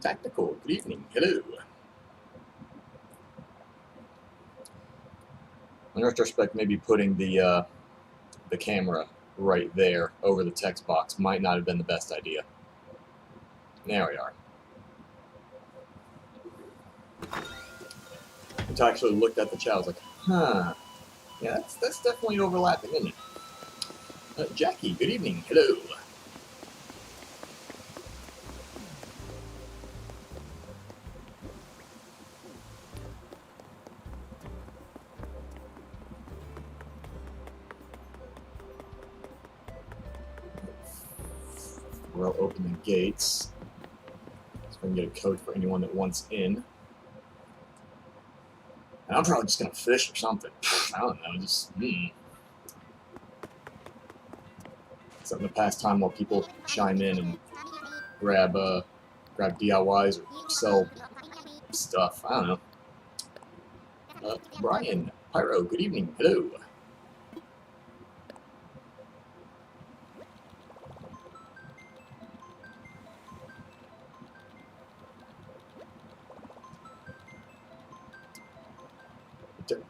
Tactical, good evening, hello. In retrospect, maybe putting the camera right there over the text box might not have been the best idea. There we are. Until I actually looked at the chat, I was like, huh. Yeah, that's definitely overlapping, isn't it? Jackie, good evening, hello. We'll open the gates. So we can get a code for anyone that wants in. And I'm probably just gonna fish or something. I don't know, just something to pass time while people chime in and grab DIYs or sell stuff. I don't know. Brian, Pyro, good evening. Hello.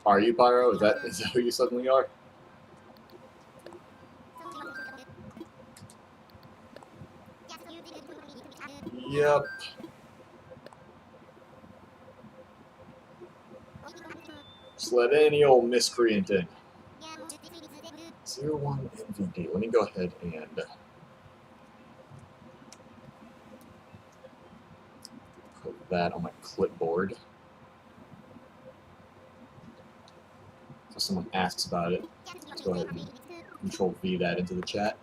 Are you Pyro? Is that who you suddenly are? Yep. Just let any old miscreant in. 01 NVD. Let me go ahead and put that on my clipboard. So someone asks about it, let's go ahead and Control V that into the chat.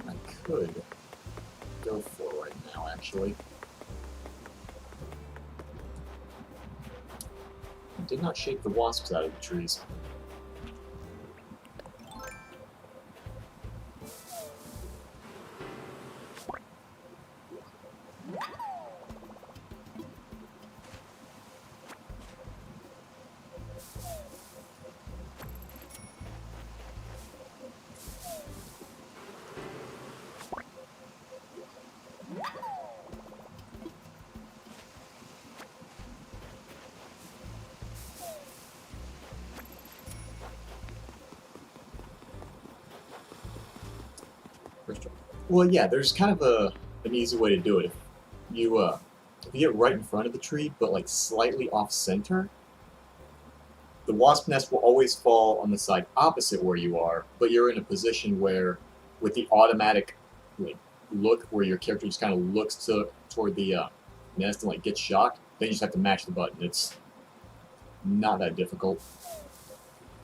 I could go for right now, actually. I did not shake the wasps out of the trees. Well, yeah, there's kind of an easy way to do it. If you get right in front of the tree, but like slightly off center, the wasp nest will always fall on the side opposite where you are, but you're in a position where, with the automatic like look where your character just kind of looks toward the nest and like gets shocked, then you just have to match the button. It's not that difficult.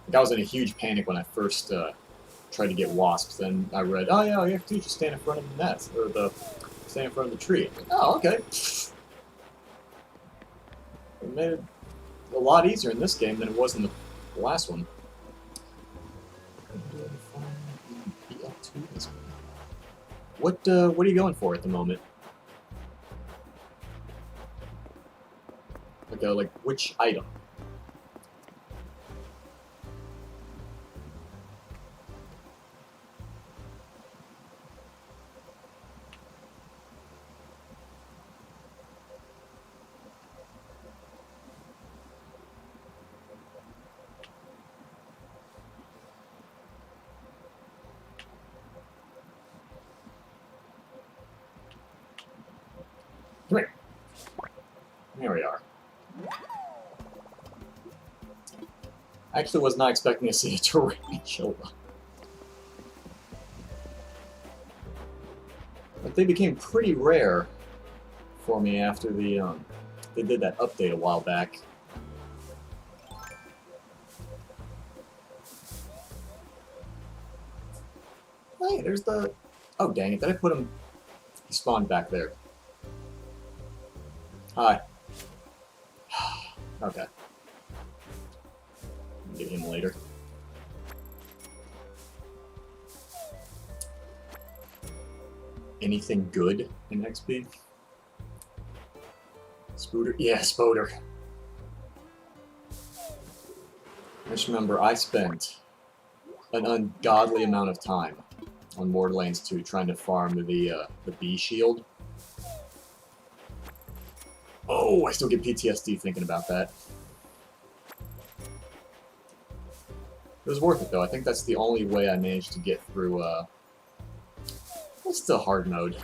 Like, I was in a huge panic when I first tried to get wasps. Then I read, oh yeah, all you have to do is just stand in front of the nest, or stand in front of the tree. Like, oh, okay. It made it a lot easier in this game than it was in the last one. What are you going for at the moment? Like which item? Come here. There we are. I actually was not expecting to see a tarantula. But they became pretty rare for me after they did that update a while back. Hey, there's the... Oh, dang it. Did I put him... He spawned back there. Hi. Okay. Get him later. anything good in XP. Spooter? Yeah, Spoder. I just remember I spent an ungodly amount of time on Borderlands 2 trying to farm the bee shield. Oh, I still get PTSD thinking about that. It was worth it, though. I think that's the only way I managed to get through, what's the hard mode?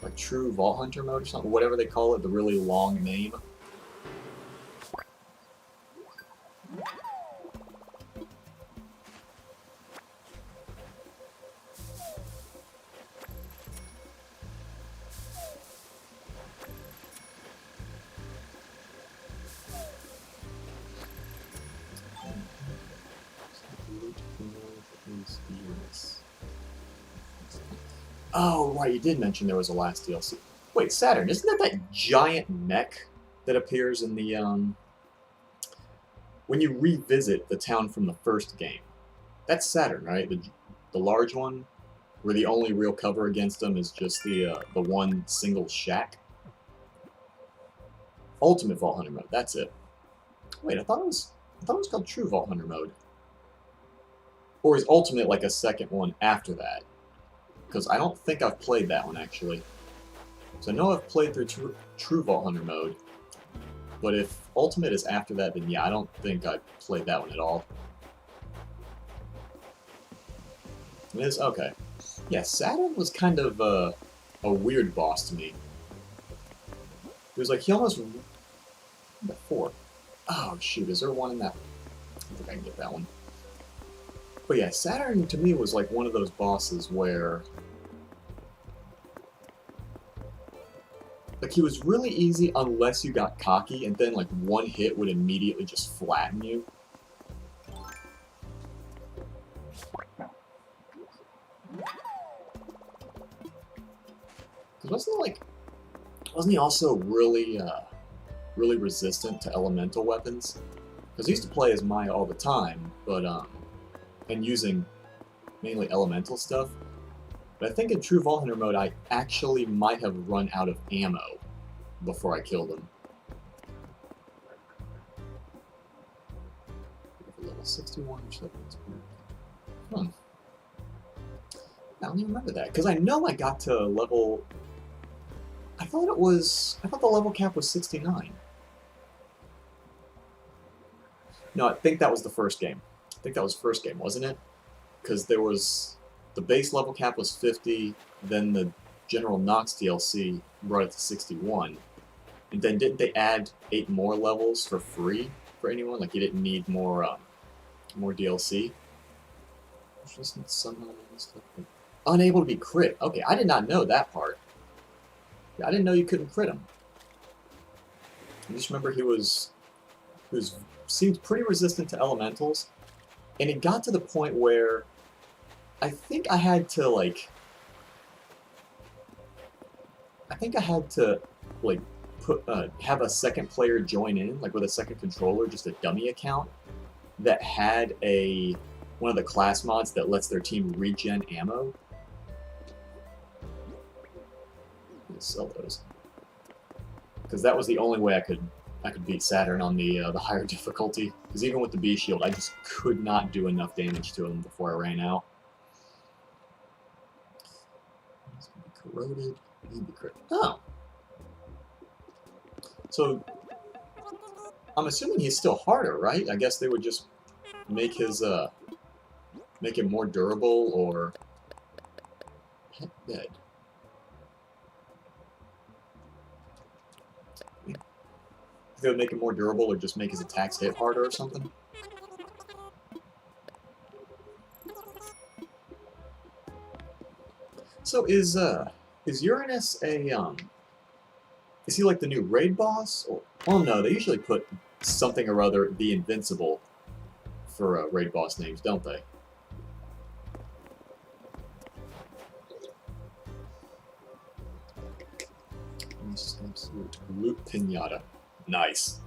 Like True Vault Hunter mode or something? Whatever they call it, the really long name. Oh, right, you did mention there was a last DLC. Wait, Saturn, isn't that giant mech that appears in the, when you revisit the town from the first game? That's Saturn, right? The large one, where the only real cover against them is just the one single shack? Ultimate Vault Hunter mode, that's it. Wait, I thought it was called True Vault Hunter mode. Or is Ultimate like a second one after that? Because I don't think I've played that one, actually. So I know I've played through True Vault Hunter mode, but if Ultimate is after that, then yeah, I don't think I've played that one at all. It is? Okay. Yeah, Saturn was kind of a weird boss to me. It was like, he almost... Four. Oh, shoot, is there one in that? I think I can get that one. But yeah, Saturn to me was like one of those bosses where... Like, he was really easy unless you got cocky, and then like one hit would immediately just flatten you. Because wasn't he also really, really resistant to elemental weapons? Because I used to play as Maya all the time, but, and using mainly elemental stuff. But I think in True Vault Hunter mode, I actually might have run out of ammo before I killed him. Level 61 or something. Hmm. I don't even remember that, because I know I got to level... I thought the level cap was 69. No, I think that was the first game. I think that was the first game, wasn't it? Because there was... The base level cap was 50, then the General Knox DLC brought it to 61. And then didn't they add 8 more levels for free for anyone? Like, you didn't need more DLC? Unable to be crit. Okay, I did not know that part. I didn't know you couldn't crit him. I just remember he seemed pretty resistant to elementals, and it got to the point where I think I had to have a second player join in, like with a second controller, just a dummy account that had one of the class mods that lets their team regen ammo. Sell those, because that was the only way I could beat Saturn on the higher difficulty. Because even with the bee shield, I just could not do enough damage to him before I ran out. He's gonna be corroded. He'd be crit. Oh, so I'm assuming he's still harder, right? I guess they would just make his make him more durable, or pet bed. They would make it more durable, or just make his attacks hit harder or something. So is Uranus is he like the new raid boss? Or, well, no, they usually put something or other, the Invincible, for raid boss names, don't they? Absolute loot pinata. Nice.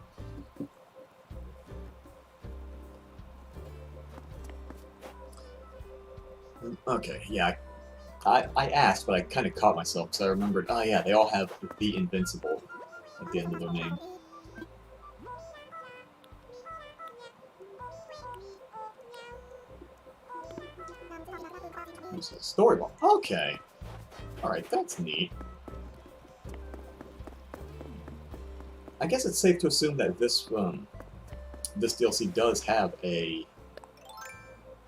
Okay, yeah. I asked, but I kind of caught myself because I remembered, oh yeah, they all have the invincible at the end of their name. There's a story ball. Okay. Alright, that's neat. I guess it's safe to assume that this this DLC does have a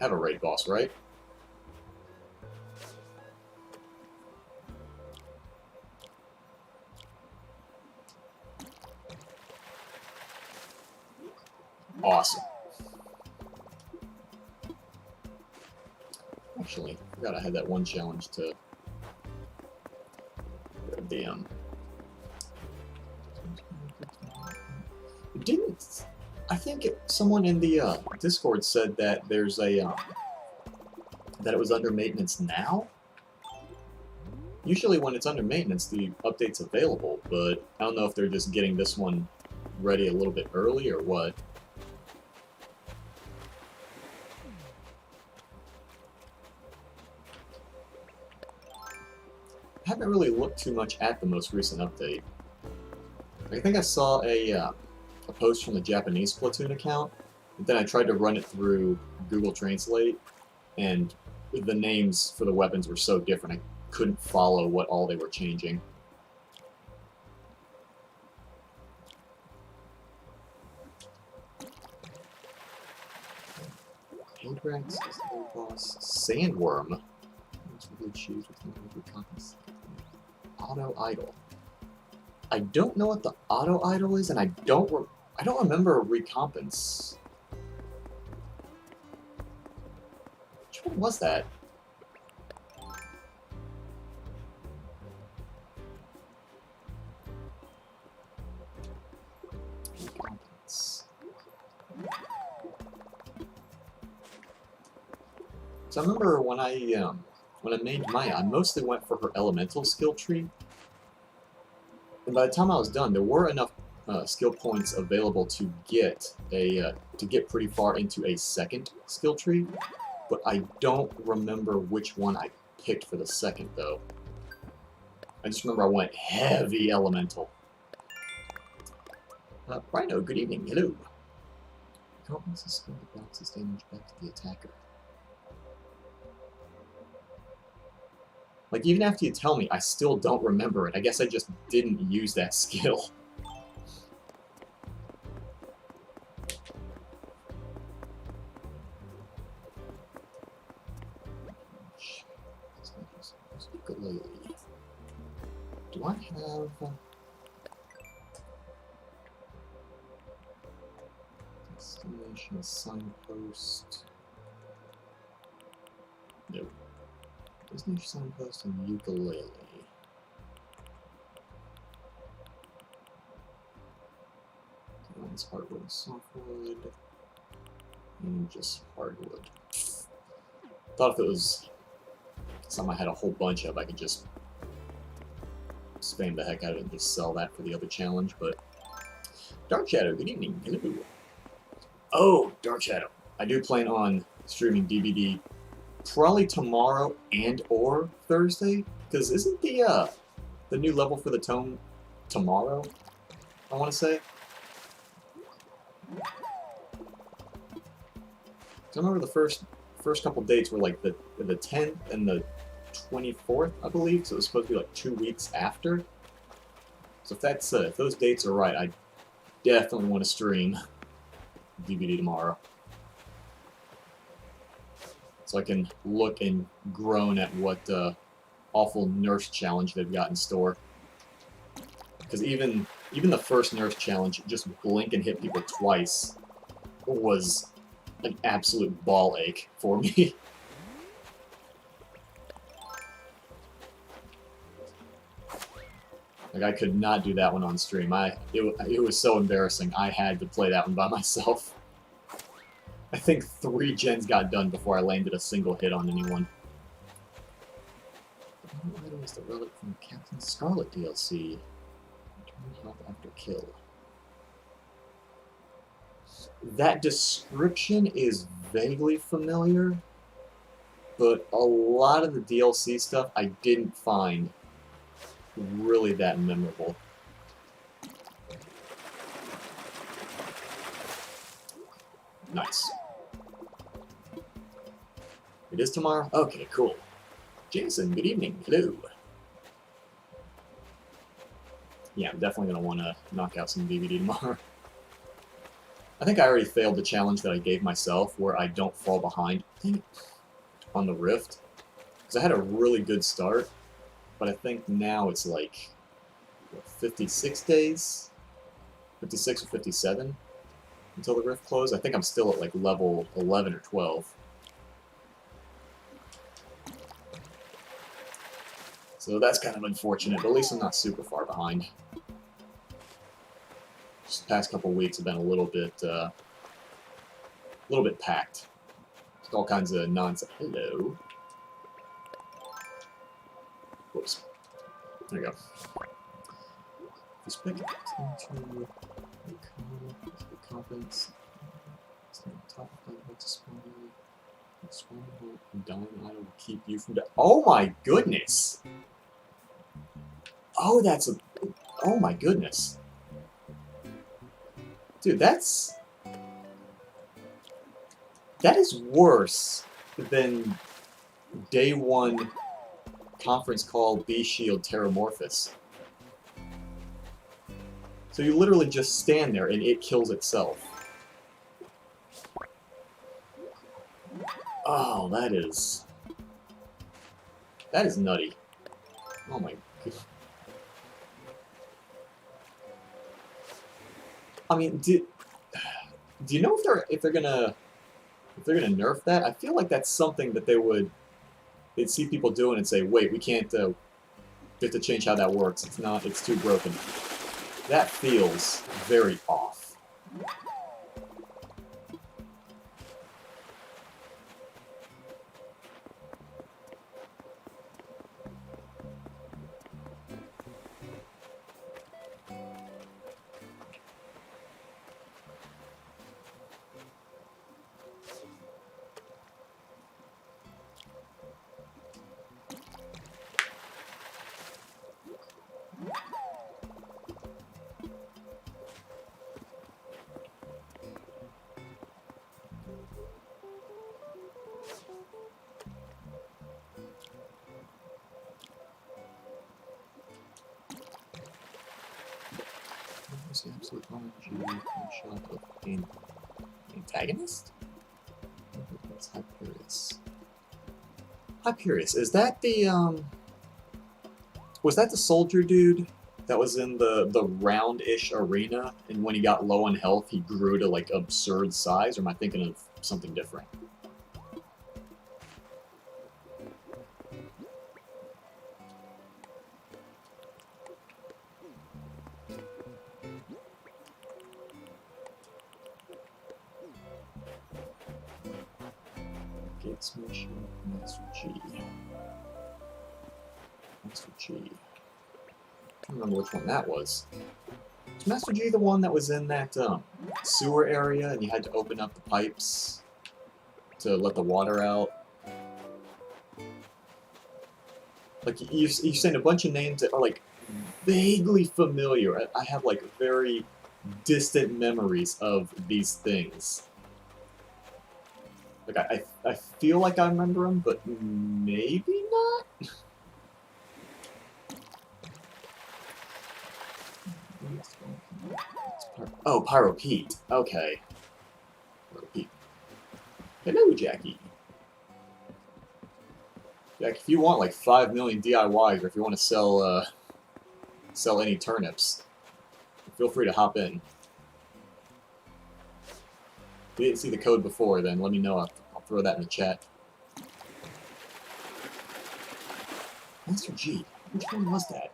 raid boss, right? Awesome. Actually, I forgot I had that one challenge to the didn't I think someone in the Discord said that there's a that it was under maintenance now? Usually when it's under maintenance, the update's available, but I don't know if they're just getting this one ready a little bit early or what. I haven't really looked too much at the most recent update. I think I saw a post from the Japanese Splatoon account, but then I tried to run it through Google Translate, and the names for the weapons were so different I couldn't follow what all they were changing. Woodrex is the old boss. Sandworm. Choose Auto Idol. I don't know what the Auto Idol is, and I don't remember a recompense. Which one was that? Recompense. So I remember when I made Maya, I mostly went for her elemental skill tree. And by the time I was done, there were enough skill points available to get pretty far into a second skill tree, but I don't remember which one I picked for the second though. I just remember I went heavy elemental. Rhino, good evening. Hello. Confidence is skill to bounce this damage back to the attacker. Like, even after you tell me, I still don't remember it. I guess I just didn't use that skill. Do I have... destination signpost? Nope. Destination signpost and ukulele. It's hardwood and softwood. And just hardwood. Thought if it was something I had a whole bunch of, I could just spam the heck out of it and just sell that for the other challenge, but... Dark Shadow, good evening. Hello. Oh, Dark Shadow. I do plan on streaming DBD probably tomorrow and or Thursday, because isn't the new level for the tome tomorrow, I want to say? So I remember the first couple dates were like the 10th and the 24th, I believe, so it was supposed to be like 2 weeks after. So if that's if those dates are right, I definitely want to stream DVD tomorrow, so I can look and groan at what awful nurse challenge they've got in store. Because even the first nurse challenge, just blink and hit people twice, was an absolute ball ache for me. Like, I could not do that one on stream. It was so embarrassing. I had to play that one by myself. I think 3 gens got done before I landed a single hit on anyone. What item is the relic from Captain Scarlet DLC? Return health after kill. That description is vaguely familiar, but a lot of the DLC stuff I didn't find really that memorable. Nice. It is tomorrow? Okay, cool. Jason, good evening. Hello. Yeah, I'm definitely going to want to knock out some DVD tomorrow. I think I already failed the challenge that I gave myself where I don't fall behind on the Rift. Because I had a really good start, but I think now it's like, what, 56 days? 56 or 57 until the Rift closed? I think I'm still at like level 11 or 12. So that's kind of unfortunate, but at least I'm not super far behind. Just the past couple weeks have been a little bit packed. Just all kinds of nonsense. Hello. Whoops. There you go. Respect into the confidence. Top of what's spawn dying idol will keep you from dying. Oh my goodness! Oh, that's a. Oh my goodness. Dude, that is worse than day 1 conference call B-Shield Terramorphous. So you literally just stand there and it kills itself. Oh, that is nutty. Oh my god. I mean, do you know if they're gonna nerf that? I feel like that's something that they'd see people doing and say, wait, we can't we have to change how that works. It's too broken. That feels very off. The absolute RNG one-shot of an antagonist? That's Hyperius. Hyperius, is that the, was that the soldier dude that was in the round-ish arena, and when he got low on health, he grew to, like, absurd size, or am I thinking of something different? Gates mission, Master G. Master G. I don't remember which one that was. Was Master G the one that was in that sewer area and you had to open up the pipes to let the water out? Like, you're saying a bunch of names that are, like, vaguely familiar. I have, like, very distant memories of these things. Like, I feel like I remember them, but maybe not? Oh, Pyro Pete. Okay. Pyro Pete. Hello, Jackie. Jack, if you want like 5 million DIYs, or if you want to sell any turnips, feel free to hop in. If you didn't see the code before, then let me know. I'll throw that in the chat. Master G. Which one was that?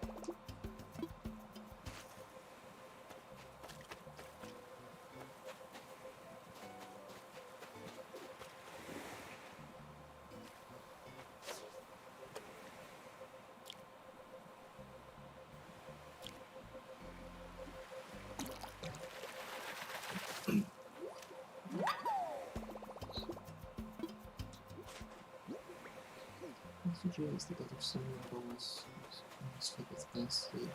veggies, the other summer boss, stuff with acid,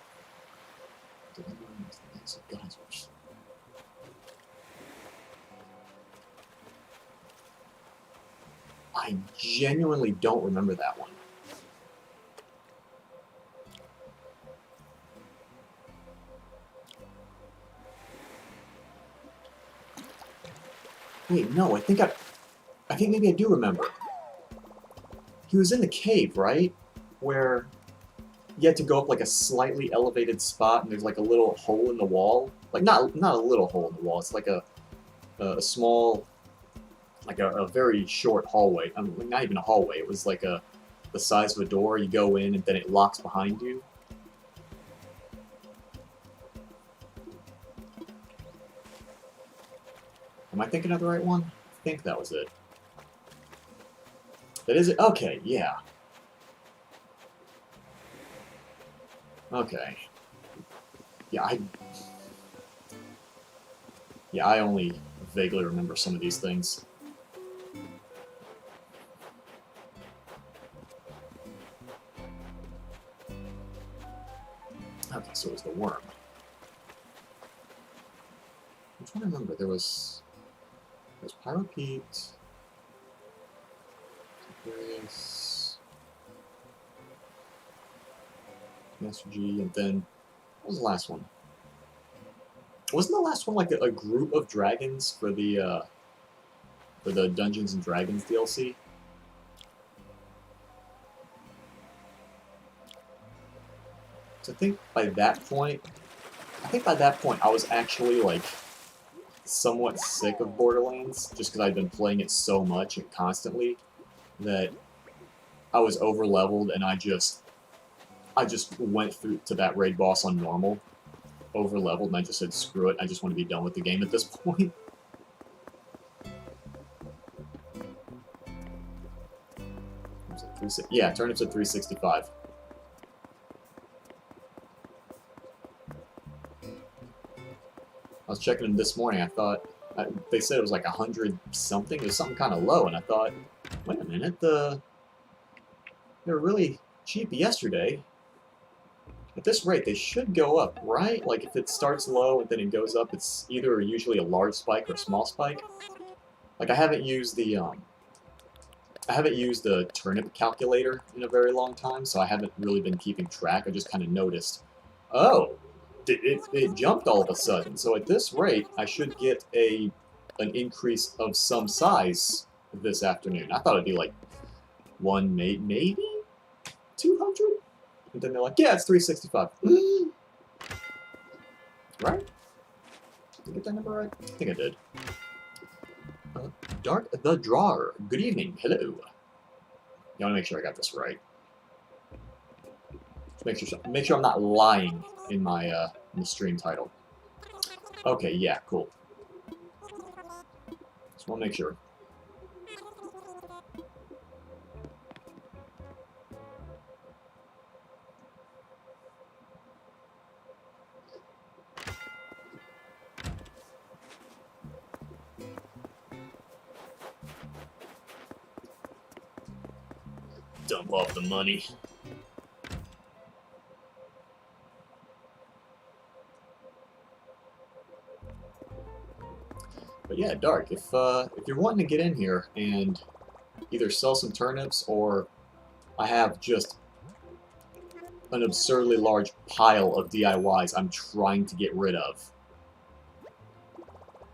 the other one is the acid geysers. I genuinely don't remember that one. Wait, no, I think maybe I do remember. He was in the cave, right? Where you had to go up like a slightly elevated spot, and there's like a little hole in the wall. Like not a little hole in the wall. It's like a small, like a very short hallway. I mean, not even a hallway. It was like the size of a door. You go in, and then it locks behind you. Am I thinking of the right one? I think that was it. That is it? Okay, yeah. Okay. Yeah, I only vaguely remember some of these things. Okay, so it was the worm. I'm trying to remember. There was Pyropete. Various Master G, and then what was the last one? Wasn't the last one like a group of dragons for the Dungeons and Dragons DLC? So I think by that point I was actually like somewhat sick of Borderlands, just because I'd been playing it so much and constantly that I was over leveled, and I just went through to that raid boss on normal, over leveled, and I just said screw it. I just want to be done with the game at this point. Yeah, Turnips at 365. I was checking them this morning. I thought they said it was like 100 something. It was something kind of low, and I thought, wait a minute, they were really cheap yesterday. At this rate, they should go up, right? Like, if it starts low and then it goes up, it's either usually a large spike or a small spike. Like, I haven't used the turnip calculator in a very long time, so I haven't really been keeping track. I just kind of noticed, oh, it jumped all of a sudden. So at this rate, I should get an increase of some size this afternoon. I thought it'd be like maybe 200? And then they're like, yeah, it's 365. Right? Did I get that number right? I think I did. Dark the Drawer. Good evening. Hello. You want to make sure I got this right. Just make sure I'm not lying in my in the stream title. Okay, yeah, cool. Just want to make sure. Dump off the money. But yeah, Dark, if you're wanting to get in here and either sell some turnips, or I have just an absurdly large pile of DIYs I'm trying to get rid of.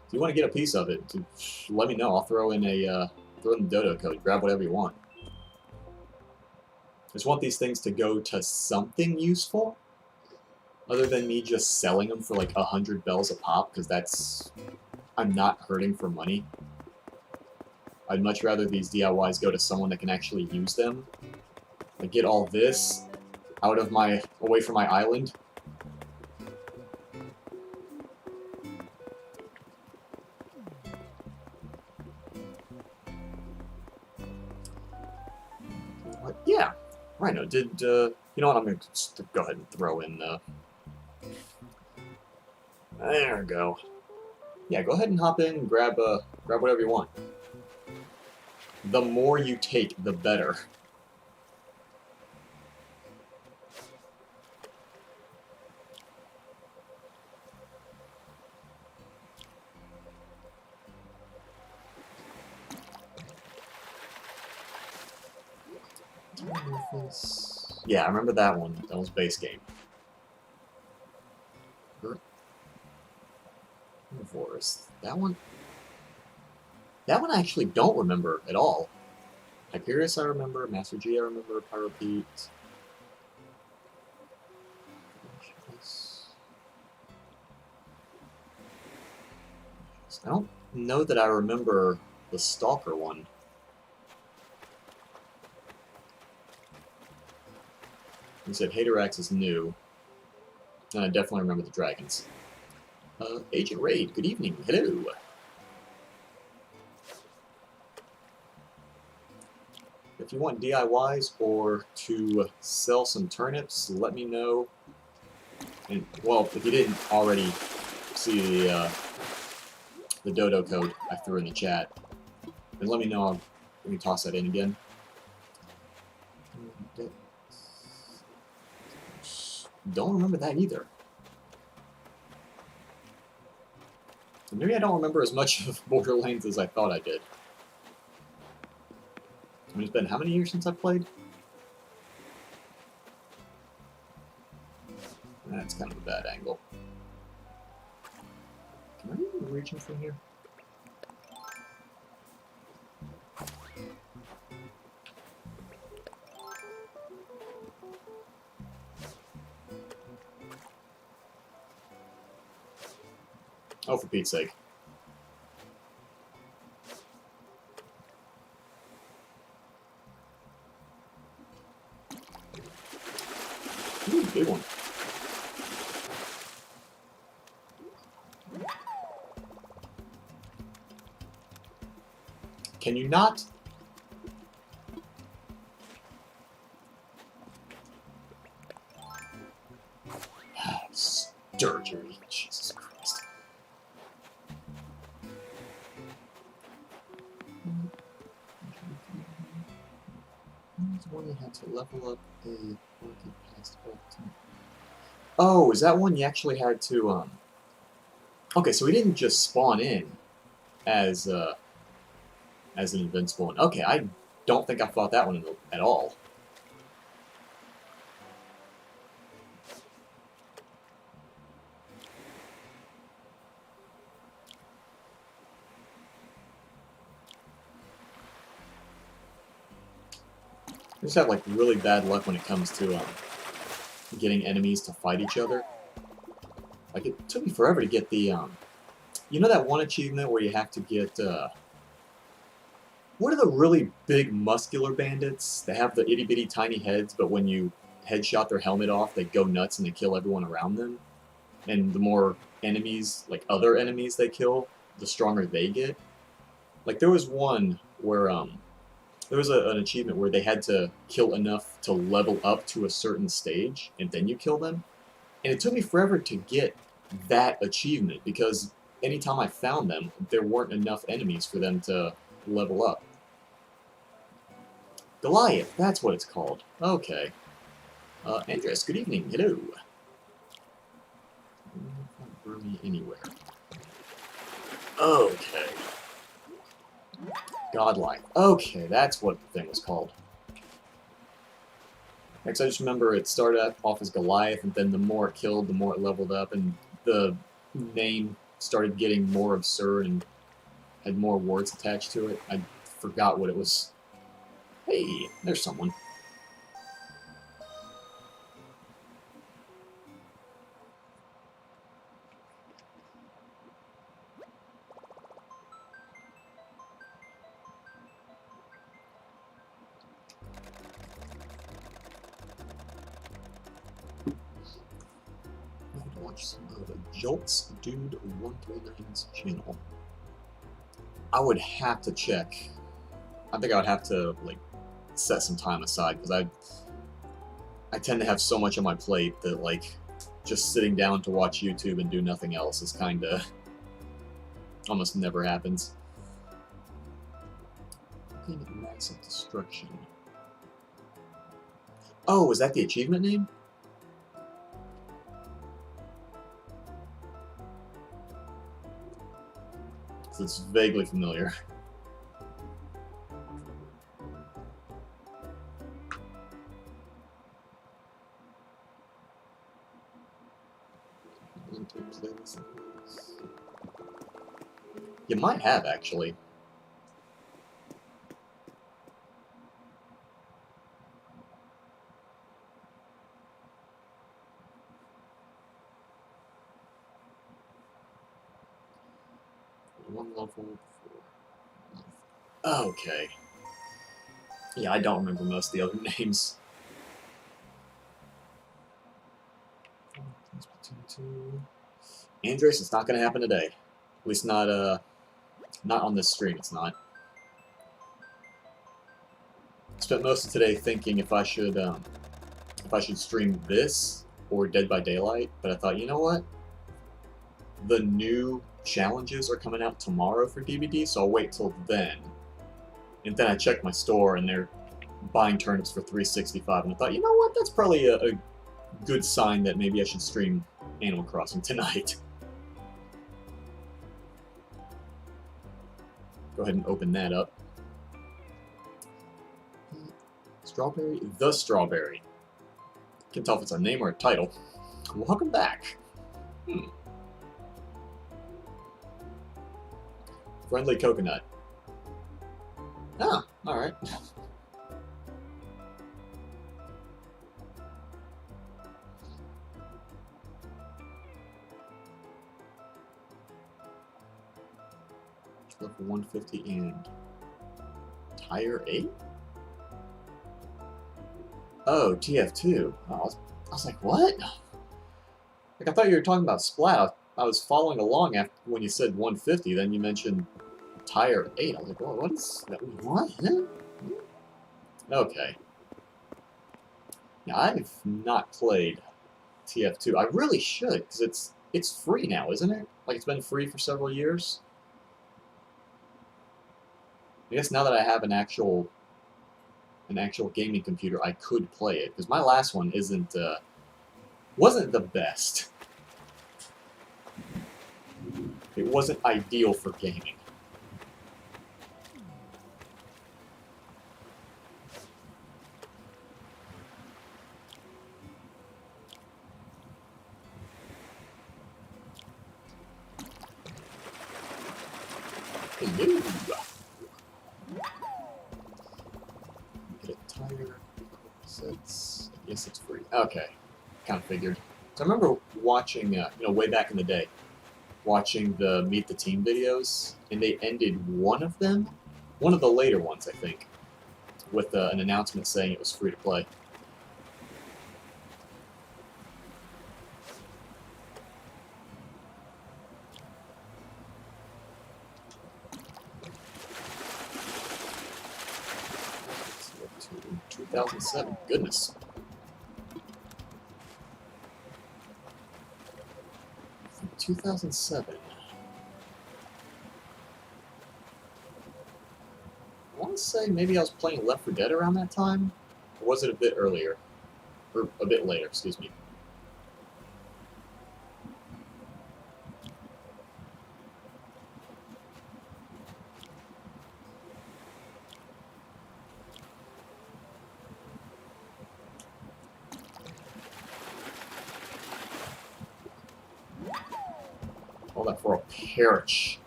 If you want to get a piece of it, let me know. I'll throw in the dodo code. Grab whatever you want. I just want these things to go to something useful, other than me just selling them for like 100 bells a pop, because I'm not hurting for money. I'd much rather these DIYs go to someone that can actually use them. Like, get all this away from my island. Yeah, right. No, you know what? I'm gonna just go ahead and throw in there we go. Yeah, go ahead and hop in and grab whatever you want. The more you take, the better. Yeah, I remember that one. That was base game. Forest. That one I actually don't remember at all. Hyperius I remember, Master G I remember, Pyropete. I don't know that I remember the Stalker one. You said Haterax is new. And I definitely remember the dragons. Agent Raid, good evening. Hello. If you want DIYs or to sell some turnips, let me know. And, well, if you didn't already see the dodo code I threw in the chat, then let me know. Let me toss that in again. Don't remember that either. Maybe I don't remember as much of Borderlands as I thought I did. I mean, it's been how many years since I played? That's kind of a bad angle. Can I even reach him from here? Oh, for Pete's sake. Ooh, big one. Can you not? Sturgery. Jesus Christ. One you had to level up a working past button. Oh, is that one you actually had to, Okay, so he didn't just spawn in as an invincible one. Okay, I don't think I fought that one at all. I just have, like, really bad luck when it comes to, getting enemies to fight each other. Like, it took me forever to get the, you know that one achievement where you have to get, what are the really big muscular bandits? They have the itty-bitty tiny heads, but when you headshot their helmet off, they go nuts and they kill everyone around them. And the more enemies, like other enemies they kill, the stronger they get. Like, there was one where, there was an achievement where they had to kill enough to level up to a certain stage, and then you kill them. And it took me forever to get that achievement, because anytime I found them, there weren't enough enemies for them to level up. Goliath, that's what it's called. Okay. Andres, good evening. Hello. Me anywhere. Okay. Godlike. Okay, that's what the thing was called. Next, I just remember it started off as Goliath, and then the more it killed, the more it leveled up, and the name started getting more absurd and had more words attached to it. I forgot what it was. Hey, there's someone. I would watch some of Jolt's Dude 139's channel. I would have to check. I think I would have to, like, set some time aside, because I tend to have so much on my plate that, like, just sitting down to watch YouTube and do nothing else is kinda almost never happens. Looking at massive destruction. Oh, was that the achievement name? So it's vaguely familiar. You might have, actually. One level for... Okay. Yeah, I don't remember most of the other names. Andres, it's not going to happen today. At least not on this stream. It's not. Spent most of today thinking if I should stream this or Dead by Daylight, but I thought, you know what? The new challenges are coming out tomorrow for DVD, so I'll wait till then. And then I checked my store, and they're buying turnips for $3.65, and I thought, you know what? That's probably a good sign that maybe I should stream Animal Crossing tonight. Go ahead and open that up. Strawberry? The Strawberry. Can't tell if it's a name or a title. Welcome back. Friendly coconut. Ah, alright. Level 150 and Tire 8? Oh, TF2. Oh, I was like, what? Like, I thought you were talking about Splat. I was following along after when you said 150, then you mentioned Tire 8. I was like, well, what is that? What? Okay. Yeah, I've not played TF2. I really should, because it's free now, isn't it? Like, it's been free for several years. I guess now that I have an actual gaming computer, I could play it, because my last one wasn't the best. It wasn't ideal for gaming. Hello. Get a tire. Yes, it's free. Okay, kind of figured. So I remember watching, way back in the day, watching the Meet the Team videos, and they ended one of them, one of the later ones, I think, with an announcement saying it was free to play. To 2007. Goodness. From 2007. I want to say maybe I was playing Left 4 Dead around that time, or was it a bit earlier? Or a bit later, excuse me. All that for a parrot.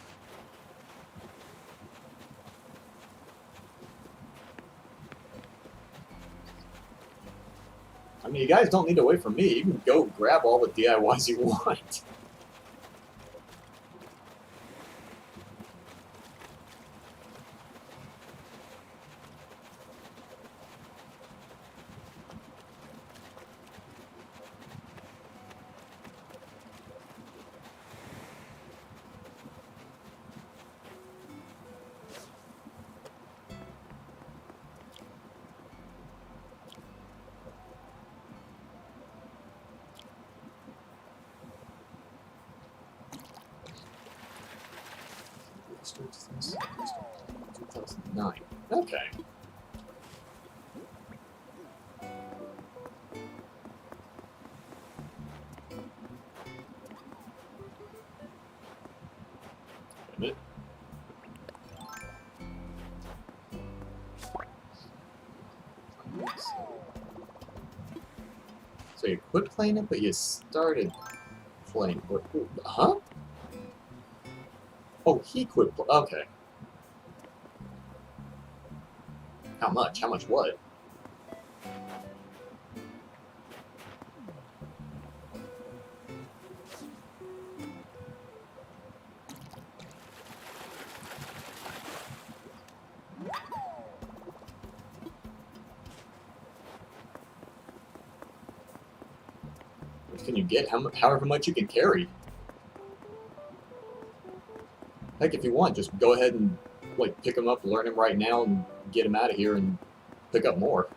I mean, you guys don't need to wait for me. You can go grab all the DIYs you want. Starts this 2009. Okay. Damn it. So you quit playing it, but you started playing. Huh? Oh, he quit. Okay. How much? How much what? What can you get? However much you can carry. Heck, if you want, just go ahead and like pick him up, learn him right now, and get him out of here and pick up more.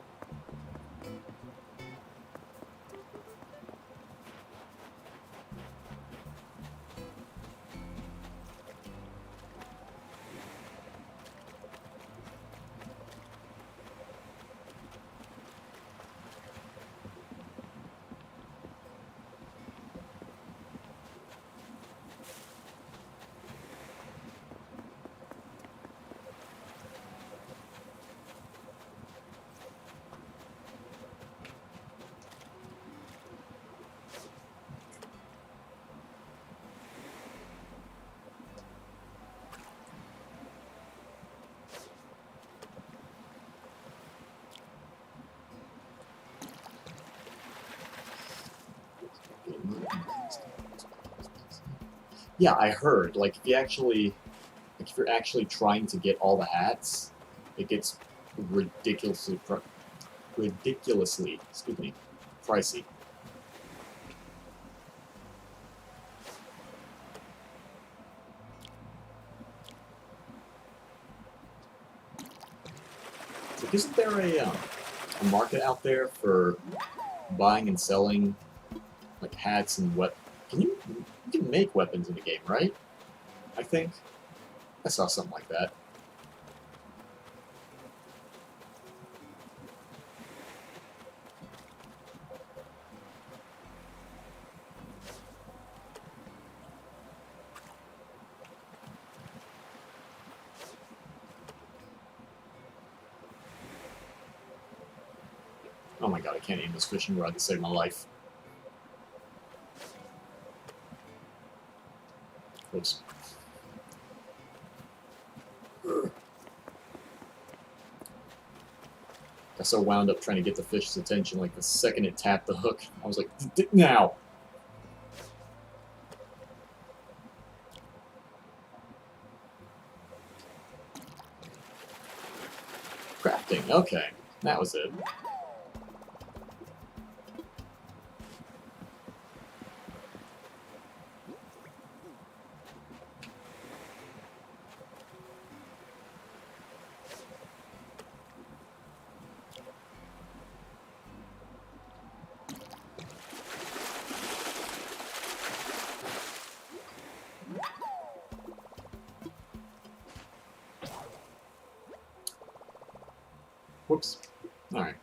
Yeah, I heard. Like, if you're actually trying to get all the hats, it gets ridiculously, excuse me, pricey. So isn't there a market out there for buying and selling like hats and what? You can make weapons in the game, right? I think I saw something like that. Oh my god, I can't aim this fishing rod to save my life. Oops. Got so wound up trying to get the fish's attention, like the second it tapped the hook, I was like, now! Crafting, okay. That was it. Whoops. Alright.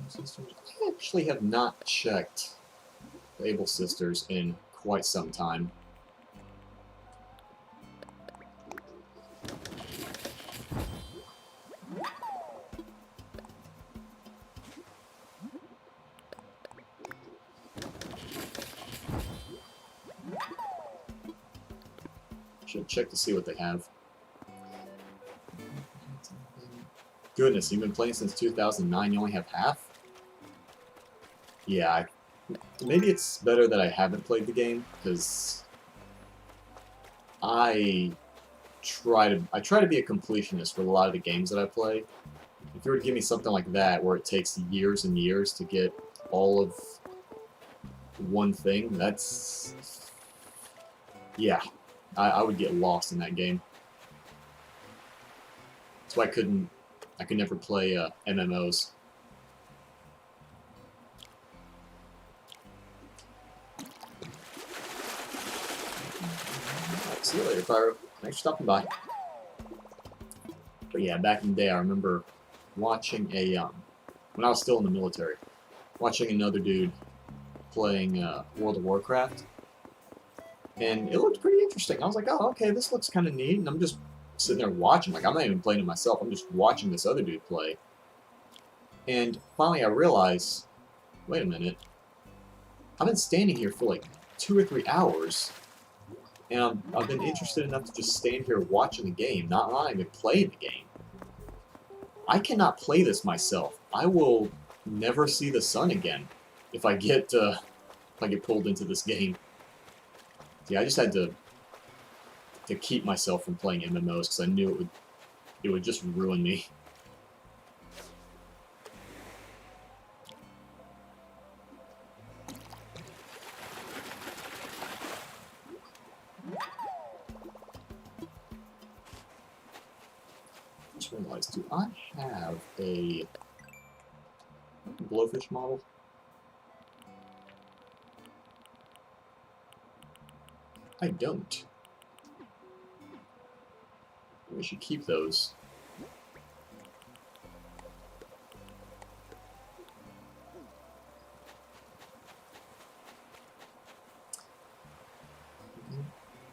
I actually have not checked the Able Sisters in quite some time. Should check to see what they have. Goodness, you've been playing since 2009, you only have half? Yeah, maybe it's better that I haven't played the game, because I try to be a completionist with a lot of the games that I play. If you were to give me something like that, where it takes years and years to get all of one thing, that's... yeah, I would get lost in that game. That's why I could never play MMOs. Alright, see you later, Pyro. Thanks for stopping by. But yeah, back in the day, I remember watching when I was still in the military, watching another dude playing World of Warcraft, and it looked pretty interesting. I was like, oh, okay, this looks kind of neat, and I'm just sitting there watching. Like, I'm not even playing it myself. I'm just watching this other dude play. And finally I realize, wait a minute, I've been standing here for like 2 or 3 hours, and I've been interested enough to just stand here watching the game, not even playing the game. I cannot play this myself. I will never see the sun again if I get pulled into this game. Yeah, I just had to keep myself from playing MMOs because I knew it would just ruin me. I just realized, do I have a blowfish model? I don't. We should keep those.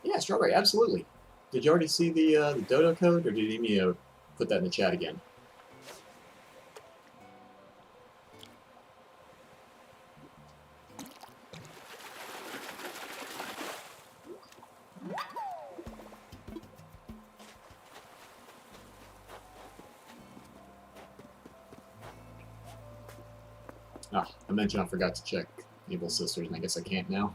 Yeah, strawberry, absolutely. Did you already see the dodo code, or did you need me to put that in the chat again? Ah, I mentioned I forgot to check Evil Sisters, and I guess I can't now.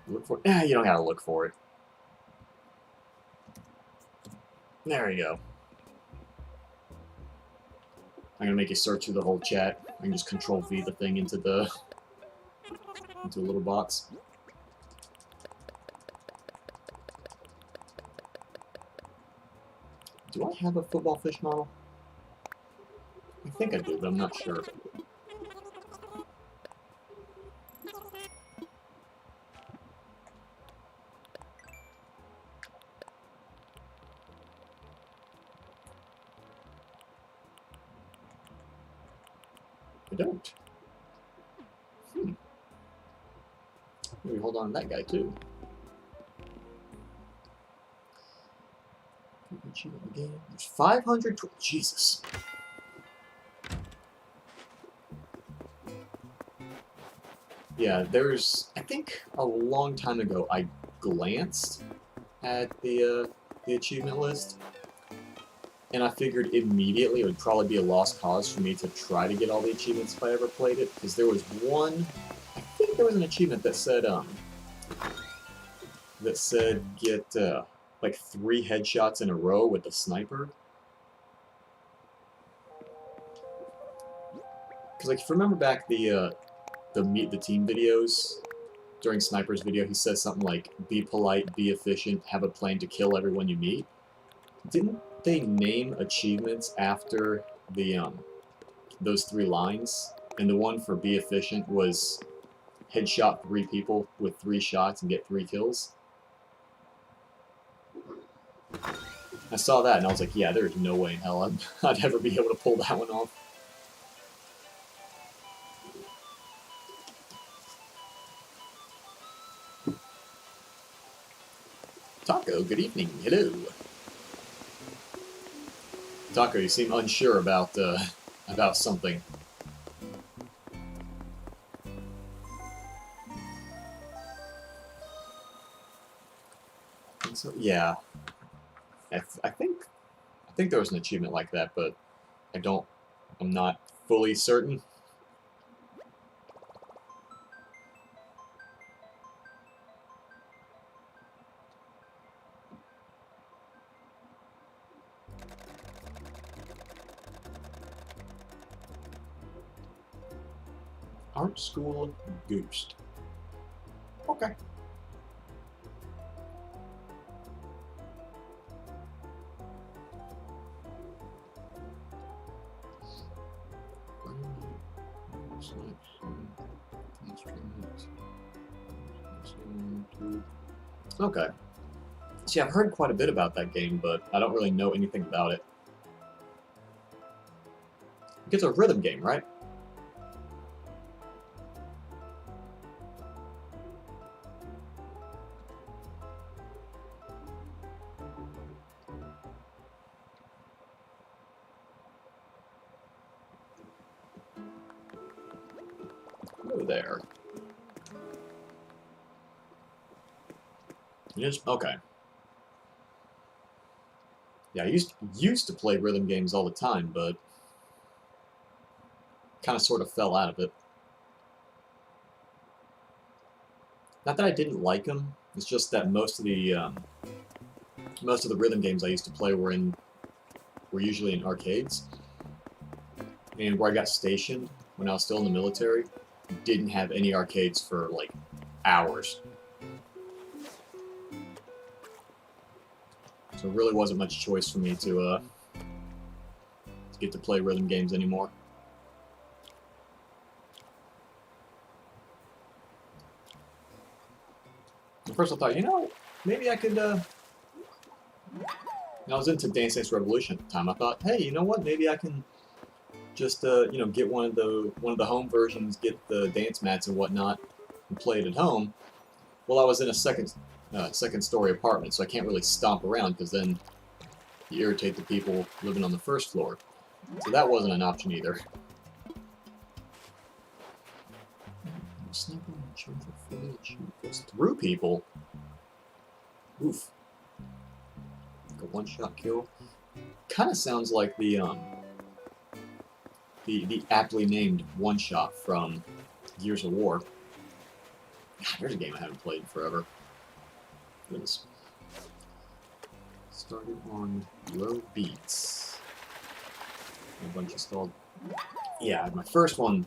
Look for it. You don't gotta look for it. There you go. I'm gonna make you search through the whole chat. I can just Control V the thing into a little box. Do I have a football fish model? I think I do, but I'm not sure. I don't. Maybe hold on to that guy too. There's 500. Jesus. Yeah, I think a long time ago I glanced at the achievement list, and I figured immediately it would probably be a lost cause for me to try to get all the achievements if I ever played it, because there was one, I think there was an achievement that said get like 3 headshots in a row with the sniper. Because like if you remember back the Meet the Team videos, during Sniper's video he says something like, be polite, be efficient, have a plan to kill everyone you meet. Didn't they name achievements after the those 3 lines? And the one for be efficient was headshot 3 people with 3 shots and get 3 kills. I saw that and I was like, yeah, there's no way in hell I'd ever be able to pull that one off. Taco, good evening. Hello. Taco, you seem unsure about something. So yeah, I think there was an achievement like that, but I'm not fully certain. Art School Ghost. Okay. Okay. See, I've heard quite a bit about that game, but I don't really know anything about it. It's a rhythm game, right? there. Yes, okay. Yeah, I used to play rhythm games all the time, but kind of sort of fell out of it. Not that I didn't like them. It's just that most of the rhythm games I used to play were usually in arcades, and where I got stationed when I was still in the military didn't have any arcades for like hours. So it really wasn't much choice for me to get to play rhythm games anymore. At first I thought, you know, maybe I could, I was into Dance Dance Revolution at the time. I thought, hey, you know what, maybe I can just, you know, get one of the home versions, get the dance mats and whatnot, and play it at home. Well, I was in a second story apartment, so I can't really stomp around, because then you irritate the people living on the first floor. So that wasn't an option either. Sniper on charge of footage goes through people. Oof. Like a one-shot kill. Kind of sounds like the aptly named one-shot from Gears of War. God, there's a game I haven't played in forever. Goodness. Started on low beats. A bunch of stalled. Yeah, my first one,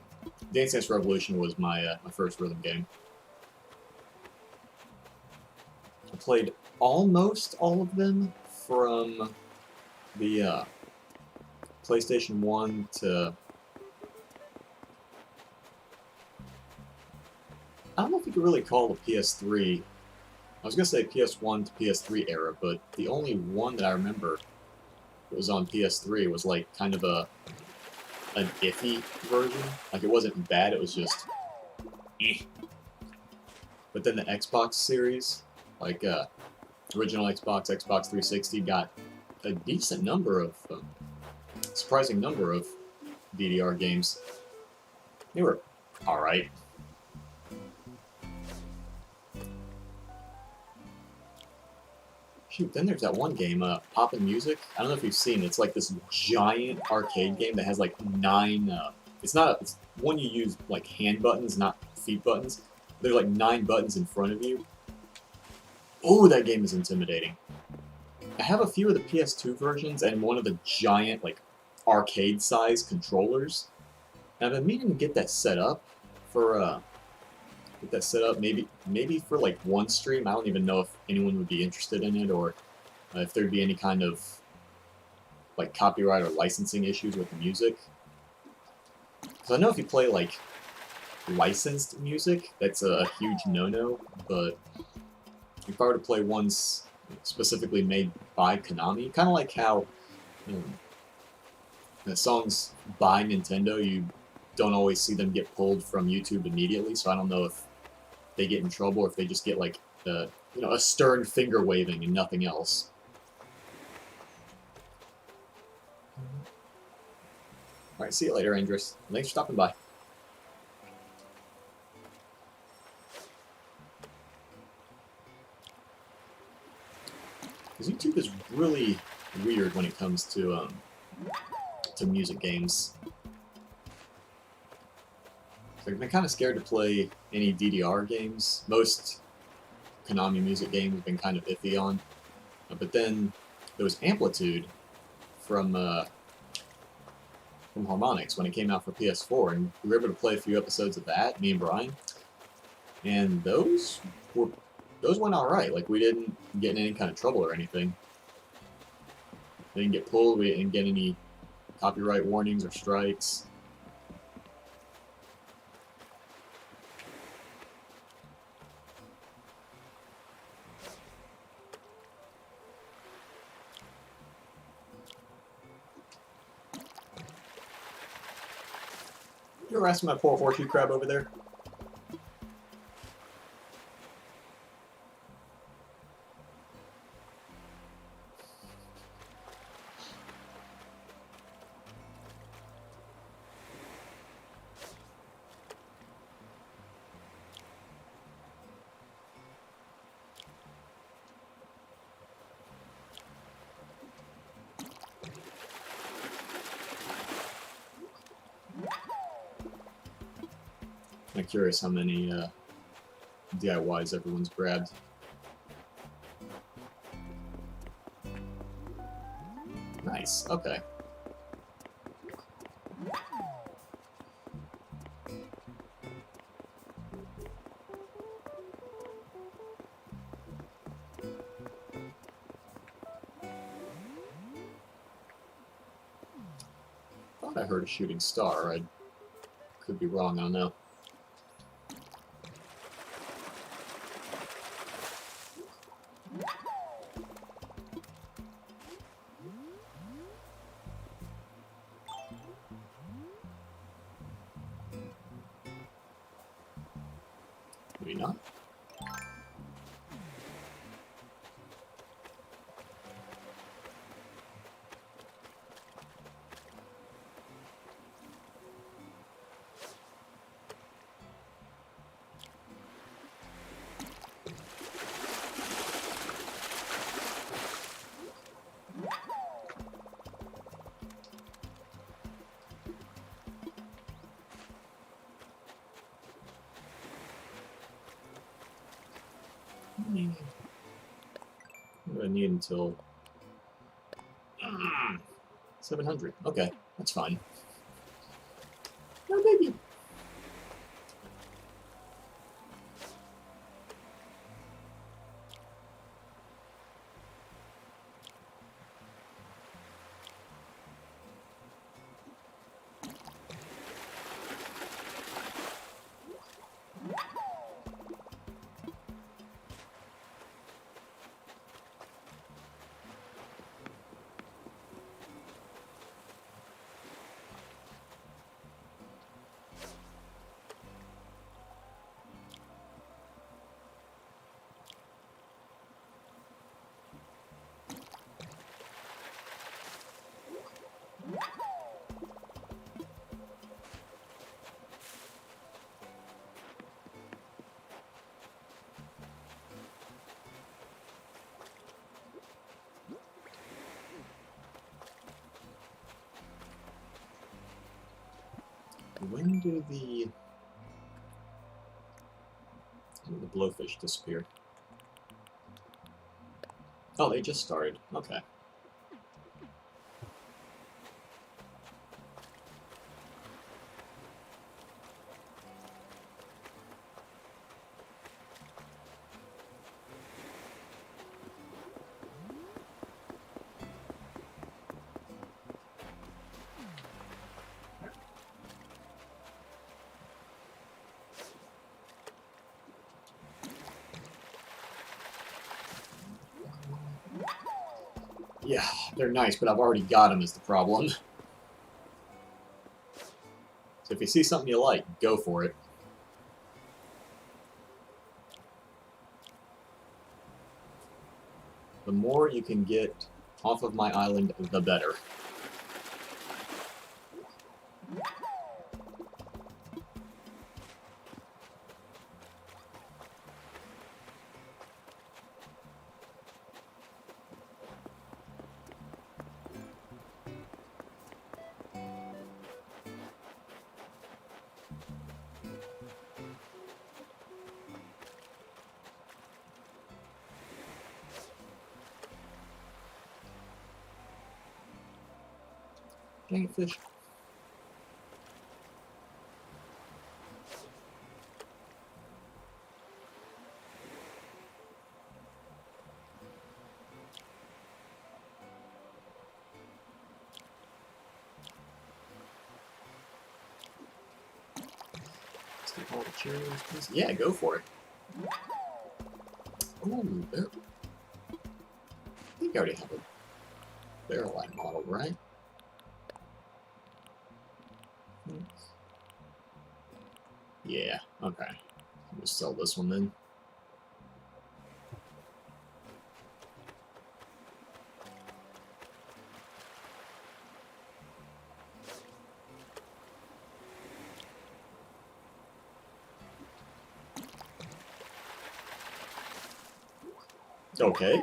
Dance Dance Revolution, was my my first rhythm game. I played almost all of them from the PlayStation 1 to... I don't know if you could really call the PS3. I was going to say PS1 to PS3 era, but the only one that I remember that was on PS3 was like kind of an iffy version. Like, it wasn't bad, it was just eh. But then the Xbox series, like original Xbox, Xbox 360, got a decent number of, surprising number of DDR games. They were alright. Shoot, then there's that one game, Poppin' Music. I don't know if you've seen it. It's like this giant arcade game that has like 9... it's one you use like hand buttons, not feet buttons. There's like 9 buttons in front of you. Oh, that game is intimidating. I have a few of the PS2 versions and one of the giant, like, arcade-sized controllers. And I've been meaning to get that set up for, maybe for like one stream. I don't even know if anyone would be interested in it, or if there'd be any kind of like copyright or licensing issues with the music. Because I know if you play like licensed music, that's a huge no-no. But if I were to play ones specifically made by Konami, kind of like how the songs by Nintendo, you don't always see them get pulled from YouTube immediately. So I don't know if they get in trouble, or if they just get like you know, a stern finger waving and nothing else. All right, see you later, Andrus. Thanks for stopping by. Because YouTube is really weird when it comes to music games. So I've been kind of scared to play any DDR games. Most Konami music games have been kind of iffy on. But then there was Amplitude from Harmonix when it came out for PS4, and we were able to play a few episodes of that, me and Brian. And those went alright. Like, we didn't get in any kind of trouble or anything. We didn't get pulled, we didn't get any copyright warnings or strikes. You ever ask my poor horseshoe crab over there? I'm curious how many DIYs everyone's grabbed. Nice, okay. Thought I heard a shooting star. I could be wrong, I don't know. Maybe not. I need until 700. Okay, that's fine. No baby. When do the blowfish disappear? Oh, they just started. Okay. Yeah, they're nice, but I've already got them is the problem. So if you see something you like, go for it. The more you can get off of my island, the better. Dang it, fish. Let's get all the cherries, please. Yeah, go for it. Ooh, there. I think I already have a barrel line model, right? Yeah, okay. I'll just sell this one then. Okay.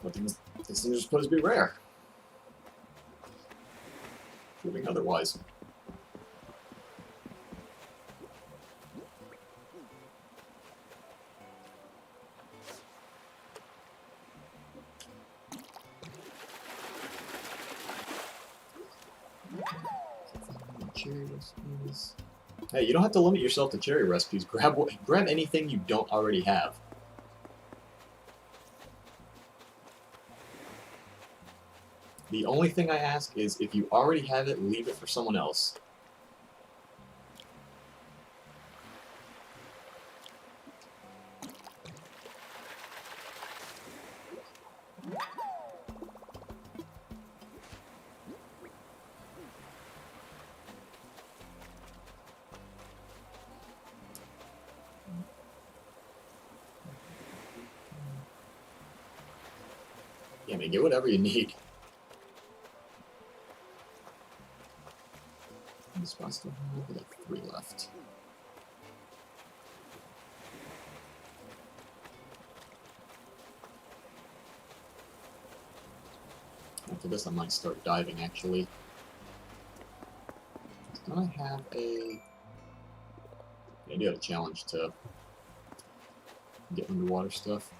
Well, these things are supposed to be rare. Proving otherwise. cherry recipes. Hey, you don't have to limit yourself to cherry recipes. Grab anything you don't already have. The only thing I ask is if you already have it, leave it for someone else. Yeah, man, get whatever you need. This spot still have like 3 left. After this, I might start diving, actually. Don't I have a... I do have a challenge to get underwater stuff.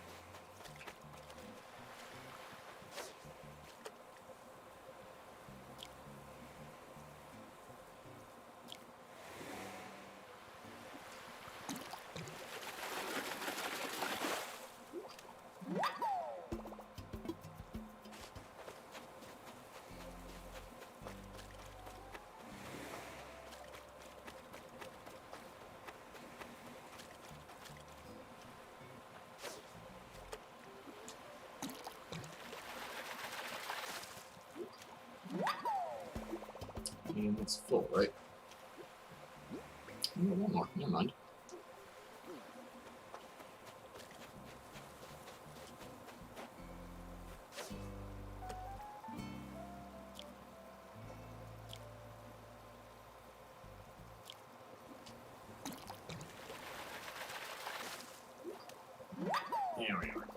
And it's full, right? Oh, one more. Never mind. There we are.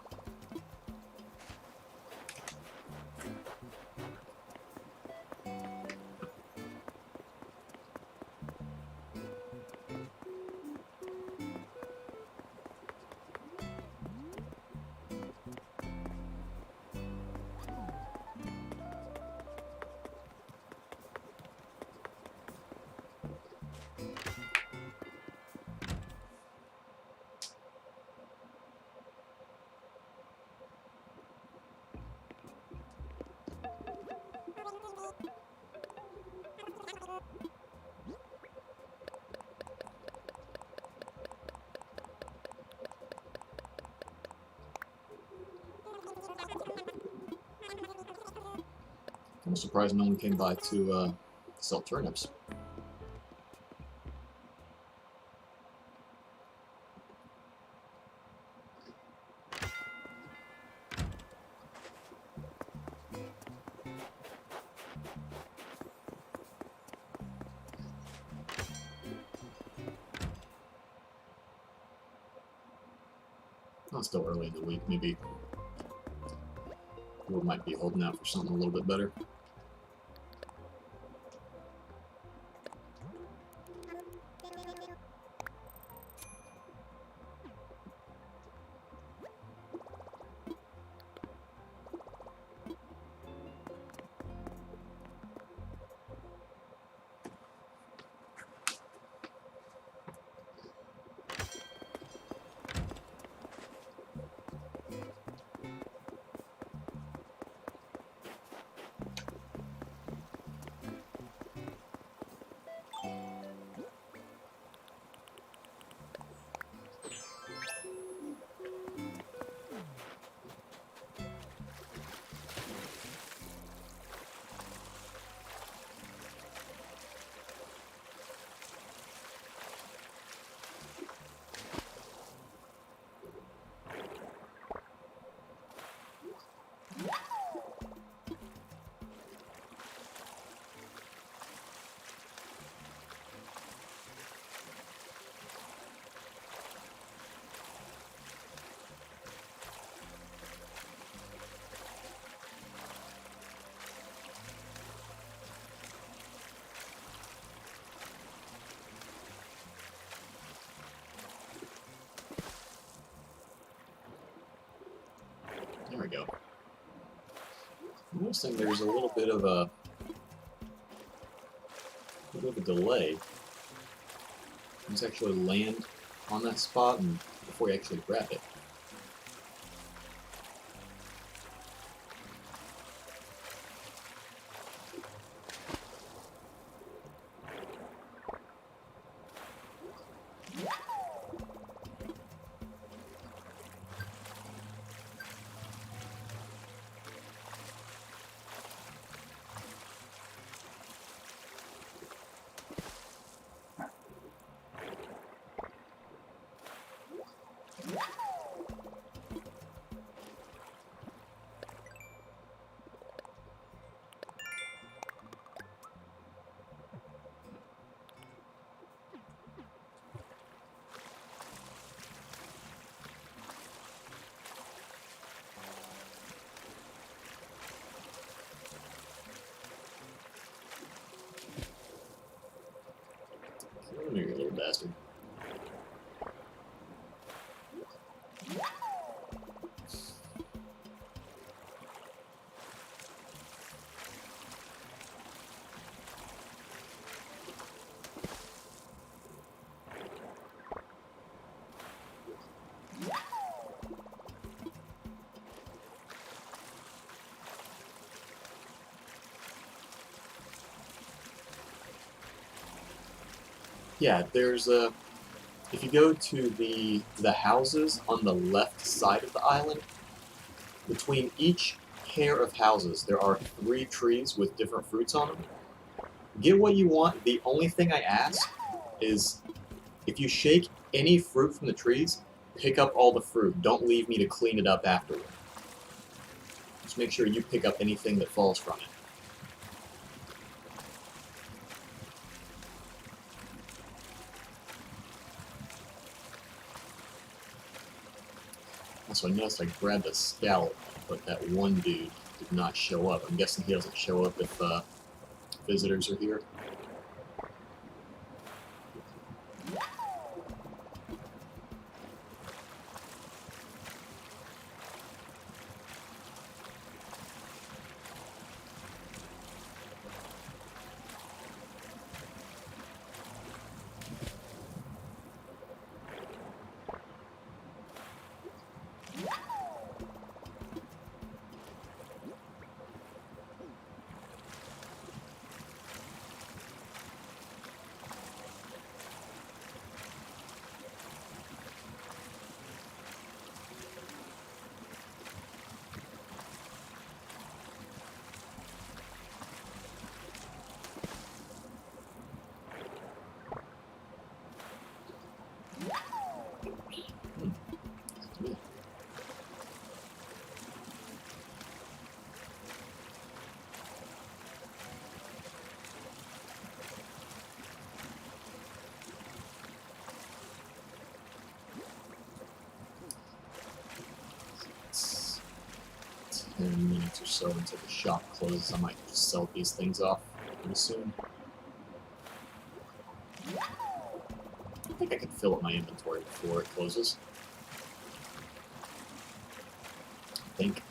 I'm surprised no one came by to sell turnips. Oh, it's still early in the week. Maybe we might be holding out for something a little bit better. There we go. I'm noticing there's a little bit of a a bit of a delay. Just actually land on that spot and before you actually grab it. Come here, you little bastard. Yeah, there's a... If you go to the houses on the left side of the island, between each pair of houses there are 3 trees with different fruits on them. Get what you want. The only thing I ask is if you shake any fruit from the trees, pick up all the fruit. Don't leave me to clean it up afterward. Just make sure you pick up anything that falls from it. Also, I noticed I grabbed a scallop, but that one dude did not show up. I'm guessing he doesn't show up if visitors are here. It's 10 minutes or so until the shop closes. I might just sell these things off pretty soon. I think I can fill up my inventory before it closes. I think.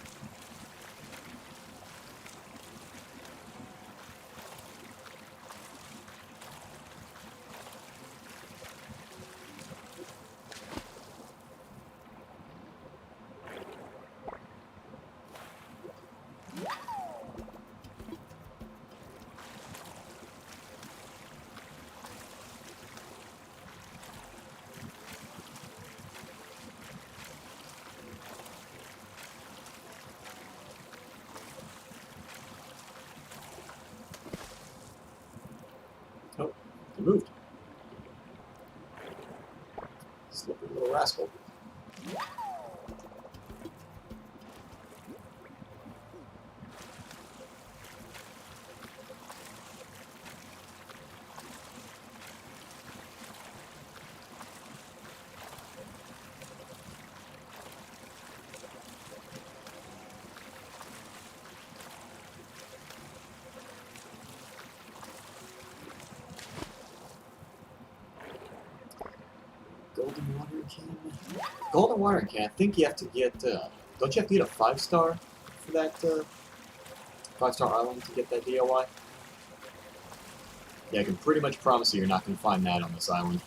Oh, he moved. Slippery little rascal. Golden water can? Golden water can. I think you have to get, don't you have to get a 5-star for that, 5-star island to get that DIY? Yeah, I can pretty much promise you you're not going to find that on this island.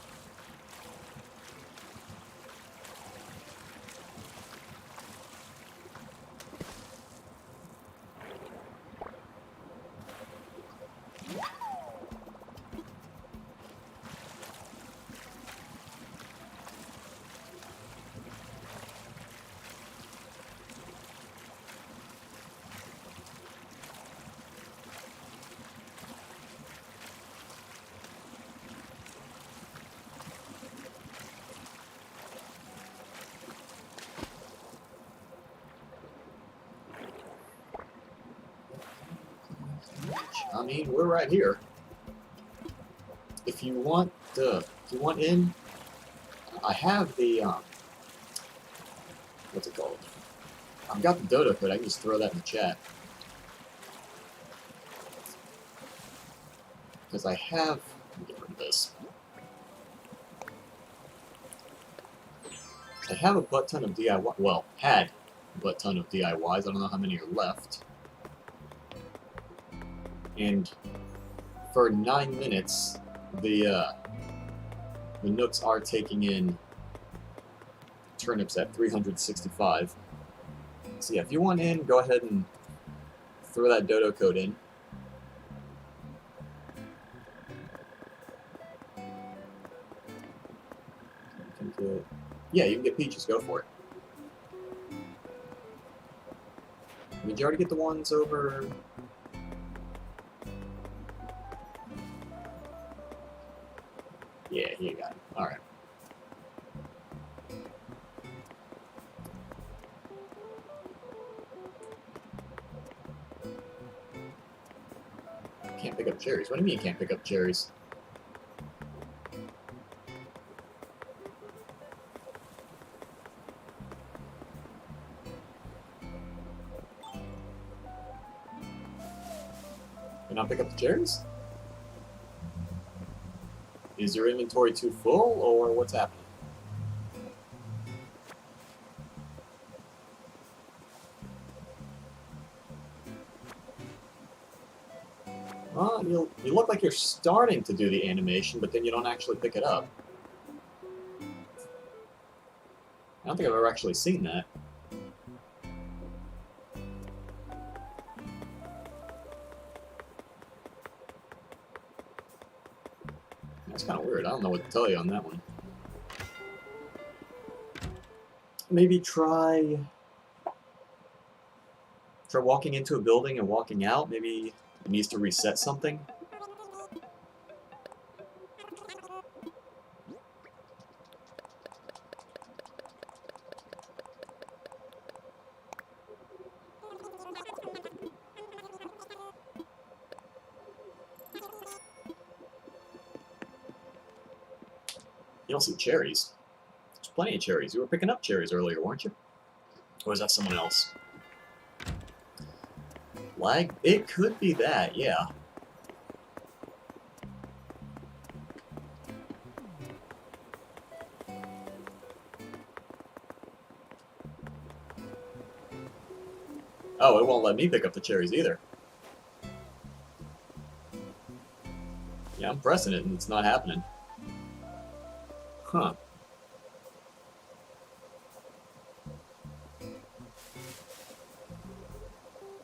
I mean, we're right here. If you want in, I have the what's it called? I've got the dodo code. I can just throw that in the chat because I have. Let me get rid of this. I have a butt ton of DIY. Well, had a butt ton of DIYs. I don't know how many are left. And for 9 minutes, the Nooks are taking in turnips at 365. So yeah, if you want in, go ahead and throw that dodo code in. Yeah, you can get peaches. Go for it. Did you already get the ones over? Yeah, you got it. All right. Can't pick up cherries. What do you mean you can't pick up cherries? You not pick up the cherries? Is your inventory too full, or what's happening? Well, you look like you're starting to do the animation, but then you don't actually pick it up. I don't think I've ever actually seen that. That's kind of weird. I don't know what to tell you on that one. Maybe try walking into a building and walking out. Maybe it needs to reset something. You don't see cherries. There's plenty of cherries. You were picking up cherries earlier, weren't you? Or is that someone else? Lag? It could be that, yeah. Oh, it won't let me pick up the cherries either. Yeah, I'm pressing it and it's not happening. Huh.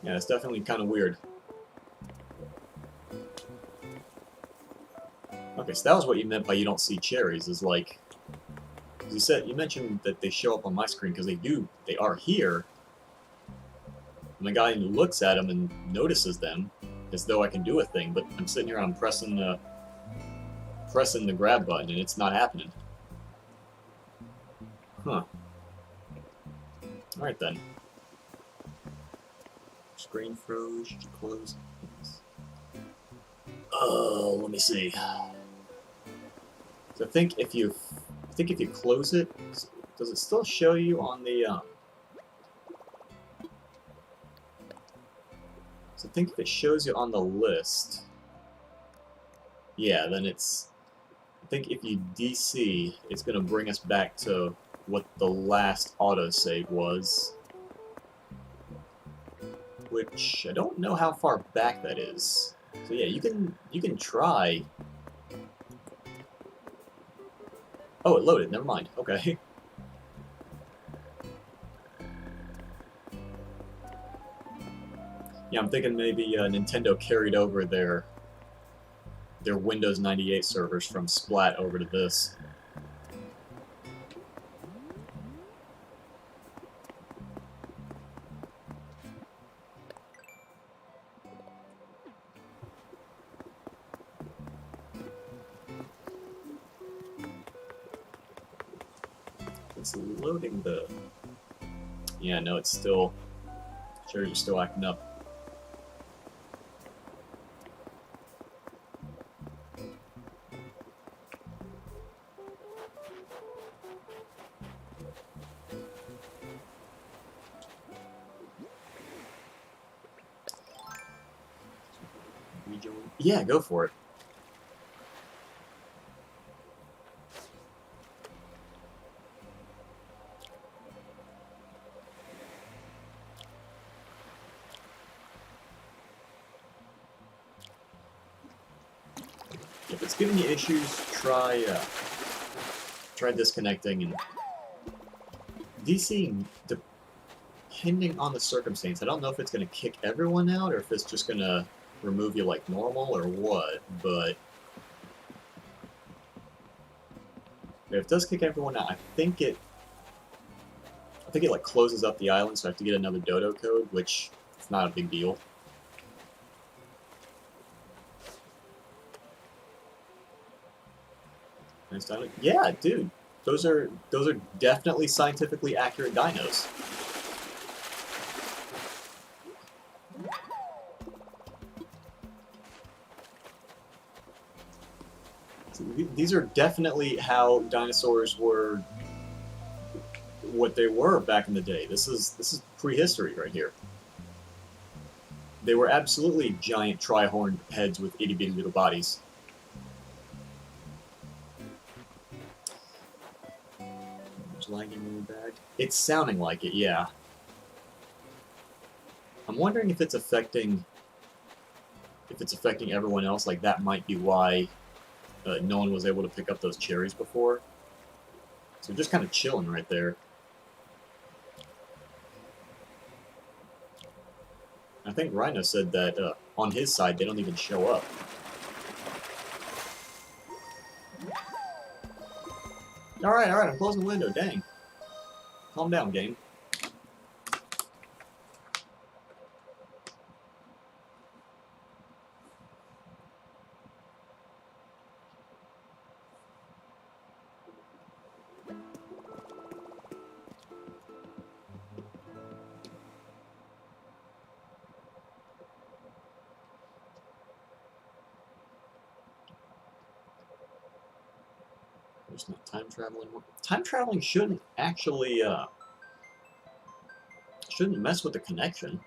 Yeah, it's definitely kind of weird. Okay, so that was what you meant by you don't see cherries, is like... You mentioned that they show up on my screen because they are here. And the guy looks at them and notices them as though I can do a thing, but I'm sitting here and I'm pressing the grab button and it's not happening. Huh. Alright then. Screen froze, close. Oh, let me see. So I think if you close it, does it still show you on the So I think if it shows you on the list, yeah, then it's... I think if you DC, it's going to bring us back to what the last autosave was. Which, I don't know how far back that is. So yeah, you can try. Oh, it loaded. Never mind. Okay. Yeah, I'm thinking maybe Nintendo carried over their Windows 98 servers from Splat over to this. It's loading the... Yeah, no, it's still... Cherries are still acting up. Rejoin? Yeah, go for it. If it's giving you issues, try disconnecting and DC. Depending on the circumstance, I don't know if it's going to kick everyone out or if it's just going to remove you like normal or what. But if it does kick everyone out, I think it like closes up the island, so I have to get another dodo code, which is not a big deal. Yeah, dude, those are definitely scientifically accurate dinos. These are definitely how dinosaurs were what they were back in the day. This is prehistory right here. They were absolutely giant tri-horned heads with itty-bitty little bodies. It's lagging really bad. It's sounding like it, yeah. I'm wondering if it's affecting everyone else. Like that might be why no one was able to pick up those cherries before. So just kind of chilling right there. I think Rhino said that on his side they don't even show up. Alright, I'm closing the window, dang. Calm down, game. There's not time traveling. Time traveling shouldn't actually shouldn't mess with the connection.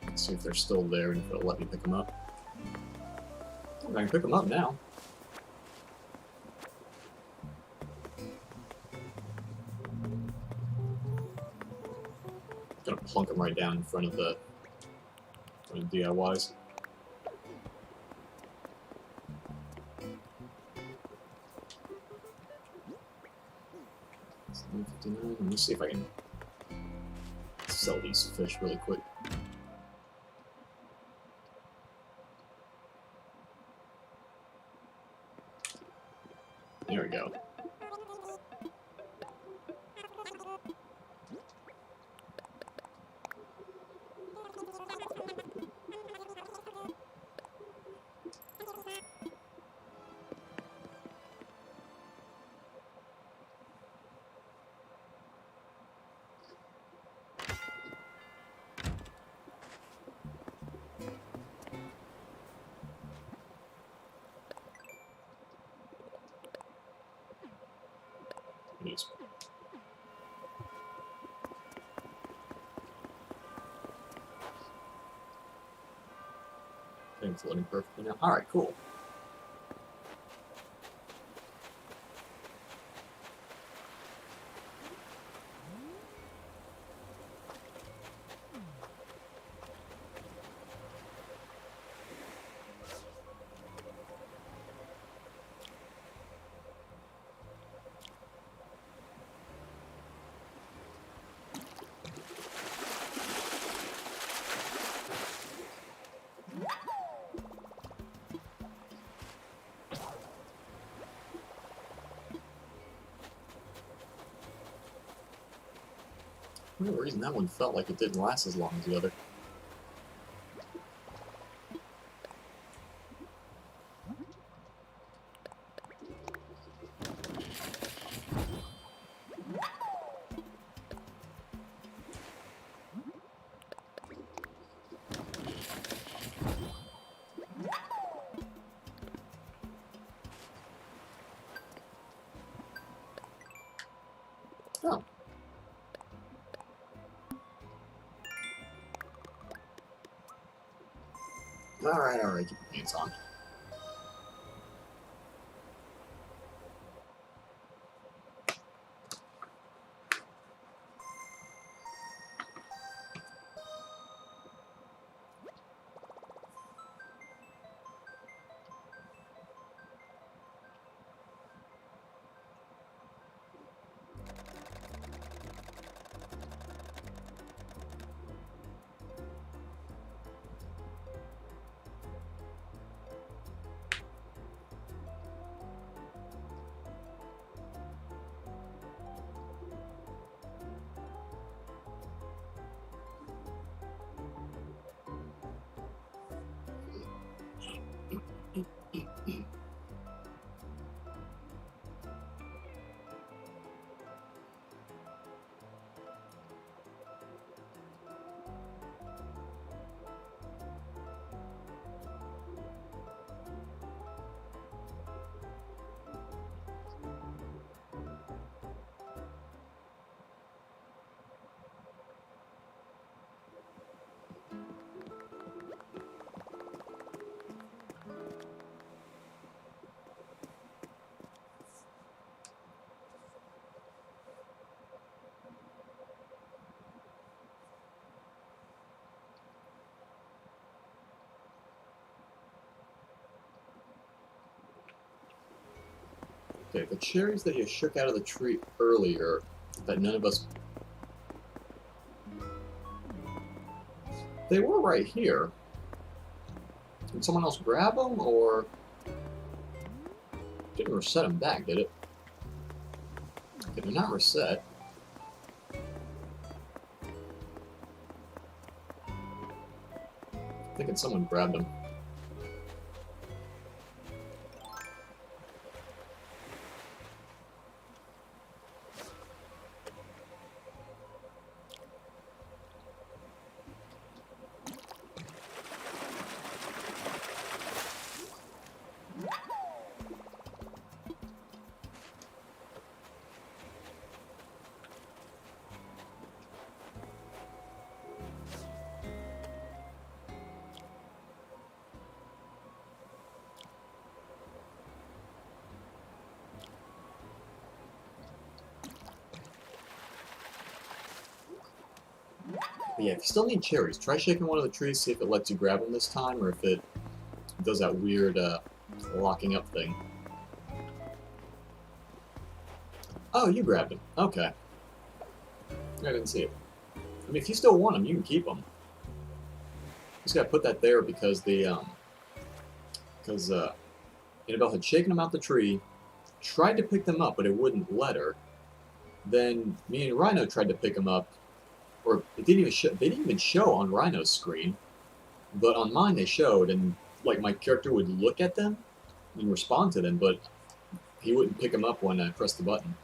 Let's see if they're still there and if it'll let me pick them up. I can pick them up now. Gonna plunk them right down in front of the DIYs. Let me see if I can sell these fish really quick. There we go. Things loading perfectly now. Alright, cool. For whatever reason, that one felt like it didn't last as long as the other. Oh. Alright, keep your pants on. Okay, the cherries that you shook out of the tree earlier, that none of us... They were right here. Did someone else grab them, or... Didn't reset them back, did it? Okay, they're not reset. I'm thinking someone grabbed them. But yeah, if you still need cherries, try shaking one of the trees, see if it lets you grab them this time, or if it does that weird locking up thing. Oh, you grabbed them. Okay. I didn't see it. I mean, if you still want them, you can keep them. Just gotta put that there because the Annabelle had shaken them out the tree, tried to pick them up, but it wouldn't let her. Then me and Rhino tried to pick them up, or it didn't even show. They didn't even show on Rhino's screen, but on mine they showed, and like my character would look at them and respond to them, but he wouldn't pick them up when I pressed the button.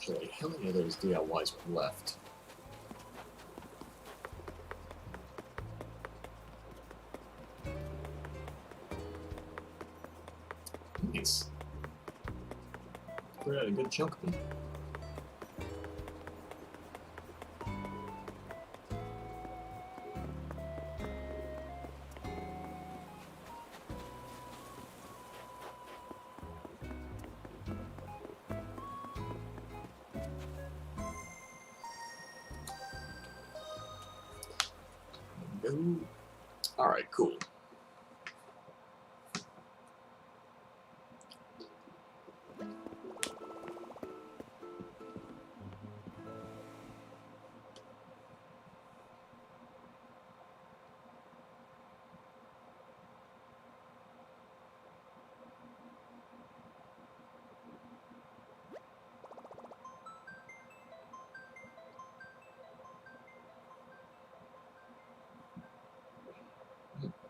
Actually, how many of those DIYs were left? Nice. We're at a good chunk of them. Alright, cool.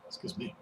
Excuse me.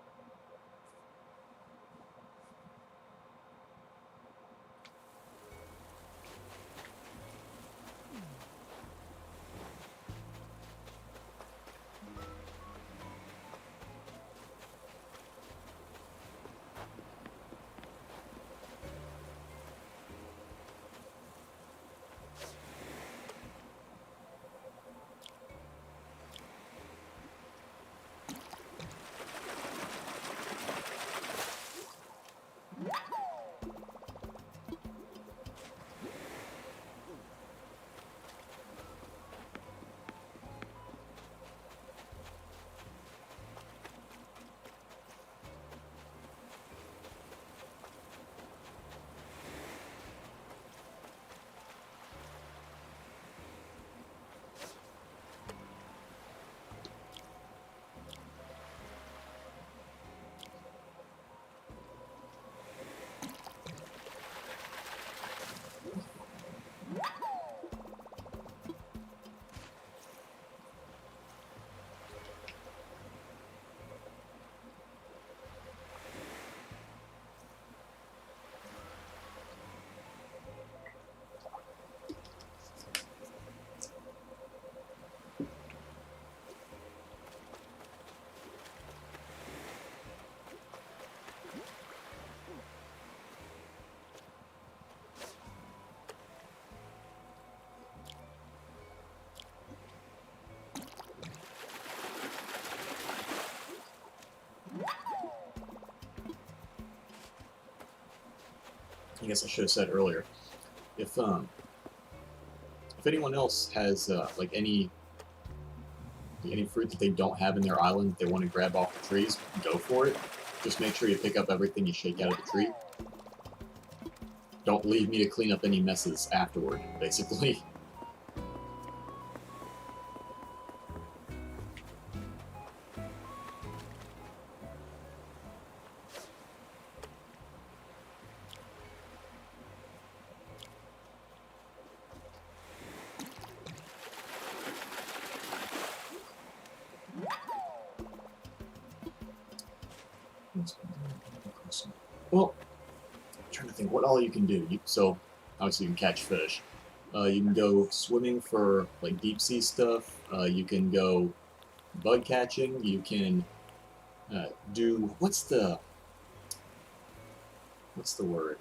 I guess I should have said earlier, if anyone else has like any fruit that they don't have in their island that they want to grab off the trees, go for it. Just make sure you pick up everything you shake out of the tree. Don't leave me to clean up any messes afterward, basically. Well, I'm trying to think what all you can do. So, obviously you can catch fish. You can go swimming for like deep sea stuff. You can go bug catching. You can do what's the word?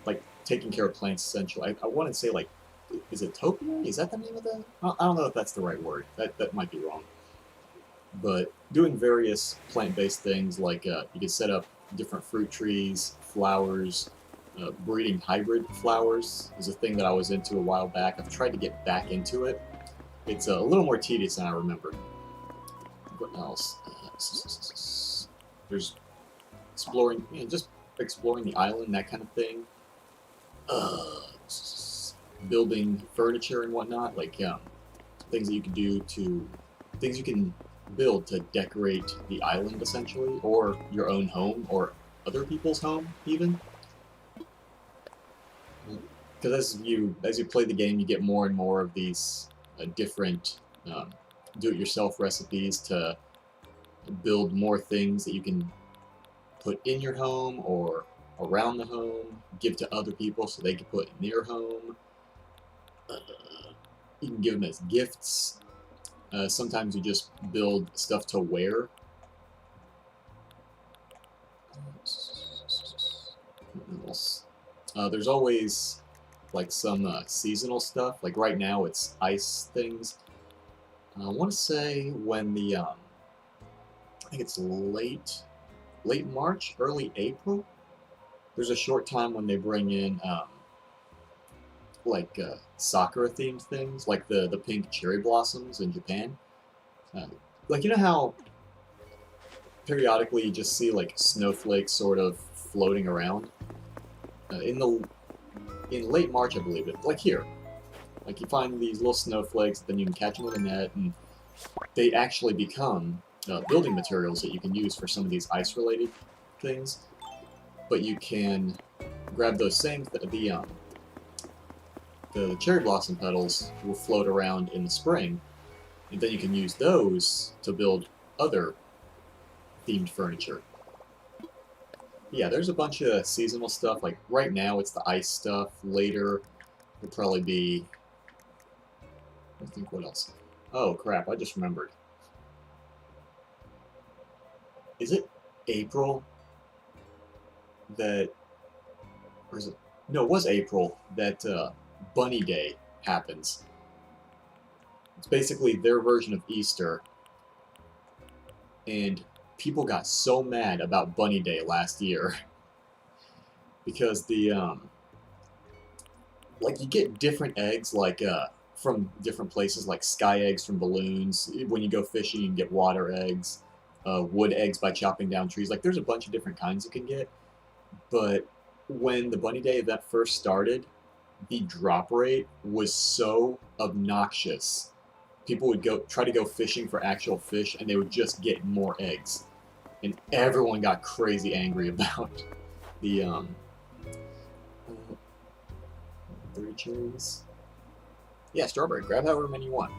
Like taking care of plants, essentially. I want to say like, is it topiary? Is that the name of the? I don't know if that's the right word. That might be wrong. But doing various plant-based things like you can set up different fruit trees, flowers, breeding hybrid flowers is a thing that I was into a while back. I've tried to get back into it. It's a little more tedious than I remembered. What else? There's exploring, just exploring the island, that kind of thing. Building furniture and whatnot, like things that you can do things you can build to decorate the island, essentially, or your own home, or other people's home, even. Because as you play the game, you get more and more of these different do-it-yourself recipes to build more things that you can put in your home, or around the home, give to other people so they can put in their home. You can give them as gifts. Sometimes you just build stuff to wear. What else? There's always like some seasonal stuff. Like right now, it's ice things. I want to say when the I think it's late March, early April. There's a short time when they bring in like sakura-themed things, like the pink cherry blossoms in Japan. Like, you know how periodically you just see like snowflakes sort of floating around? In late March, I believe it. Like here, like you find these little snowflakes, then you can catch them with a net, and they actually become building materials that you can use for some of these ice-related things. But you can grab those same the cherry blossom petals will float around in the spring, and then you can use those to build other themed furniture. Yeah, there's a bunch of seasonal stuff. Like right now, it's the ice stuff. Later, will probably be. I think what else? Oh crap! I just remembered. Is it April that, or is it? No, it was April that Bunny Day happens. It's basically their version of Easter, and people got so mad about Bunny Day last year because the like you get different eggs like from different places, like sky eggs from balloons. When you go fishing, you can get water eggs, wood eggs by chopping down trees. Like there's a bunch of different kinds you can get. But when the Bunny Day event first started, the drop rate was so obnoxious. People would try to go fishing for actual fish, and they would just get more eggs, and everyone got crazy angry about the 3 cherries. Yeah, strawberry. Grab however many you want.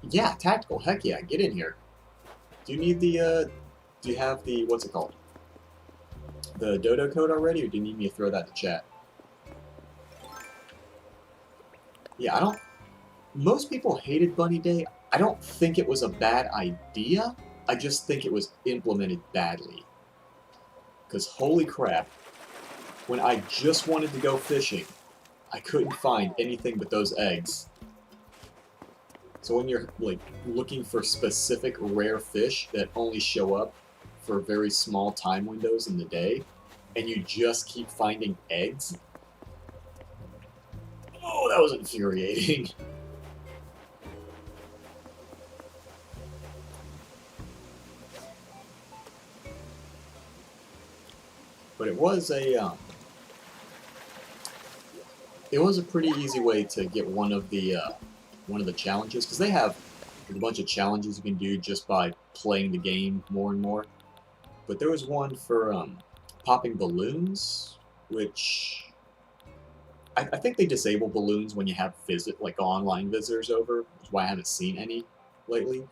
Yeah, tactical. Heck yeah, get in here. Do you need the? Do you have the? What's it called? The dodo code already, or do you need me to throw that to chat? Yeah, I don't. Most people hated Bunny Day. I don't think it was a bad idea. I just think it was implemented badly. Because holy crap, when I just wanted to go fishing, I couldn't find anything but those eggs. So when you're like looking for specific rare fish that only show up for very small time windows in the day, and you just keep finding eggs, oh, that was infuriating. But it was a pretty easy way to get one of the challenges, because they have a bunch of challenges you can do just by playing the game more and more. But there was one for popping balloons, which I think they disable balloons when you have online visitors over, which is why I haven't seen any lately.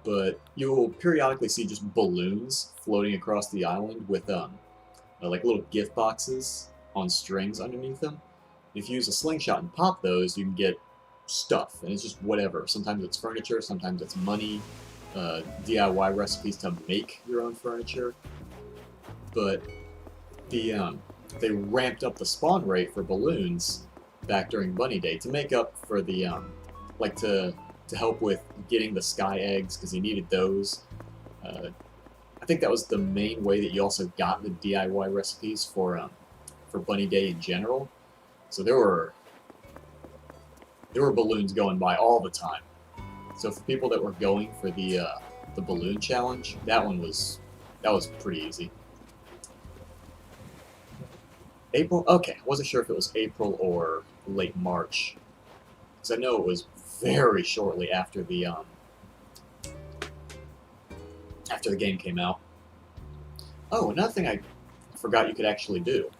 But you'll periodically see just balloons floating across the island with like little gift boxes on strings underneath them. If you use a slingshot and pop those, you can get stuff, and it's just whatever. Sometimes it's furniture, sometimes it's money, DIY recipes to make your own furniture. But they ramped up the spawn rate for balloons back during Bunny Day to make up for the to help with getting the sky eggs, because you needed those. I think that was the main way that you also got the DIY recipes for Bunny Day in general. So there were balloons going by all the time. So for people that were going for the balloon challenge, that was pretty easy. April? Okay, I wasn't sure if it was April or late March, because I know it was very shortly after the game came out. Oh, another thing I forgot you could actually do.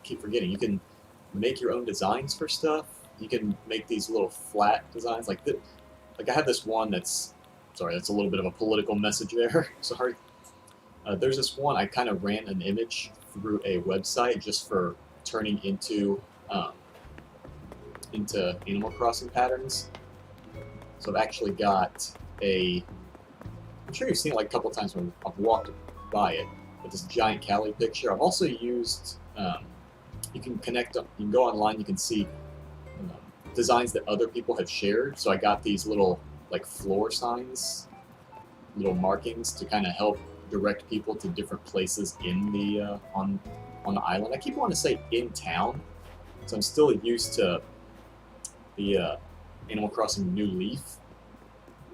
Keep forgetting. You can make your own designs for stuff. You can make these little flat designs like this. Like I have this one that's, sorry, that's a little bit of a political message there. Sorry. There's this one, I kind of ran an image through a website just for turning um, into Animal Crossing patterns. So I've actually got I'm sure you've seen it like a couple times when I've walked by it, with this giant Cali picture. I've also used, you can connect, you can go online, you can see um, designs that other people have shared. So I got these little like floor signs, little markings to kind of help direct people to different places in the on the island. I keep wanting to say in town, so I'm still used to the Animal Crossing New Leaf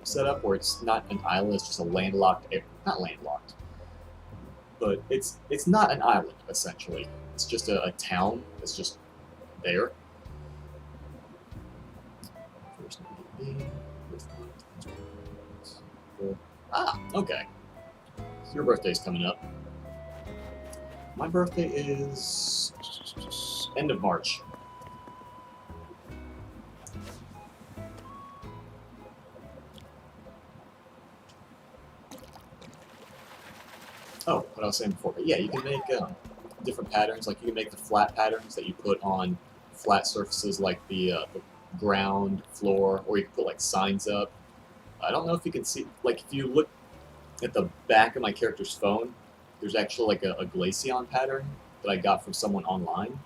setup, where it's not an island; it's just a landlocked, not landlocked, but it's not an island essentially. It's just a town that's just there. Ah, okay. Your birthday's coming up. My birthday is end of March. Oh, what I was saying before. But yeah, you can make different patterns. Like you can make the flat patterns that you put on flat surfaces like the ground, floor, or you can put like signs up. I don't know if you can see, like if you look at the back of my character's phone, there's actually like a Glaceon pattern that I got from someone online.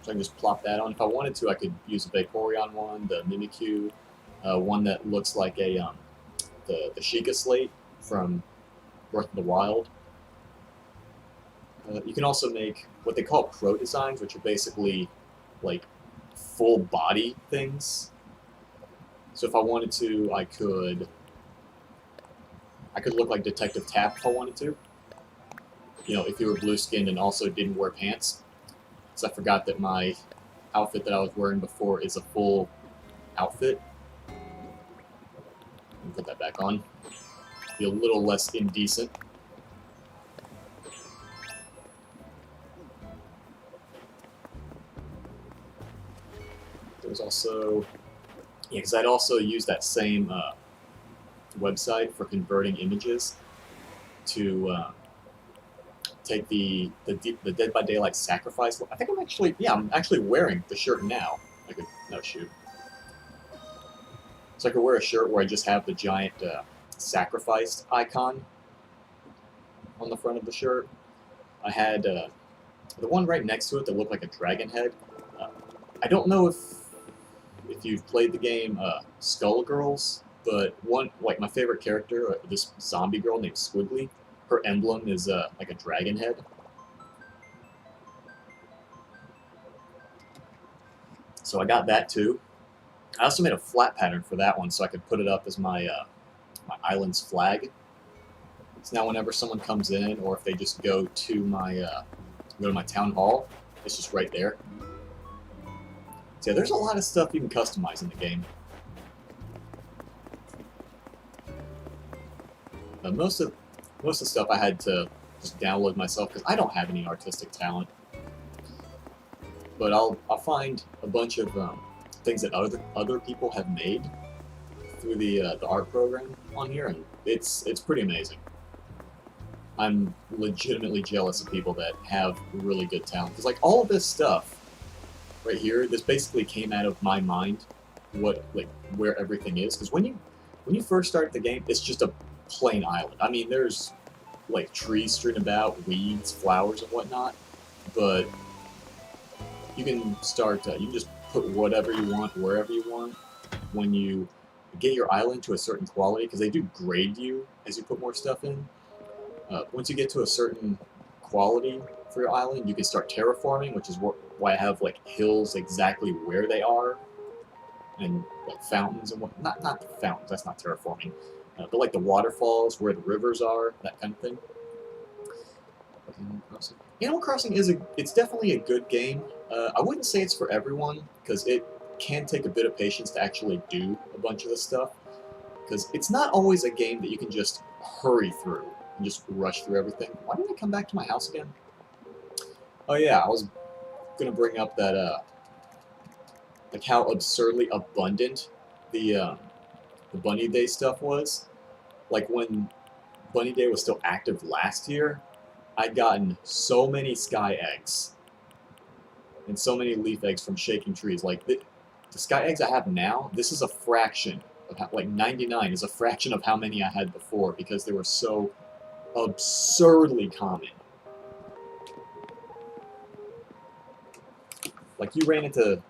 So I can just plop that on. If I wanted to, I could use a Vaporeon one, the Mimikyu, one that looks like the Sheikah Slate from Breath of the Wild. You can also make what they call pro designs, which are basically like full body things. So if I wanted to, I could look like Detective Tapp if I wanted to. You know, if you were blue skinned and also didn't wear pants. So I forgot that my outfit that I was wearing before is a full outfit. Let me put that back on. Be a little less indecent. There's also, yeah, because I'd also use that same website for converting images to take the Dead by Daylight sacrifice. I think I'm actually wearing the shirt now. No, shoot. So I could wear a shirt where I just have the giant sacrificed icon on the front of the shirt. I had the one right next to it that looked like a dragon head. I don't know if you've played the game Skullgirls, but my favorite character, this zombie girl named Squiggly, her emblem is like a dragon head. So I got that too. I also made a flat pattern for that one so I could put it up as my island's flag. So now whenever someone comes in, or if they just go to my town hall, it's just right there. So yeah, there's a lot of stuff you can customize in the game. Most of the stuff I had to just download myself because I don't have any artistic talent. But I'll find a bunch of things that other people have made through the art program on here, and it's pretty amazing. I'm legitimately jealous of people that have really good talent because like all of this stuff right here, this basically came out of my mind, where everything is. Because when you first start the game, it's just a plain island. I mean, there's like trees strewn about, weeds, flowers, and whatnot, but you can start. You can just put whatever you want, wherever you want. When you get your island to a certain quality, because they do grade you as you put more stuff in. Once you get to a certain quality for your island, you can start terraforming, which is why I have like hills exactly where they are, and like fountains and what. Not the fountains. That's not terraforming. But like the waterfalls, where the rivers are, that kind of thing. Animal Crossing it's definitely a good game. I wouldn't say it's for everyone because it can take a bit of patience to actually do a bunch of this stuff. Because it's not always a game that you can just hurry through and just rush through everything. Why did I come back to my house again? Oh yeah, I was gonna bring up that like how absurdly abundant the Bunny Day stuff was. Like when Bunny Day was still active last year, I'd gotten so many sky eggs and so many leaf eggs from shaking trees. Like the sky eggs I have now, this is a fraction of how, like 99 is a fraction of how many I had before because they were so absurdly common. Like you ran into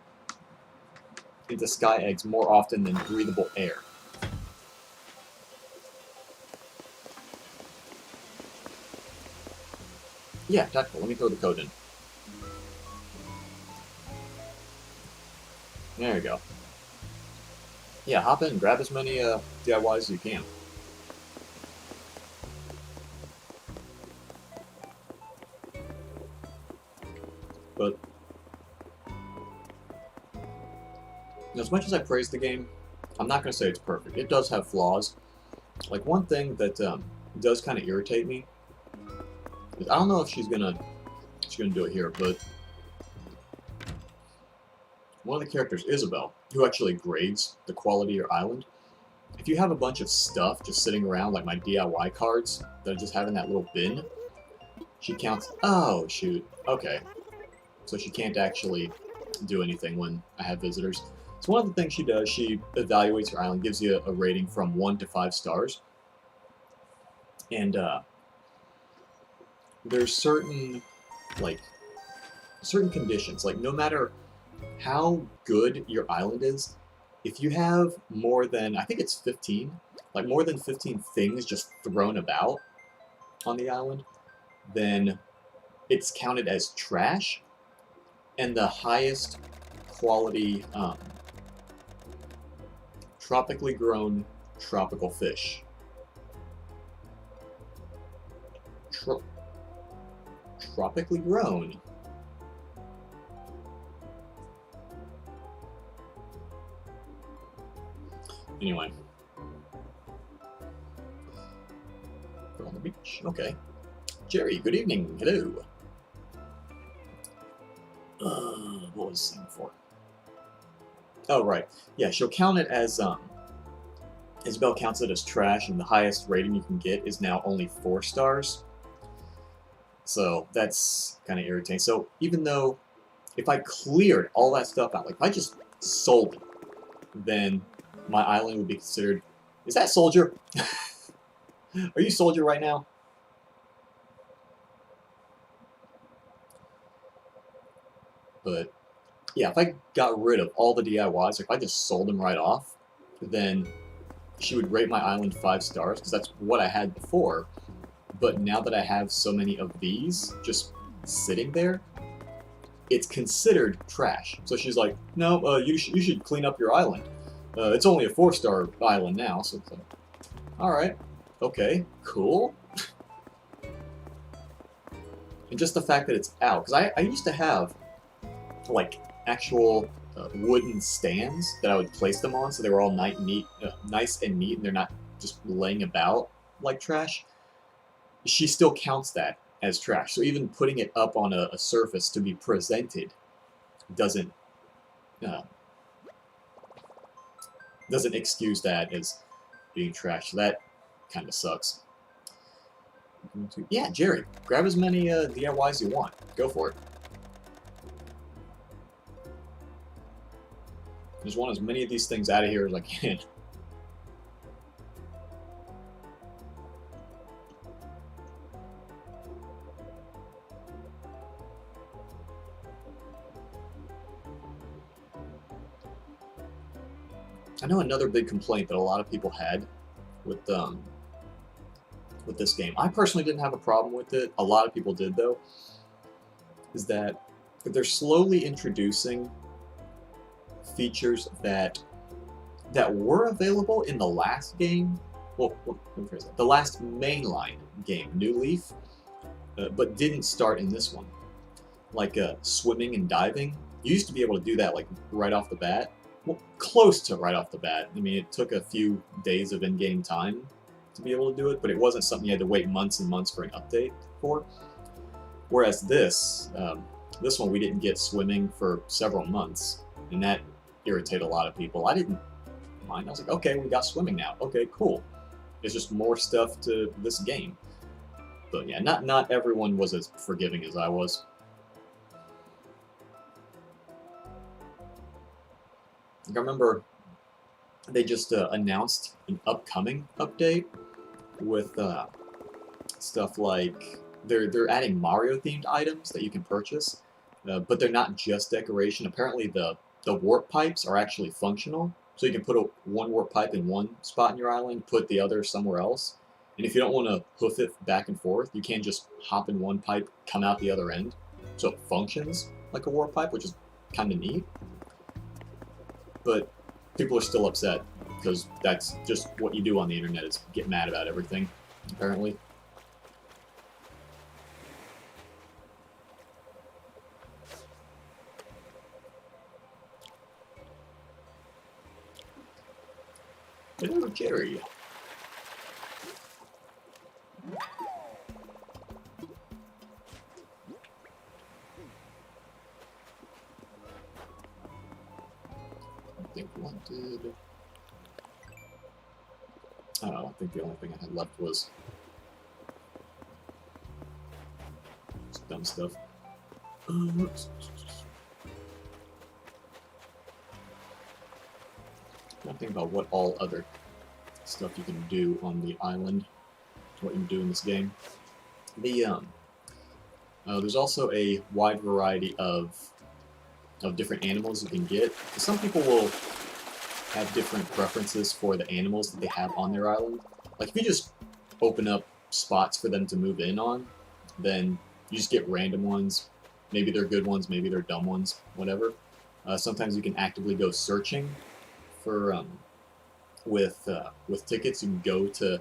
sky eggs more often than breathable air. Yeah, tactical. Let me throw the code in. There you go. Yeah, hop in and grab as many DIYs as you can. But as much as I praise the game, I'm not going to say it's perfect. It does have flaws. Like one thing that does kind of irritate me is I don't know if she's gonna do it here, but one of the characters, Isabel, who actually grades the quality of your island. If you have a bunch of stuff just sitting around, like my DIY cards that I just have in that little bin, she counts. Oh shoot. Okay. So she can't actually do anything when I have visitors. So one of the things she does, she evaluates your island, gives you a rating from 1 to 5 stars. And there's certain conditions. Like no matter how good your island is, if you have more than, I think it's 15, like more than 15 things just thrown about on the island, then it's counted as trash. And the highest quality tropically grown tropical fish. Tropically grown. Anyway. We're on the beach. Okay. Jerry, good evening. Hello. What was I saying before? Oh, right. Yeah, she'll count it as, Isabel counts it as trash, and the highest rating you can get is now only 4 stars. So that's kind of irritating. So even though if I cleared all that stuff out, like if I just sold it, then my island would be considered... Is that Soldier? Are you Soldier right now? But yeah, if I got rid of all the DIYs, if I just sold them right off, then she would rate my island 5 stars, because that's what I had before. But now that I have so many of these just sitting there, it's considered trash. So she's like, no, you should clean up your island. It's only a 4-star island now, so it's like, alright, okay, cool. And just the fact that it's out, because I used to have, like, actual wooden stands that I would place them on, so they were all nice and neat, and they're not just laying about like trash. She still counts that as trash. So even putting it up on a surface to be presented doesn't excuse that as being trash. So that kind of sucks. Yeah, Jerry, grab as many DIYs as you want. Go for it. I just want as many of these things out of here as I can. I know another big complaint that a lot of people had with this game. I personally didn't have a problem with it. A lot of people did, though. Is that they're slowly introducing features that were available in the last game. Well, the last mainline game, New Leaf, but didn't start in this one. Like swimming and diving. You used to be able to do that like right off the bat. Well, close to right off the bat. I mean, it took a few days of in-game time to be able to do it, but it wasn't something you had to wait months and months for an update for. Whereas this one we didn't get swimming for several months, and that irritated a lot of people. I didn't mind. I was like, okay, we got swimming now. Okay, cool. It's just more stuff to this game. But yeah, not everyone was as forgiving as I was. I remember they just announced an upcoming update with stuff like they're adding Mario themed items that you can purchase, but they're not just decoration. Apparently the warp pipes are actually functional, so you can put one warp pipe in one spot in your island, put the other somewhere else. And if you don't want to hoof it back and forth, you can just hop in one pipe, come out the other end, so it functions like a warp pipe, which is kind of neat. But people are still upset because that's just what you do on the internet, is get mad about everything, apparently. Hello, Jerry. I think wanted. Oh, I think the only thing I had left was just dumb stuff. I'm thinking about what all other stuff you can do on the island, what you can do in this game. There's also a wide variety of different animals you can get. Some people will have different preferences for the animals that they have on their island. Like if you just open up spots for them to move in on, then you just get random ones. Maybe they're good ones, maybe they're dumb ones, whatever. Sometimes you can actively go searching for with tickets. You can go to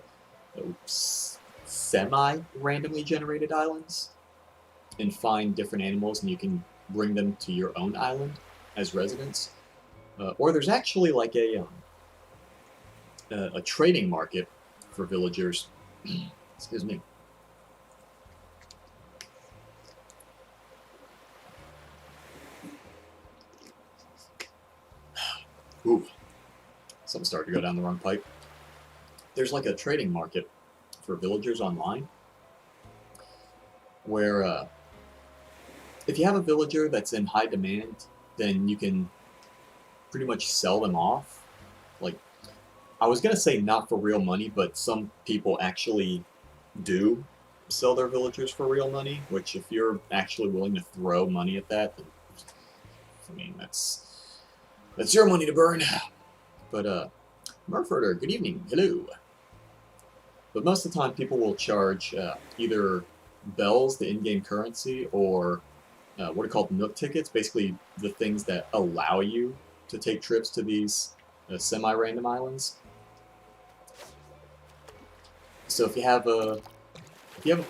semi-randomly generated islands and find different animals, and you can bring them to your own island as residents. Or there's actually like a trading market for villagers. Excuse me. Ooh, something started to go down the wrong pipe. There's like a trading market for villagers online, where if you have a villager that's in high demand, then you can pretty much sell them off. Like, I was gonna say not for real money, but some people actually do sell their villagers for real money, which if you're actually willing to throw money at that, then, I mean, that's your money to burn. But, Murfurter, good evening, hello. But most of the time, people will charge either bells, the in-game currency, or what are called Nook tickets, basically the things that allow you to take trips to these semi-random islands. So if you have a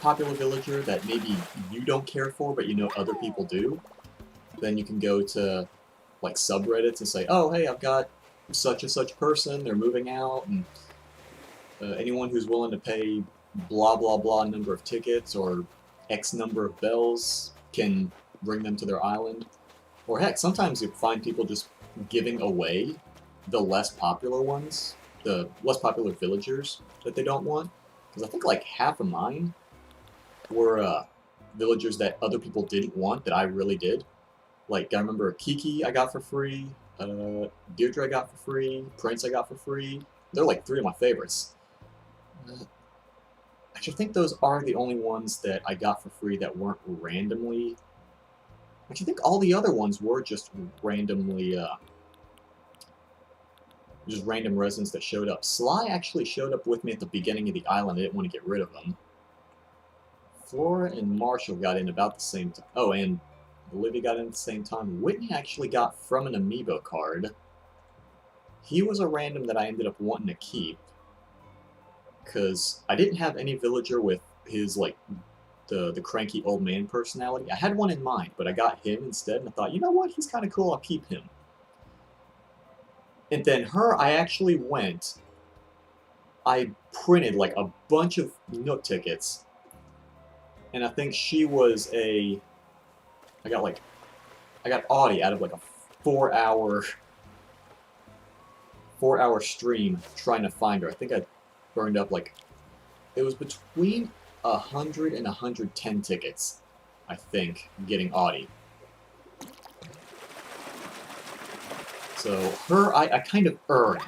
popular villager that maybe you don't care for, but you know other people do, then you can go to like subreddits and say, oh, hey, I've got such and such person, they're moving out, and anyone who's willing to pay blah, blah, blah number of tickets or X number of bells can bring them to their island. Or heck, sometimes you find people just giving away the less popular ones, the less popular villagers that they don't want. Because I think like half of mine were villagers that other people didn't want that I really did. Like, I remember Kiki I got for free, Deirdre I got for free, Prince I got for free. They're like 3 of my favorites. Actually, I think those are the only ones that I got for free that weren't randomly. Actually, I think all the other ones were just randomly, just random residents that showed up. Sly actually showed up with me at the beginning of the island. I didn't want to get rid of them. Flora and Marshall got in about the same time. Oh, and Olivia got in at the same time. Whitney actually got from an amiibo card. He was a random that I ended up wanting to keep, because I didn't have any villager with his, like, the cranky old man personality. I had one in mind, but I got him instead, and I thought, you know what, he's kind of cool, I'll keep him. And then her, I actually went, I printed, like, a bunch of Nook tickets, and I think she was I got Audie out of, like, a 4-hour stream trying to find her. I think I burned up like, it was between 100 and 110 tickets, I think, getting Audie. So her, I kind of earned.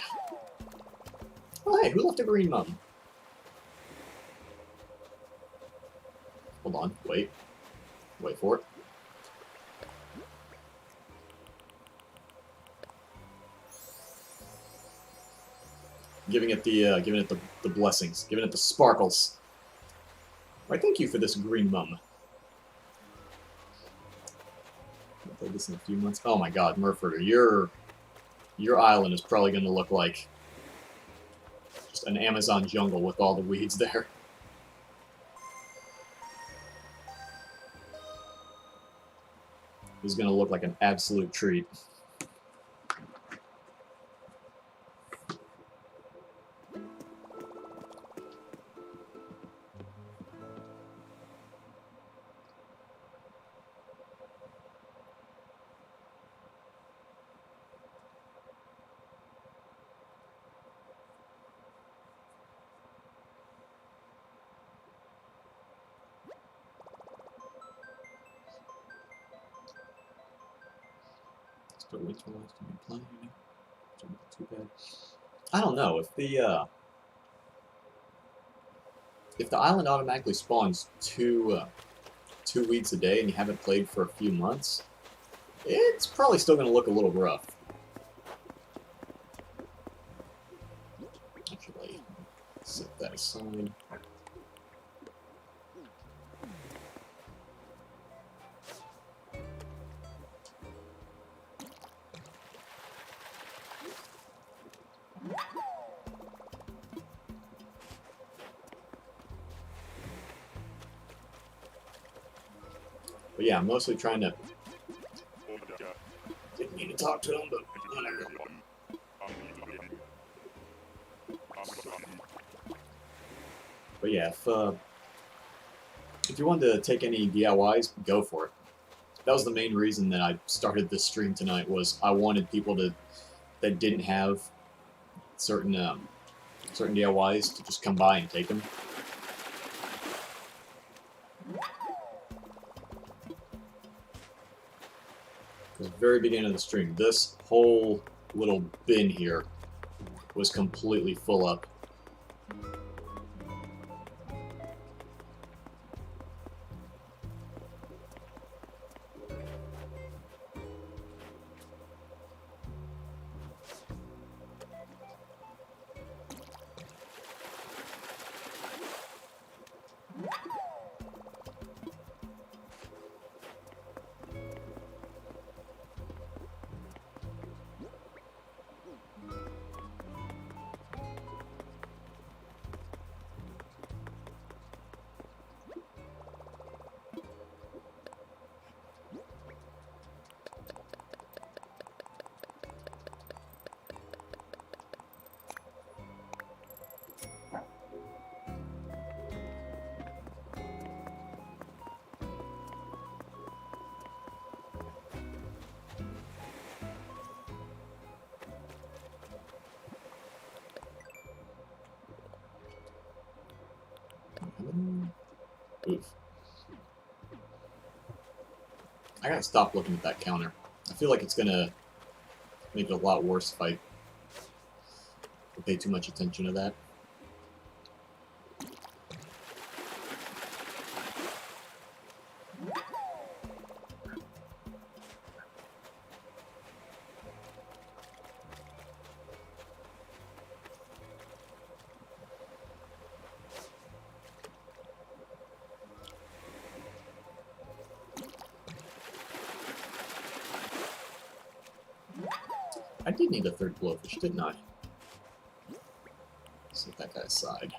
Oh hey, who left a green mum? Hold on, wait for it. Giving it the blessings, giving it the sparkles. Why, thank you for this green mum. I'll play this in a few months. Oh my God, Murford, your island is probably going to look like just an Amazon jungle with all the weeds there. This is going to look like an absolute treat. But which ones to be playing? Too bad. I don't know if the island automatically spawns two weeds a day and you haven't played for a few months, it's probably still going to look a little rough. Actually, set that aside. But yeah, I'm mostly trying to... Didn't mean to talk to him, but whatever. But yeah, if you wanted to take any DIYs, go for it. That was the main reason that I started this stream tonight, was I wanted people that didn't have certain DIYs to just come by and take them. At the very beginning of the stream, this whole little bin here was completely full up. Oof. I gotta stop looking at that counter. I feel like it's gonna make it a lot worse if I pay too much attention to that. I did need a third blowfish, didn't I? Set that guy aside.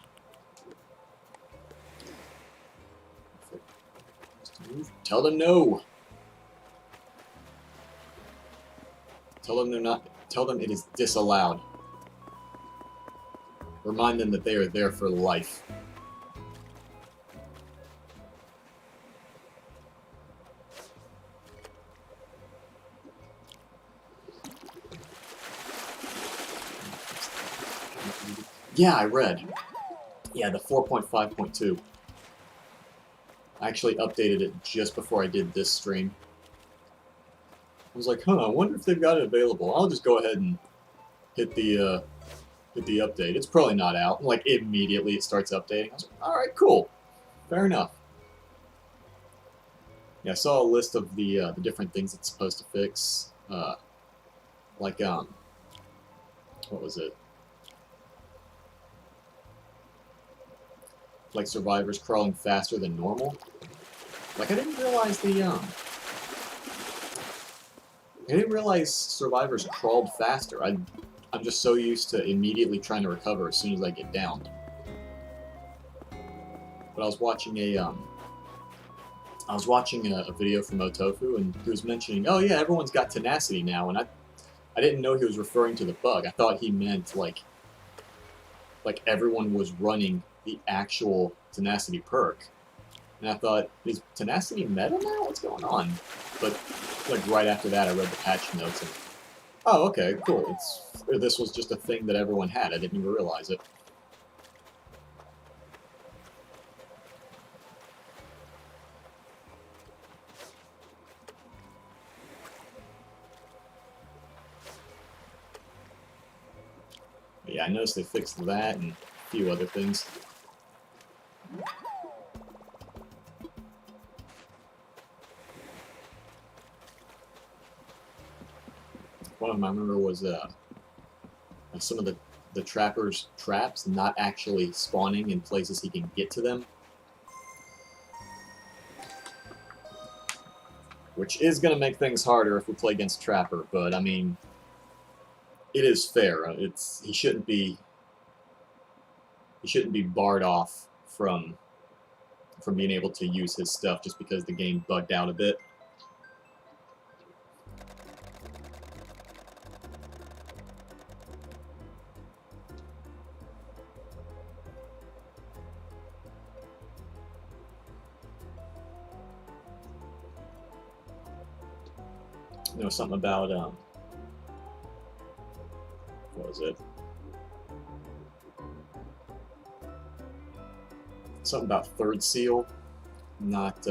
Tell them no! Tell them they're not... Tell them it is disallowed. Remind them that they are there for life. Yeah, I read. Yeah, the 4.5.2. I actually updated it just before I did this stream. I was like, huh, I wonder if they've got it available. I'll just go ahead and hit the update. It's probably not out. Like, immediately it starts updating. I was like, alright, cool. Fair enough. Yeah, I saw a list of the different things it's supposed to fix. Like, what was it? Like survivors crawling faster than normal. Like, I didn't realize survivors crawled faster. I'm just so used to immediately trying to recover as soon as I get downed. But I was watching a video from Otofu, and he was mentioning, oh yeah, everyone's got tenacity now, and I didn't know he was referring to the bug. I thought he meant like everyone was running the actual tenacity perk. And I thought, is tenacity meta now? What's going on? But like right after that, I read the patch notes and, oh, okay, cool. This was just a thing that everyone had. I didn't even realize it. But yeah, I noticed they fixed that and a few other things. One of them I remember was some of the trapper's traps not actually spawning in places he can get to them. Which is going to make things harder if we play against Trapper, but I mean, it is fair. He shouldn't be barred off from being able to use his stuff just because the game bugged out a bit. You know, something about what was it? Something about third seal not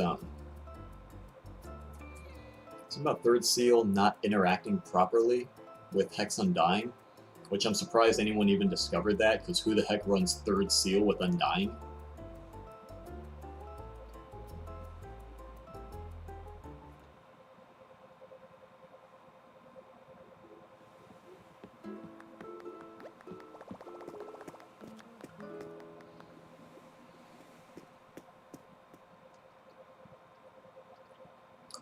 interacting properly with Hex Undying, which I'm surprised anyone even discovered that, because who the heck runs third seal with Undying?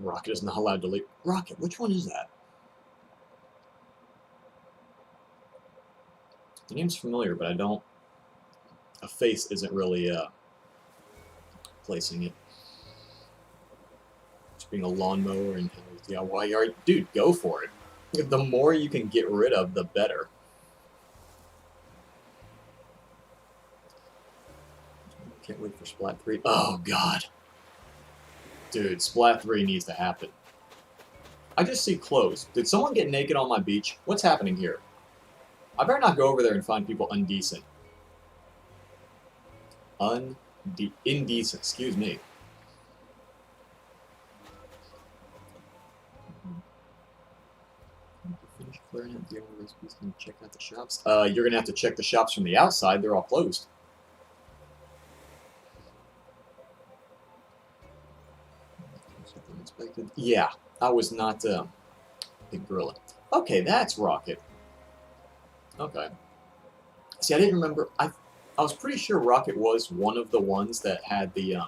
Rocket is not allowed to leave. Rocket, which one is that? The name's familiar, but I don't... A face isn't really placing it. Just being a lawnmower and DIY yard. Dude, go for it. The more you can get rid of, the better. Can't wait for Splat 3. Oh, God. Dude, Splat 3 needs to happen. I just see clothes. Did someone get naked on my beach? What's happening here? I better not go over there and find people undecent. Indecent, excuse me. Finish clearing out the other recipes and check out the shops. You're gonna have to check the shops from the outside. They're all closed. Yeah, I was not Big Gorilla. Okay, that's Rocket. Okay. See, I didn't remember. I was pretty sure Rocket was one of the ones that had the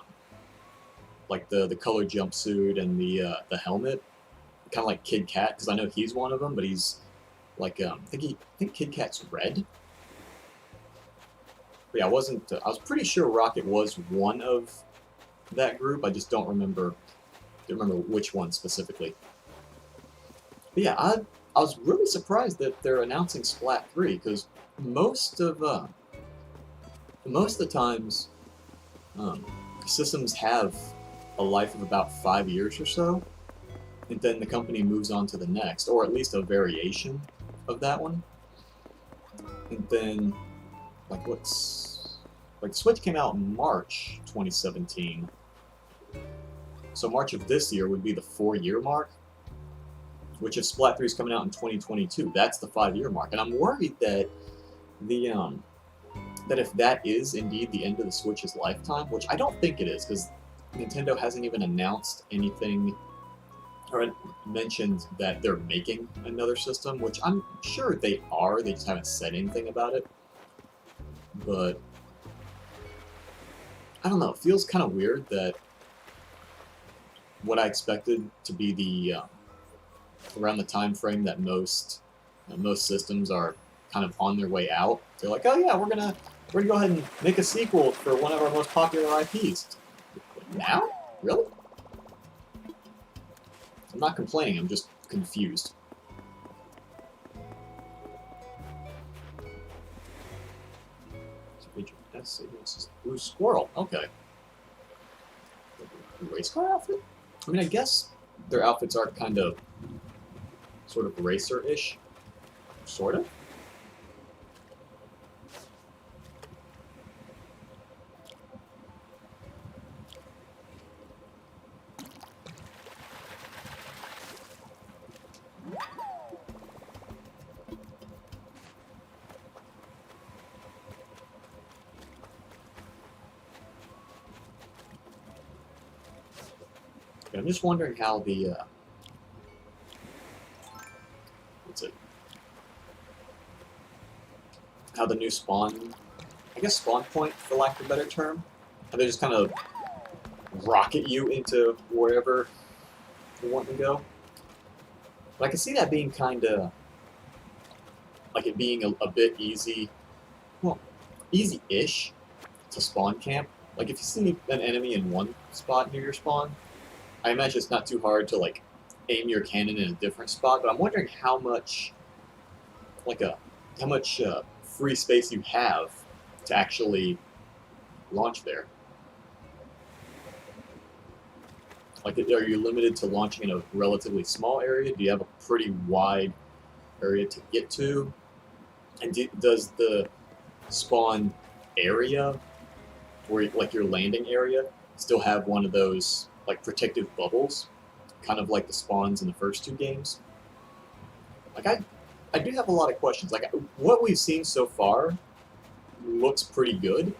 like the colored jumpsuit and the helmet, kind of like Kid Cat, because I know he's one of them, but he's like I think Kid Cat's red. But yeah, I was pretty sure Rocket was one of that group. I just don't remember which one specifically. But yeah, I was really surprised that they're announcing Splat 3, because most of the times systems have a life of about 5 years or so, and then the company moves on to the next, or at least a variation of that one. And then, like, Like, the Switch came out in March 2017. So March of this year would be the 4-year mark. Which if Splat 3 is coming out in 2022, that's the 5-year mark. And I'm worried that the that if that is indeed the end of the Switch's lifetime, which I don't think it is, because Nintendo hasn't even announced anything or mentioned that they're making another system, which I'm sure they are, they just haven't said anything about it. But I don't know, it feels kind of weird that what I expected to be the around the time frame that most systems are kind of on their way out. They're like, oh yeah, we're gonna go ahead and make a sequel for one of our most popular IPs. Now? Really? I'm not complaining, I'm just confused. Blue squirrel, okay. Race car outfit? I mean, I guess their outfits are kind of sort of racer-ish. Sort of? I'm just wondering how the how the new spawn, I guess spawn point, for lack of a better term, how they just kind of rocket you into wherever you want to go. But I can see that being kind of, like it being a bit easy, well, easy-ish to spawn camp. Like if you see an enemy in one spot near your spawn, I imagine it's not too hard to like aim your cannon in a different spot, but I'm wondering how much, free space you have to actually launch there. Like, are you limited to launching in a relatively small area? Do you have a pretty wide area to get to? And does the spawn area, or like your landing area, still have one of those like protective bubbles, kind of like the spawns in the first two games? Like I do have a lot of questions. Like what we've seen so far looks pretty good.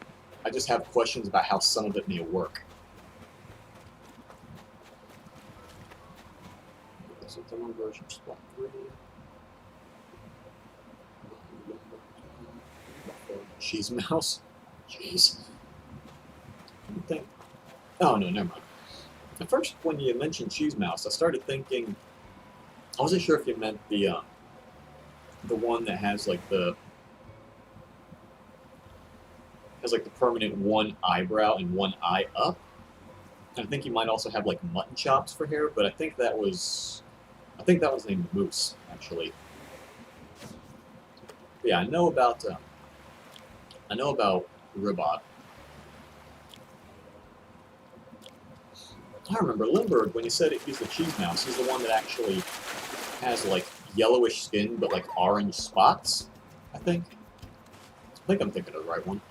I just have questions about how some of it may work. So demo version Splat 3. Cheese mouse. Jeez. I think. Oh no, never mind. At first, when you mentioned cheese mouse, I started thinking. I wasn't sure if you meant the one that has like the permanent one eyebrow and one eye up. And I think you might also have like mutton chops for hair, but I think that was named Moose actually. But yeah, I know about Ribot. I remember Limburg when he said he's the cheese mouse. He's the one that actually has like yellowish skin but like orange spots. I think I'm thinking of the right one.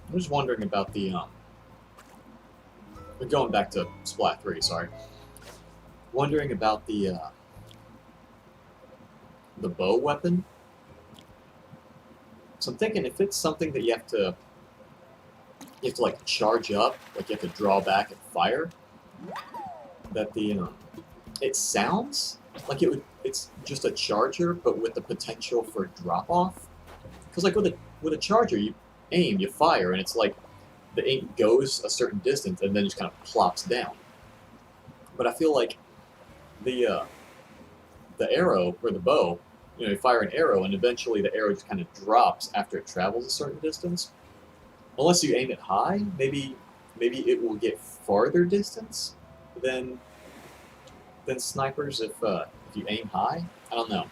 I'm just wondering about the going back to Splat 3, sorry. Wondering about the bow weapon. So I'm thinking if it's something that you have to like charge up, like you have to draw back and fire, that the it sounds like it's just a charger but with the potential for drop off. Because like with a charger, you aim, you fire, and it's like the aim goes a certain distance and then just kind of plops down. But I feel like the arrow or the bow, you fire an arrow and eventually the arrow just kind of drops after it travels a certain distance. Unless you aim it high, maybe it will get farther distance than snipers if you aim high. I don't know.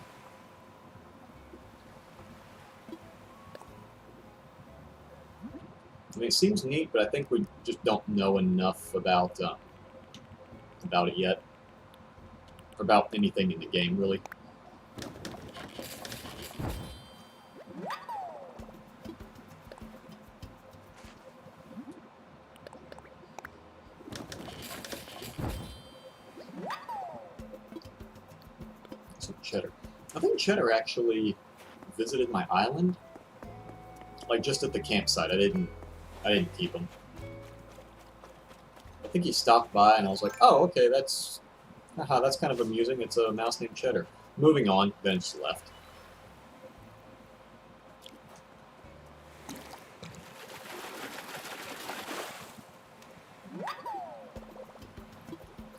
I mean, it seems neat, but I think we just don't know enough about it yet. about anything in the game, really. So Cheddar. I think Cheddar actually visited my island, like just at the campsite. I didn't keep him. I think he stopped by, and I was like, "Oh, okay, that's kind of amusing. It's a mouse named Cheddar." Moving on, then just left.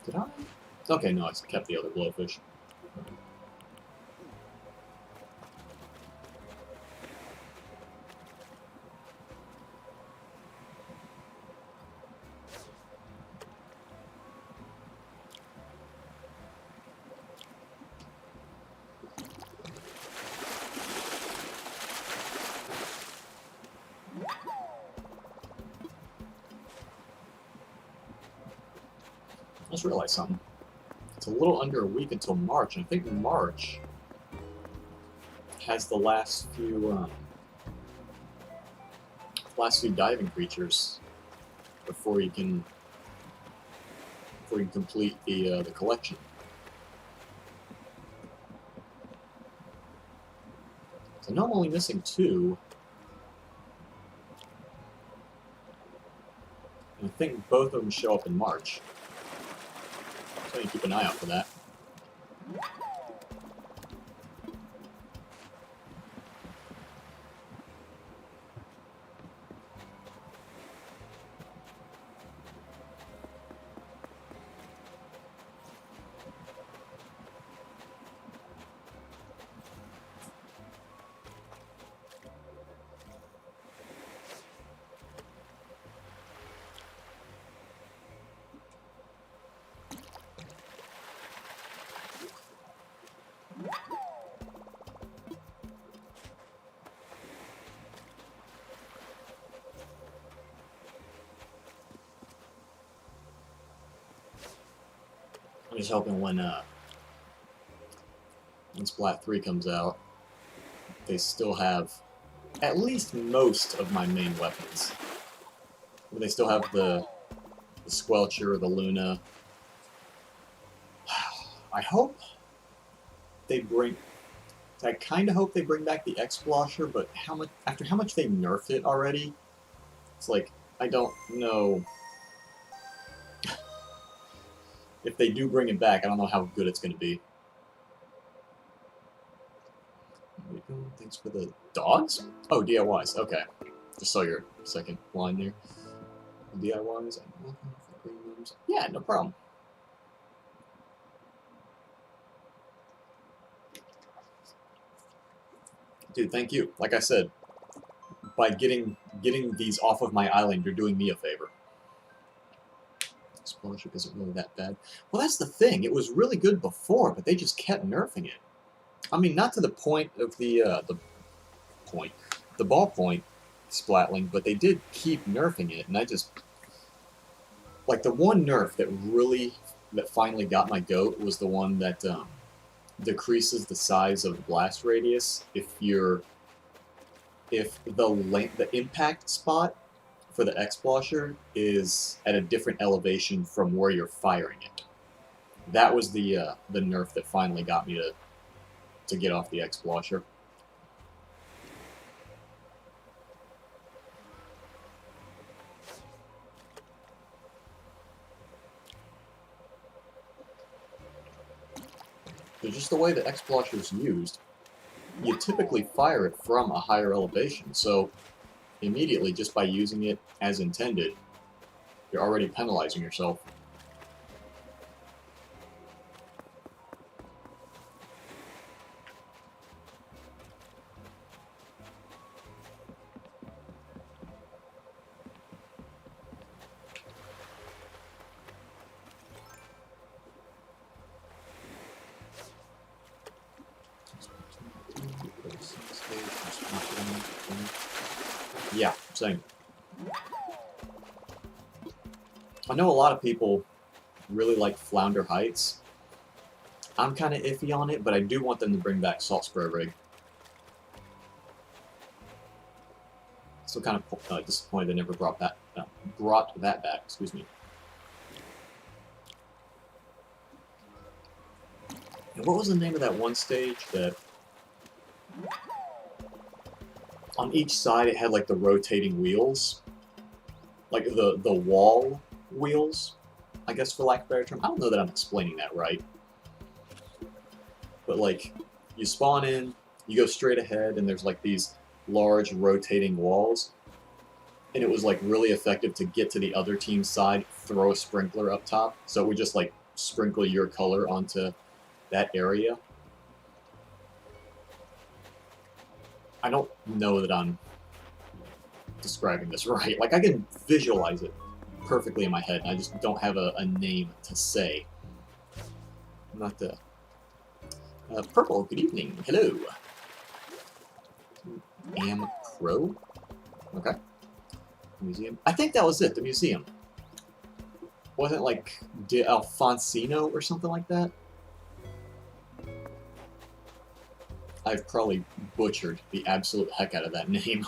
Did I? Okay, no, I kept the other blowfish. I just realized something. It's a little under a week until March, and I think March has the last few diving creatures before you can complete the collection. So I know I'm only missing 2. And I think both of them show up in March. So you keep an eye out for that. I'm just hoping when Splat 3 comes out, they still have at least most of my main weapons. They still have the Squelcher, the Luna. I hope they bring... I kind of hope they bring back the X-Blosher, but after how much they nerfed it already, it's like, I don't know... If they do bring it back, I don't know how good it's going to be. Thanks for the dogs? Oh, DIYs. Okay. Just saw your second line there. DIYs. Yeah, no problem. Dude, thank you. Like I said, by getting these off of my island, you're doing me a favor. Explosion isn't really that bad. Well, that's the thing. It was really good before, but they just kept nerfing it. I mean, not to the point of the ballpoint Splatling, but they did keep nerfing it, and I just... Like, the one nerf that finally got my goat was the one that decreases the size of blast radius if the impact spot for the X-Blosher is at a different elevation from where you're firing it. That was the nerf that finally got me to get off the X-Blosher. But just the way the X-Blosher is used, you typically fire it from a higher elevation, so immediately, just by using it as intended, you're already penalizing yourself. Yeah, same. I know a lot of people really like Flounder Heights. I'm kind of iffy on it, but I do want them to bring back Salt Spray Rig. Still kind of disappointed they never brought that back. Excuse me. And what was the name of that one stage that on each side it had like the rotating wheels, like the wall wheels, I guess for lack of a better term. I don't know that I'm explaining that right, but like you spawn in, you go straight ahead, and there's like these large rotating walls, and it was like really effective to get to the other team's side, throw a sprinkler up top, so it would just like sprinkle your color onto that area. I don't know that I'm describing this right. Like, I can visualize it perfectly in my head, and I just don't have a name to say. I'm not the... Purple, good evening. Hello. Am Crow? Okay. Museum. I think that was it, the museum. Wasn't it like De Alfonsino or something like that? I've probably butchered the absolute heck out of that name.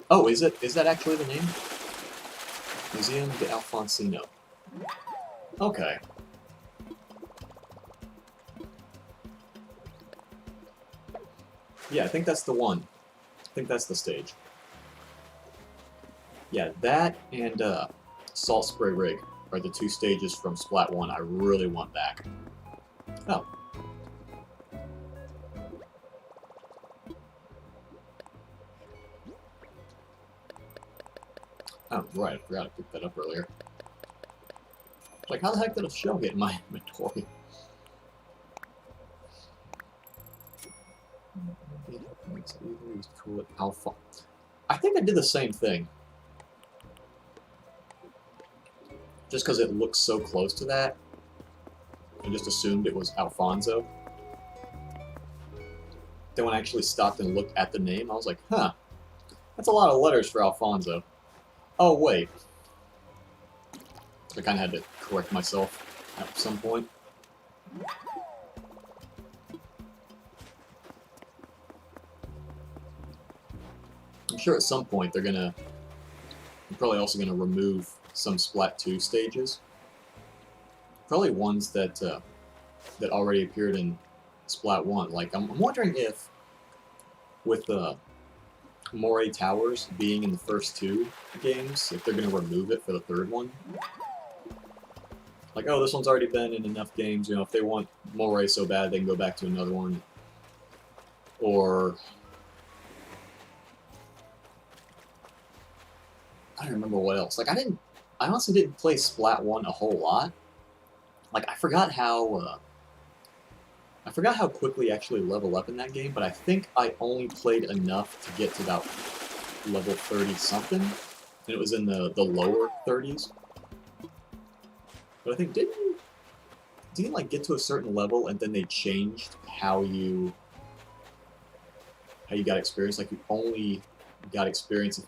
Oh, is it? Is that actually the name? Museum de Alfonsino. Okay. Yeah, I think that's the one. I think that's the stage. Yeah, that and Salt Spray Rig are the two stages from Splat 1 I really want back. Oh. Oh, right, I forgot to pick that up earlier. Like, how the heck did a shell get in my inventory? Alpha. I think I did the same thing. Just because it looks so close to that, I just assumed it was Alfonso. Then when I actually stopped and looked at the name, I was like, huh, that's a lot of letters for Alfonso. Oh, wait. I kind of had to correct myself at some point. I'm sure at some point they're probably also gonna remove some Splat 2 stages. Probably ones that that already appeared in Splat 1. Like, I'm wondering if, with Moray Towers being in the first two games, if they're gonna remove it for the third one. Like, oh, this one's already been in enough games, you know, if they want Moray so bad, they can go back to another one. Or... I don't remember what else. Like, I honestly didn't play Splat 1 a whole lot. Like, I forgot how quickly you actually level up in that game, but I think I only played enough to get to about level 30-something, and it was in the lower 30s. But I think, didn't you, like, get to a certain level, and then they changed how you got experience? Like, you only got experience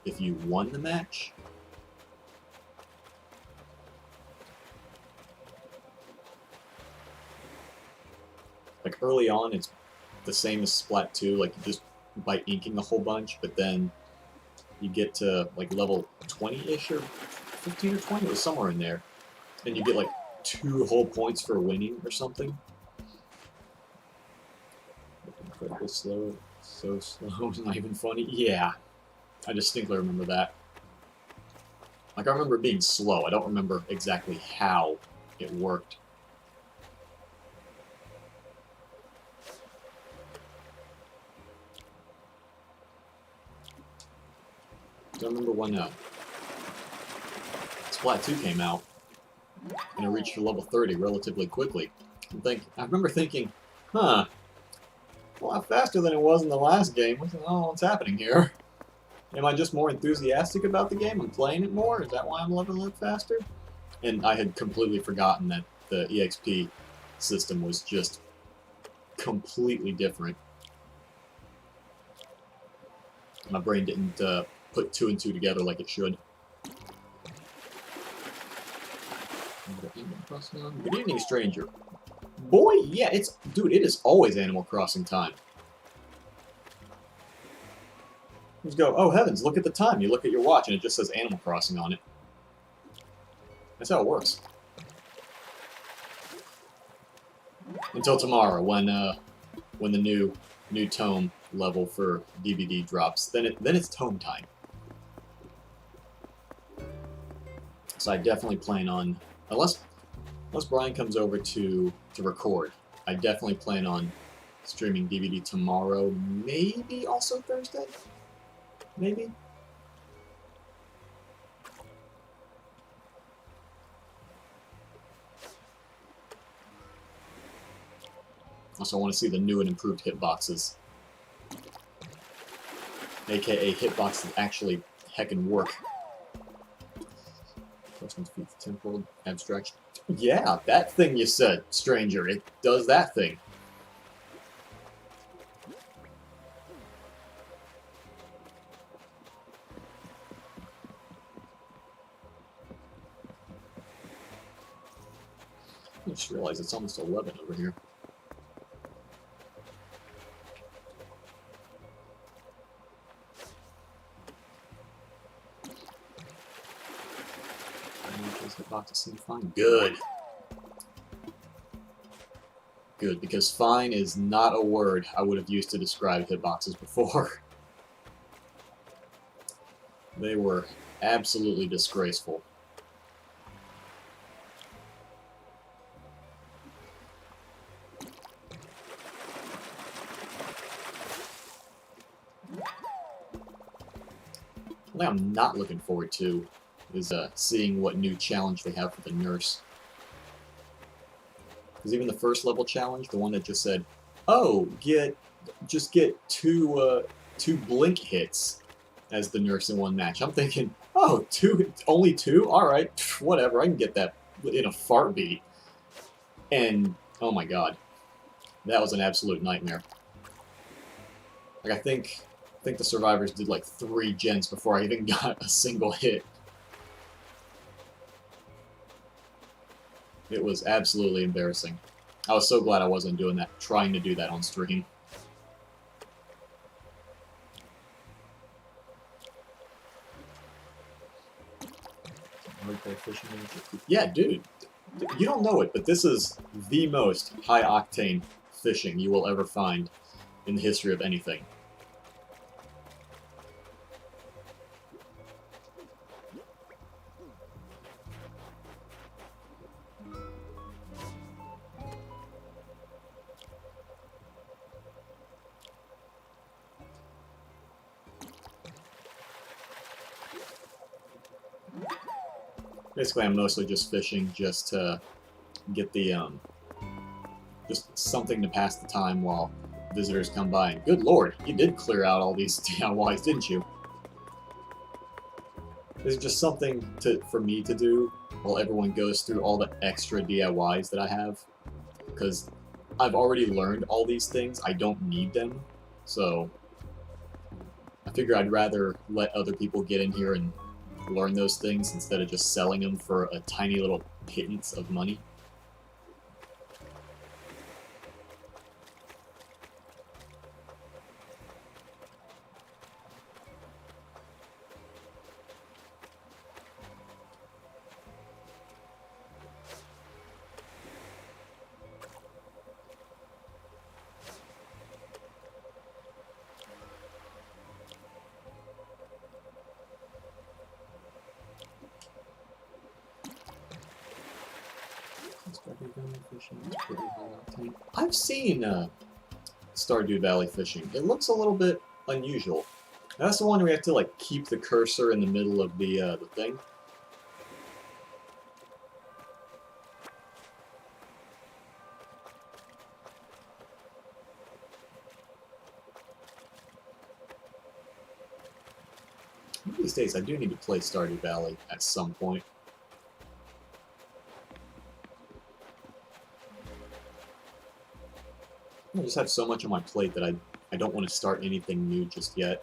if you won the match? Like, early on, it's the same as Splat 2, like, you just by inking a whole bunch, but then you get to, like, level 20-ish, or 15 or 20, it was somewhere in there, and you get, like, 2 whole points for winning or something. Incredibly slow, so slow, it's not even funny. Yeah, I distinctly remember that. Like, I remember it being slow, I don't remember exactly how it worked. I remember when Splat 2 came out, and it reached level 30 relatively quickly. I remember thinking, huh, a lot faster than it was in the last game. What's happening here? Am I just more enthusiastic about the game? I'm playing it more? Is that why I'm leveling up faster? And I had completely forgotten that the EXP system was just completely different. My brain didn't put 2 and 2 together like it should. Good evening, stranger. Boy, yeah, dude, it is always Animal Crossing time. You just go, oh heavens, look at the time. You look at your watch and it just says Animal Crossing on it. That's how it works. Until tomorrow, when the new tome level for DVD drops, then it's tome time. So I definitely plan on, unless Brian comes over to record, I definitely plan on streaming DVD tomorrow, maybe also Thursday? Maybe? Also, I want to see the new and improved hitboxes. AKA hitboxes that actually heckin' work. Question defeat the temporal abstraction. Yeah, that thing you said, stranger. It does that thing. I just realized it's almost 11 over here. Hitboxes seem fine. Good. Good, because fine is not a word I would have used to describe hitboxes before. They were absolutely disgraceful. What I'm not looking forward to is seeing what new challenge they have for the nurse. Because even the first level challenge, the one that just said, "Oh, just get two blink hits as the nurse in one match." I'm thinking, oh, only two? All right, whatever. I can get that in a fart beat. And oh my god, that was an absolute nightmare. Like I think the survivors did like 3 gens before I even got a single hit. It was absolutely embarrassing. I was so glad I wasn't doing that, trying to do that on stream. Yeah, dude. You don't know it, but this is the most high-octane fishing you will ever find in the history of anything. Basically, I'm mostly just fishing just to get the, just something to pass the time while visitors come by. And good lord, you did clear out all these DIYs, didn't you? This is just something for me to do while everyone goes through all the extra DIYs that I have. Because I've already learned all these things, I don't need them. So I figure I'd rather let other people get in here and learn those things instead of just selling them for a tiny little pittance of money. I've seen Stardew Valley fishing. It looks a little bit unusual. That's the one where you have to like keep the cursor in the middle of the thing. One of these days, I do need to play Stardew Valley at some point. I just have so much on my plate that I don't want to start anything new just yet.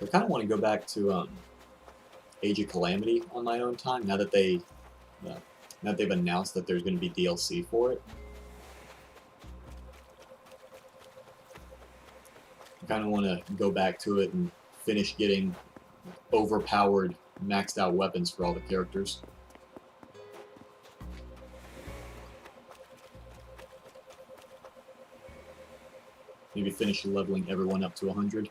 I kind of want to go back to Age of Calamity on my own time now that they've announced that there's going to be DLC for it. I kind of want to go back to it and finish getting overpowered, maxed out weapons for all the characters. Maybe finish leveling everyone up to 100.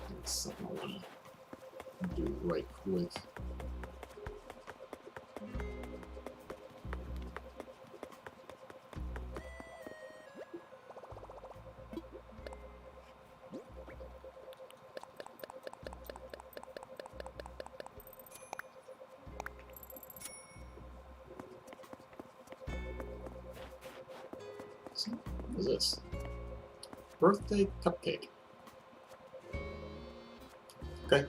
That's something I want to do right quick. So, what is this? Birthday cupcake. Okay.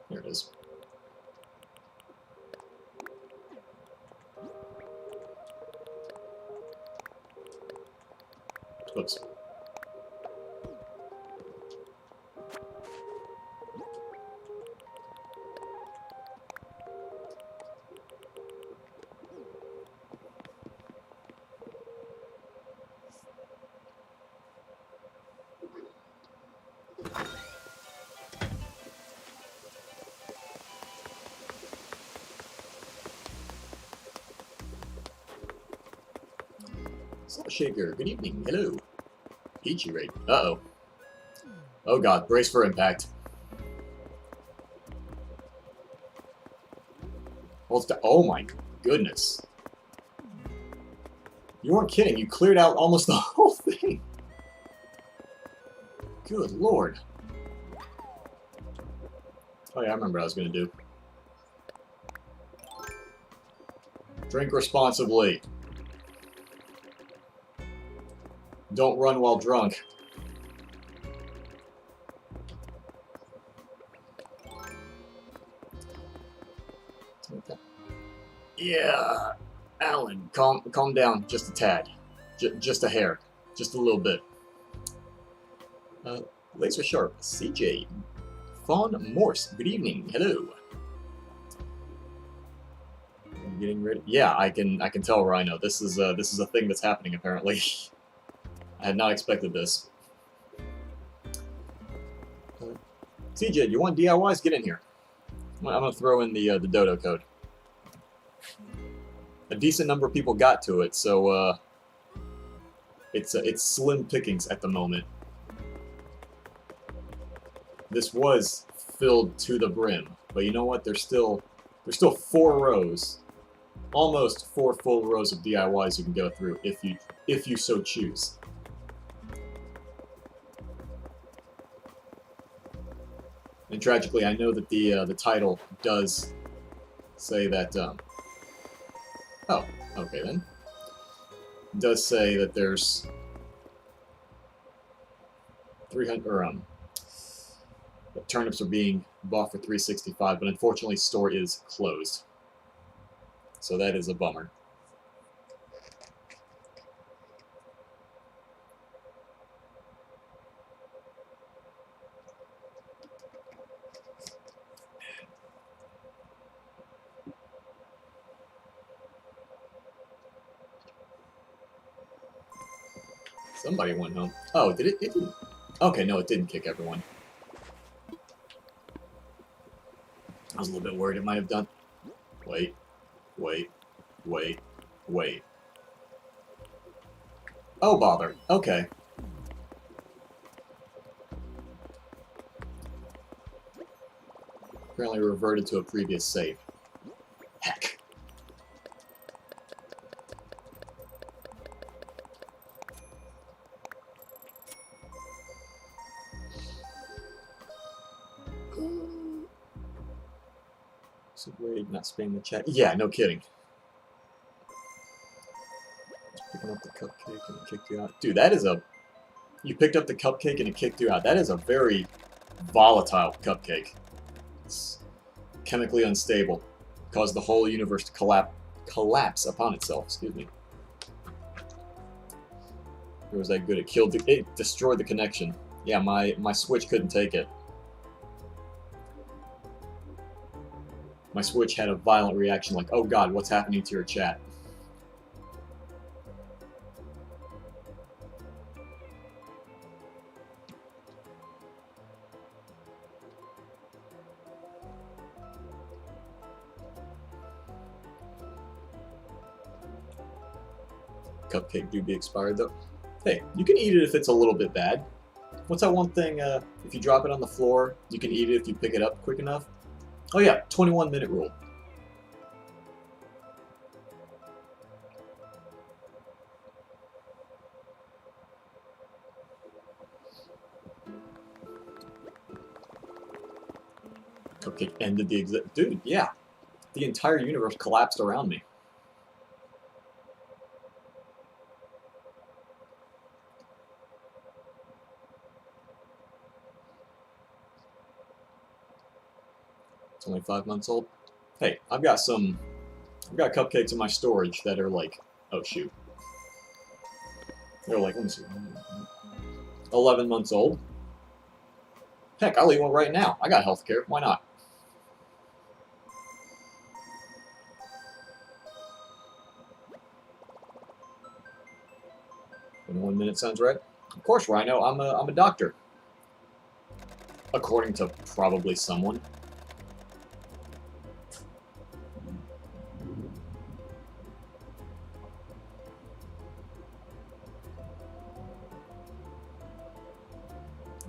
There it is. Oops. Salt Shaker, good evening. Hello. Peachy raid. Uh-oh. Oh god, brace for impact. Oh my goodness. You weren't kidding, you cleared out almost the whole thing. Good lord. Oh yeah, I remember what I was gonna do. Drink responsibly. Don't run while drunk. Yeah, Alan, calm down just a tad. Just a hair. Just a little bit. Laser Sharp, CJ, Fawn Morse, good evening, hello. I'm getting ready. Yeah, I can tell, Rhino. This is a thing that's happening apparently. I had not expected this. CJ, you want DIYs? Get in here. I'm gonna throw in the dodo code. A decent number of people got to it, so it's slim pickings at the moment. This was filled to the brim, but you know what? There's still 4 rows, almost 4 full rows of DIYs you can go through if you so choose. And tragically, I know that the title does say that. Oh, okay then. It does say that there's 300 or turnips are being bought for $3.65, but unfortunately, store is closed. So that is a bummer. Somebody went home. Oh, did it? It didn't. Okay, no, it didn't kick everyone. I was a little bit worried it might have done. Wait, wait, wait, wait. Oh, bother. Okay. Apparently reverted to a previous save. Heck. So great, not spamming the chat. Yeah, no kidding. Just picking up the cupcake and it kicked you out. Dude, that is a... You picked up the cupcake and it kicked you out. That is a very volatile cupcake. It's chemically unstable. Caused the whole universe to collapse upon itself. Excuse me. It was that good. It destroyed the connection. Yeah, my Switch couldn't take it. My Switch had a violent reaction like, oh god, what's happening to your chat? Cupcake do be expired though. Hey, you can eat it if it's a little bit bad. What's that one thing, if you drop it on the floor, you can eat it if you pick it up quick enough? Oh yeah, 21-minute rule. Cupcake ended the Dude, yeah. The entire universe collapsed around me. It's only 5 months old. Hey, I've got cupcakes in my storage that are like, oh shoot. They're like, let me see, 11 months old. Heck, I'll eat one right now. I got healthcare. Why not? In 1 minute sounds right. Of course, Rhino. I'm a doctor. According to probably someone.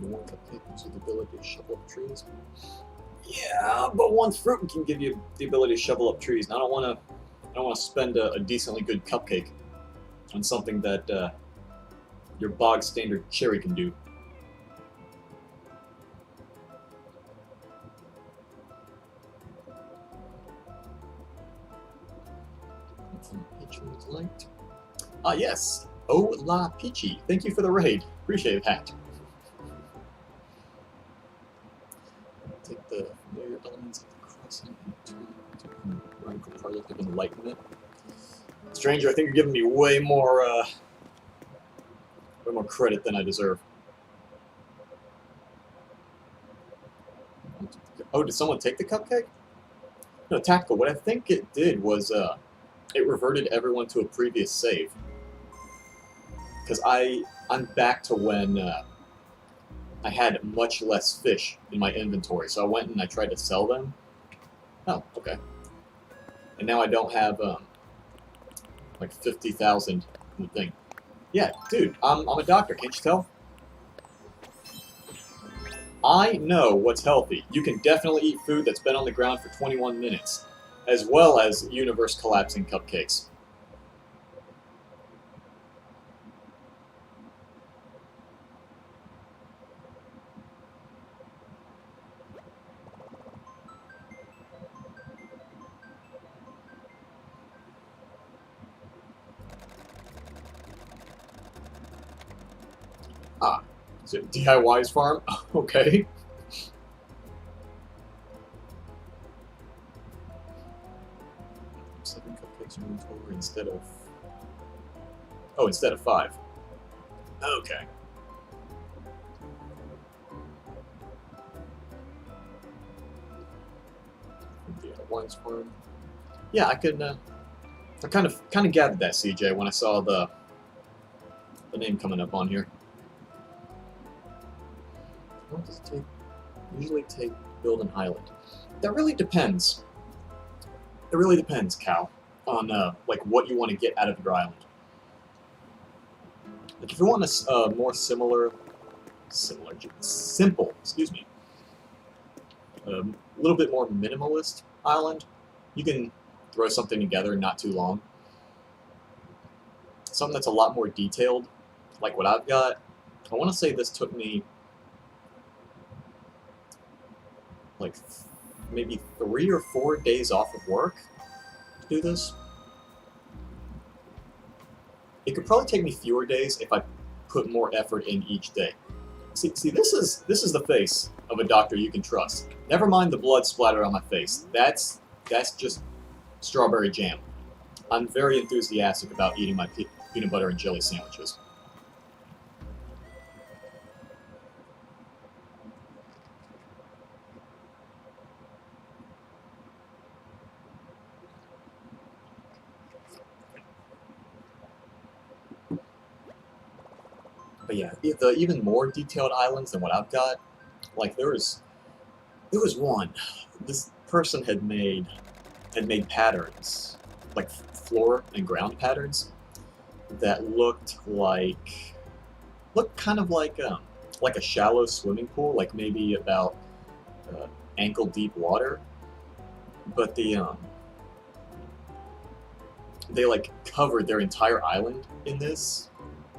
You want cupcake with the ability to shovel up trees? Yeah, but one fruit can give you the ability to shovel up trees. And I don't want to spend a decently good cupcake on something that your bog standard cherry can do. Patrons liked. Ah yes, Oh La Peachy. Thank you for the raid. Appreciate that. Take the familiar elements of the crossing and radical project of enlightenment. Stranger, I think you're giving me way more credit than I deserve. Oh, did someone take the cupcake? No, Tactical. What I think it did was it reverted everyone to a previous save. Because I'm back to when I had much less fish in my inventory, so I went and I tried to sell them. Oh, okay. And now I don't have like 50,000 in the thing. Yeah, dude, I'm a doctor. Can't you tell? I know what's healthy. You can definitely eat food that's been on the ground for 21 minutes, as well as universe collapsing cupcakes. Ah, is it DIY's farm? Okay. Seven cupcakes in inventory instead of... Oh, instead of 5. Okay. DIY's farm. Yeah, I could. I kind of gathered that, CJ, when I saw the name coming up on here? What does it usually take to build an island? That really depends. It really depends, Cal, on like what you want to get out of your island. Like if you want a more simple, excuse me, a little bit more minimalist island, you can throw something together in not too long. Something that's a lot more detailed, like what I've got. I want to say this took me like maybe 3 or 4 days off of work to do this. It could probably take me fewer days if I put more effort in each day. See, this is the face of a doctor you can trust. Never mind the blood splatter on my face. That's just strawberry jam. I'm very enthusiastic about eating my peanut butter and jelly sandwiches. But yeah, the even more detailed islands than what I've got, like there was one. This person had made patterns, like floor and ground patterns, that looked kind of like a shallow swimming pool, like maybe about ankle deep water. But they like covered their entire island in this.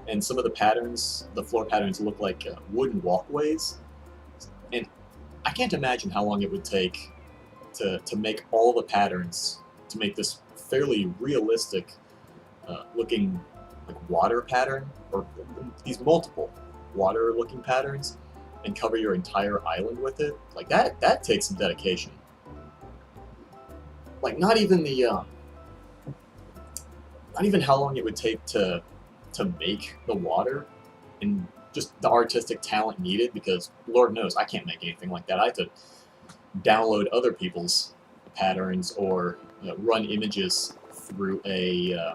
And some of the patterns, the floor patterns, look like wooden walkways. And I can't imagine how long it would take to make all the patterns to make this fairly realistic looking like water pattern, or these multiple water looking patterns, and cover your entire island with it. Like that takes some dedication. Like not even how long it would take to make the water, and just the artistic talent needed, because Lord knows I can't make anything like that. I have to download other people's patterns or run images through a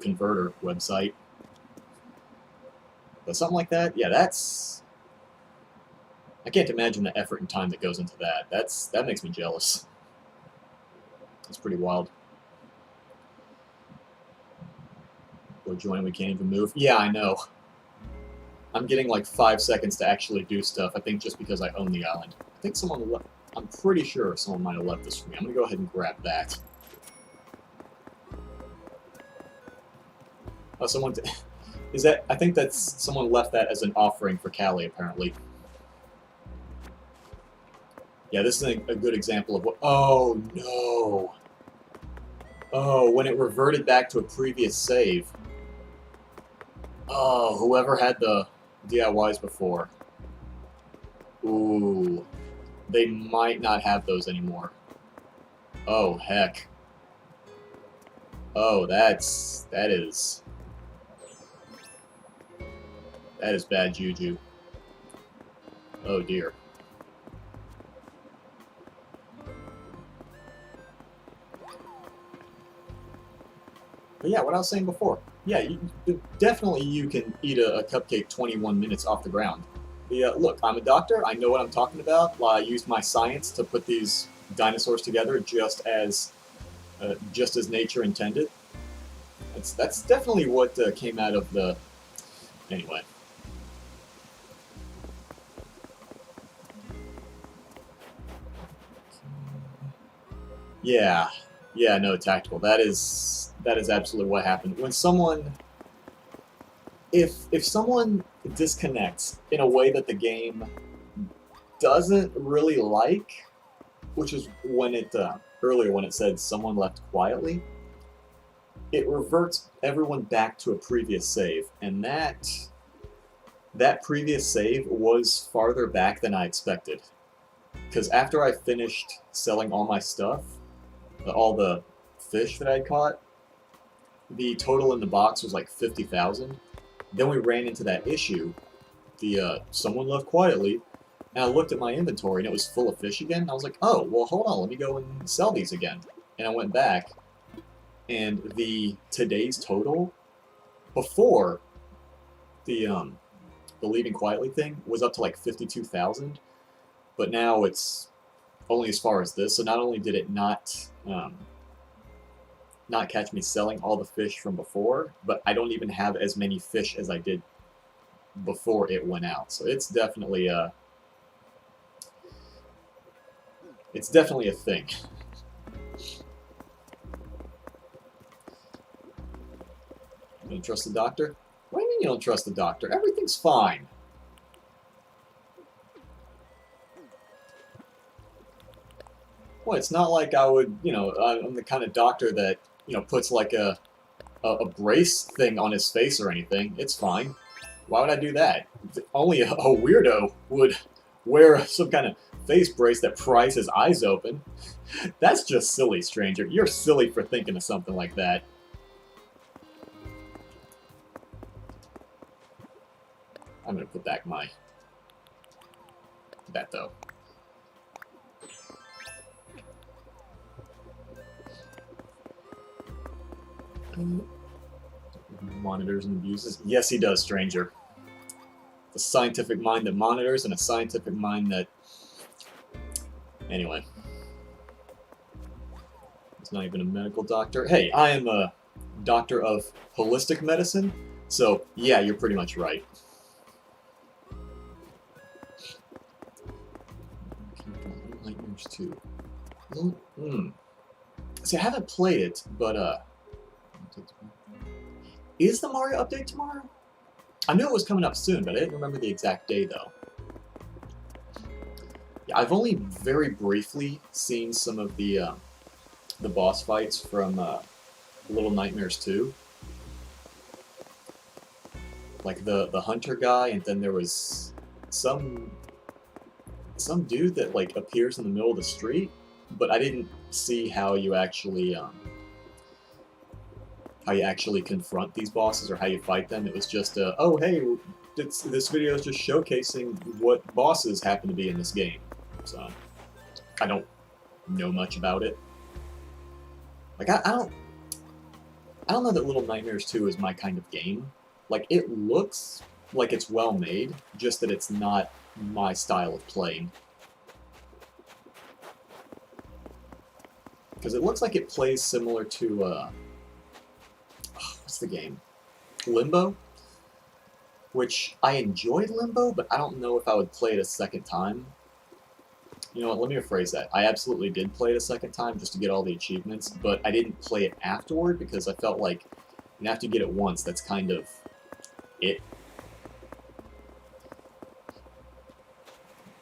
converter website. But something like that, yeah, I can't imagine the effort and time that goes into that. That makes me jealous. It's pretty wild. We're joining, we can't even move. Yeah, I know. I'm getting like 5 seconds to actually do stuff, I think just because I own the island. I think someone left. I'm pretty sure someone might have left this for me. I'm gonna go ahead and grab that. Oh, someone... Is that... I think that's... Someone left that as an offering for Callie, apparently. Yeah, this is a good example of what... Oh, no! Oh, when it reverted back to a previous save. Oh, whoever had the DIYs before. Ooh. They might not have those anymore. Oh, heck. Oh, that is bad juju. Oh, dear. But yeah, what I was saying before. Yeah, definitely you can eat a cupcake 21 minutes off the ground. Look, I'm a doctor. I know what I'm talking about. I used my science to put these dinosaurs together just as nature intended. That's definitely what came out of the... Anyway. Yeah, no, tactical. That is absolutely what happened. When someone... If someone disconnects in a way that the game doesn't really like, which is when it, earlier when it said someone left quietly, it reverts everyone back to a previous save, and that previous save was farther back than I expected. Because after I finished selling all my stuff, all the fish that I caught, the total in the box was like 50,000. Then we ran into that issue, someone left quietly, and I looked at my inventory and it was full of fish again. I was like, oh, well, hold on, let me go and sell these again. And I went back, and today's total, before the leaving quietly thing was up to like 52,000, but now it's only as far as this. So not only did it not catch me selling all the fish from before, but I don't even have as many fish as I did before it went out. So it's definitely a thing. You don't trust the doctor? What do you mean you don't trust the doctor? Everything's fine. Well, it's not like I would, I'm the kind of doctor that, puts like a brace thing on his face or anything. It's fine. Why would I do that? Only a weirdo would wear some kind of face brace that pries his eyes open. That's just silly, stranger. You're silly for thinking of something like that. I'm gonna put back that though. Monitors and abuses. Yes, he does, stranger. A scientific mind that monitors and a scientific mind that... Anyway. He's not even a medical doctor. Hey, I am a doctor of holistic medicine, so yeah, you're pretty much right. Nightmares 2. See, I haven't played it, but is the Mario update tomorrow? I knew it was coming up soon, but I didn't remember the exact day, though. Yeah, I've only very briefly seen some of the boss fights from Little Nightmares 2. Like the hunter guy, and then there was some dude that like appears in the middle of the street, but I didn't see how you actually confront these bosses or how you fight them. It was just oh hey, this video is just showcasing what bosses happen to be in this game. So I don't know much about it. Like I don't know that Little Nightmares 2 is my kind of game. Like, it looks like it's well made, just that it's not my style of playing. Because it looks like it plays similar to, what's the game? Limbo? Which, I enjoyed Limbo, but I don't know if I would play it a second time. You know what, let me rephrase that. I absolutely did play it a second time just to get all the achievements, but I didn't play it afterward because I felt like, after you get it once, that's kind of it.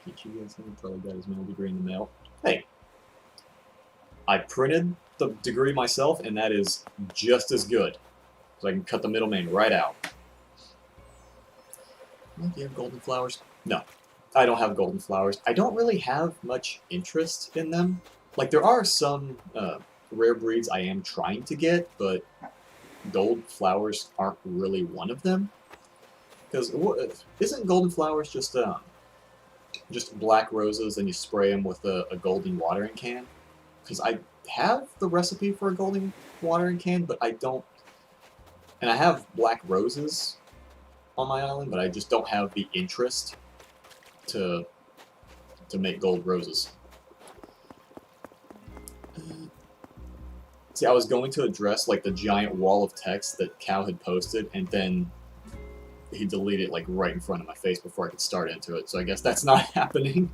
Peachy guys probably got his mail degree in the mail. Hey, I printed the degree myself, and that is just as good. So I can cut the middleman right out. Do you have golden flowers? No, I don't have golden flowers. I don't really have much interest in them. Like, there are some rare breeds I am trying to get, but gold flowers aren't really one of them. Because isn't golden flowers just black roses and you spray them with a golden watering can? Because I have the recipe for a golden watering can, but I don't... And I have black roses on my island, but I just don't have the interest to make gold roses. See, I was going to address like the giant wall of text that Cow had posted, and then he deleted it like right in front of my face before I could start into it, so I guess that's not happening.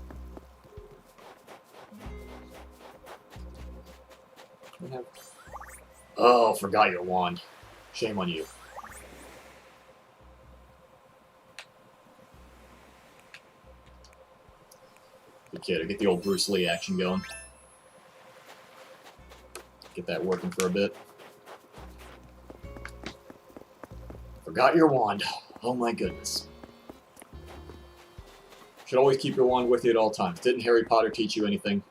Oh, forgot your wand. Shame on you. Good kid, get the old Bruce Lee action going. Get that working for a bit. Forgot your wand. Oh my goodness. Should always keep your wand with you at all times. Didn't Harry Potter teach you anything?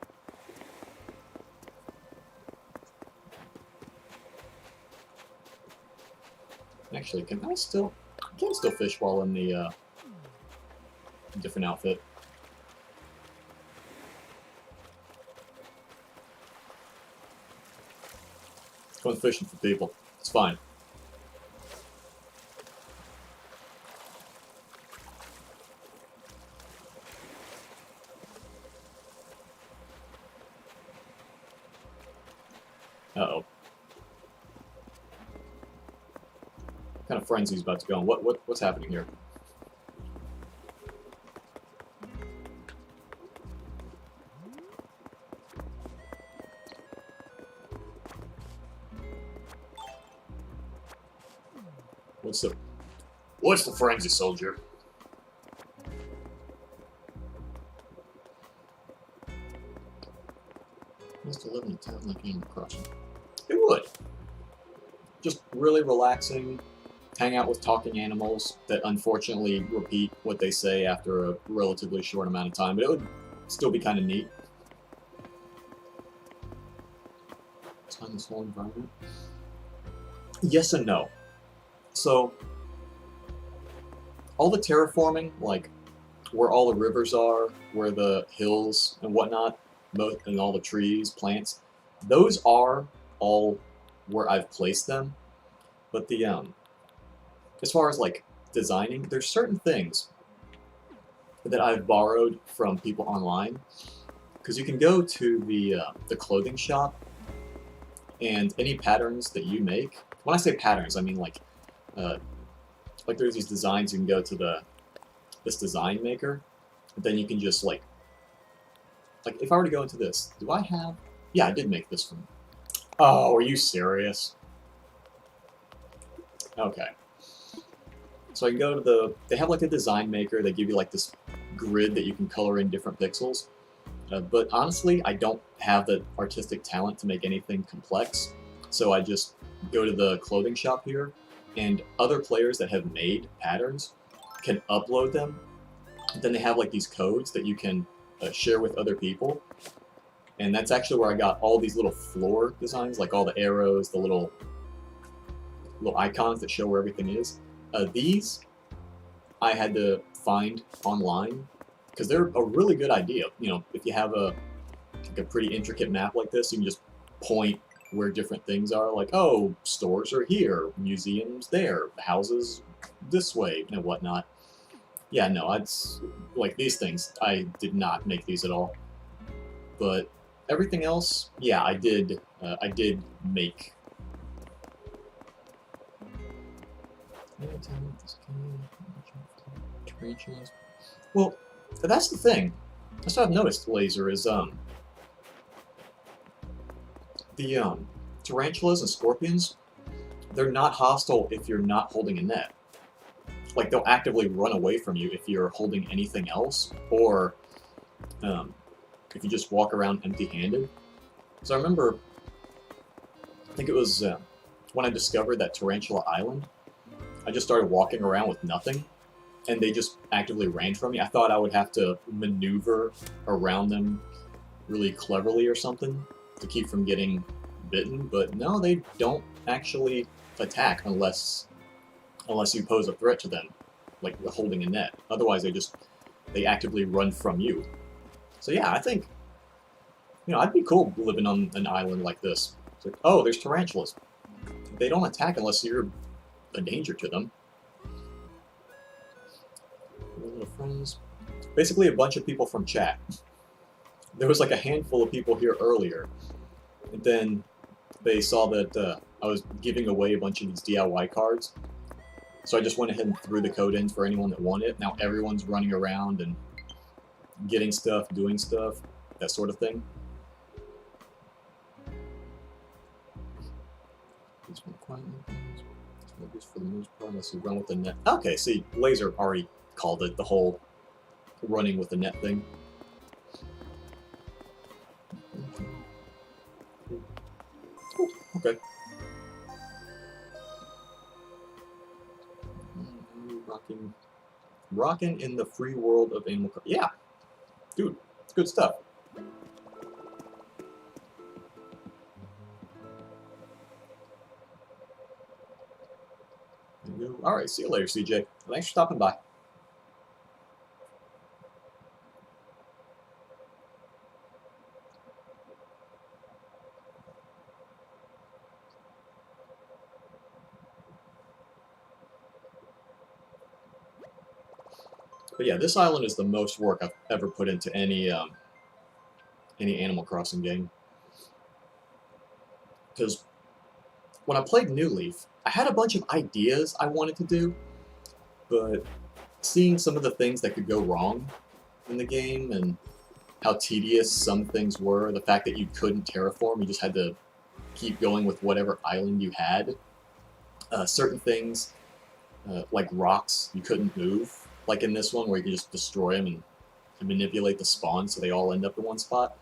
Actually, can I still fish while in the different outfit? Going fishing for people. It's fine. kind of frenzy's about to go on? What's happening here? What's the frenzy, soldier? Used to live in a town like Animal Crossing. It would. Just really relaxing, hang out with talking animals that unfortunately repeat what they say after a relatively short amount of time, but it would still be kind of neat. Time this whole environment. Yes and no. So, all the terraforming, like where all the rivers are, where the hills and whatnot, and all the trees, plants, those are all where I've placed them. But the as far as like designing, there's certain things that I've borrowed from people online, because you can go to the clothing shop, and any patterns that you make. When I say patterns, I mean like there's these designs. You can go to this design maker, and then you can just like if I were to go into this, do I have? Yeah, I did make this from. Oh, are you serious? Okay. So I can go to they have like a design maker. They give you like this grid that you can color in different pixels. But honestly, I don't have the artistic talent to make anything complex. So I just go to the clothing shop here, and other players that have made patterns can upload them. Then they have like these codes that you can share with other people. And that's actually where I got all these little floor designs, like all the arrows, the little icons that show where everything is. These I had to find online because they're a really good idea. You know, if you have a pretty intricate map like this, you can just point where different things are. Like, oh, stores are here, museums there, houses this way, and whatnot. Yeah, no, like these things. I did not make these at all, but everything else, yeah, I did. I did make. Tarantulas. Well, that's the thing. That's what I've noticed, Laser, is the tarantulas and scorpions, they're not hostile if you're not holding a net. Like, they'll actively run away from you if you're holding anything else, or if you just walk around empty-handed. So I remember, I think it was when I discovered that Tarantula Island, I just started walking around with nothing, and they just actively ran from me. I thought I would have to maneuver around them really cleverly or something to keep from getting bitten, but no, they don't actually attack unless you pose a threat to them, like holding a net. Otherwise, they actively run from you. So yeah, I think, I'd be cool living on an island like this. It's like, oh, there's tarantulas. They don't attack unless you're a danger to them. Little friends. Basically, a bunch of people from chat. There was like a handful of people here earlier, and then they saw that I was giving away a bunch of these DIY cards. So I just went ahead and threw the code in for anyone that wanted it. Now everyone's running around and getting stuff, doing stuff, that sort of thing. For the most part, unless you run with the net. Okay, see, Laser already called it the whole running with the net thing. Oh, okay. Rocking in the free world of Animal Crossing. Yeah, dude, it's good stuff. Alright, see you later, CJ. Thanks for stopping by. But yeah, this island is the most work I've ever put into any Animal Crossing game. Because when I played New Leaf, I had a bunch of ideas I wanted to do, but seeing some of the things that could go wrong in the game and how tedious some things were, the fact that you couldn't terraform, you just had to keep going with whatever island you had. Certain things, like rocks, you couldn't move, like in this one where you can just destroy them and manipulate the spawn so they all end up in one spot.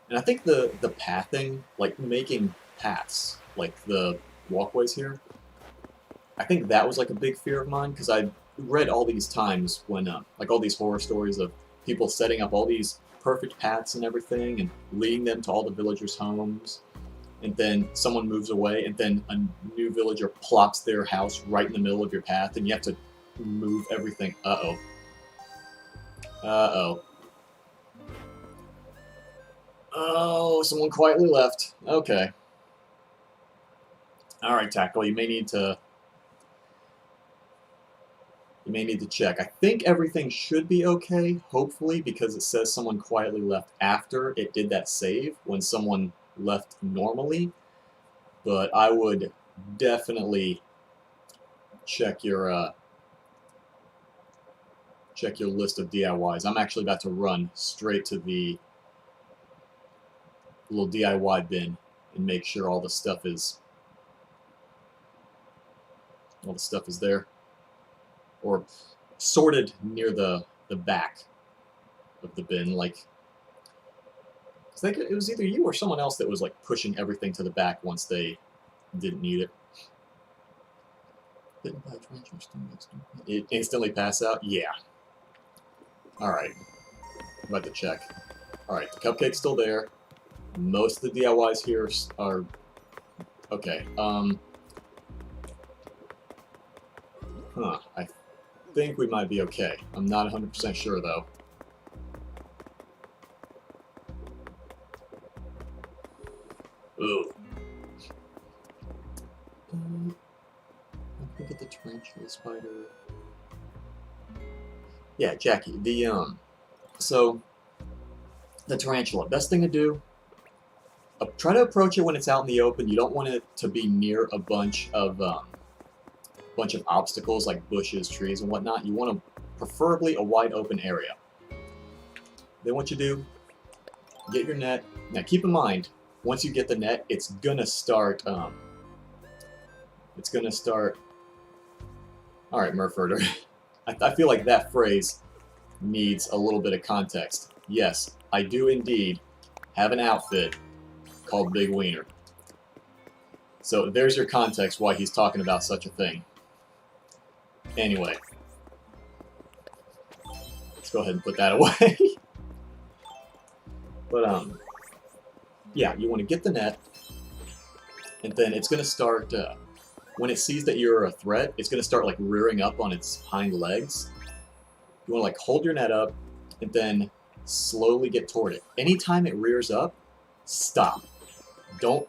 And I think the pathing, like making paths, like the walkways here, I think that was like a big fear of mine, because I read all these times when, like all these horror stories of people setting up all these perfect paths and everything and leading them to all the villagers' homes, and then someone moves away and then a new villager plops their house right in the middle of your path and you have to move everything. Uh-oh. Uh-oh. Oh, someone quietly left. Okay. Alright, Tackle, you may need to check. I think everything should be okay, hopefully, because it says someone quietly left after it did that save, when someone left normally. But I would definitely check your list of DIYs. I'm actually about to run straight to the little DIY bin and make sure all the stuff is there, or sorted near the back of the bin. Like, I think it was either you or someone else that was like pushing everything to the back once they didn't need it. It instantly pass out? Yeah. Alright. I'm about to check. Alright, the cupcake's still there. Most of the DIYs here are... Okay, I think we might be okay. I'm not 100% sure, though. Ooh. Look at the tarantula spider. Yeah, Jackie, so, the tarantula, best thing to do, try to approach it when it's out in the open. You don't want it to be near a bunch of obstacles like bushes, trees, and whatnot. You want preferably a wide open area. Then what you do, get your net. Now keep in mind, once you get the net, it's gonna start, alright, Murfurter. I feel like that phrase needs a little bit of context. Yes, I do indeed have an outfit called Big Wiener. So there's your context why he's talking about such a thing. Anyway. Let's go ahead and put that away. But, yeah, you want to get the net, and then it's going to start, when it sees that you're a threat, it's going to start, like, rearing up on its hind legs. You want to, like, hold your net up, and then slowly get toward it. Anytime it rears up, stop. Don't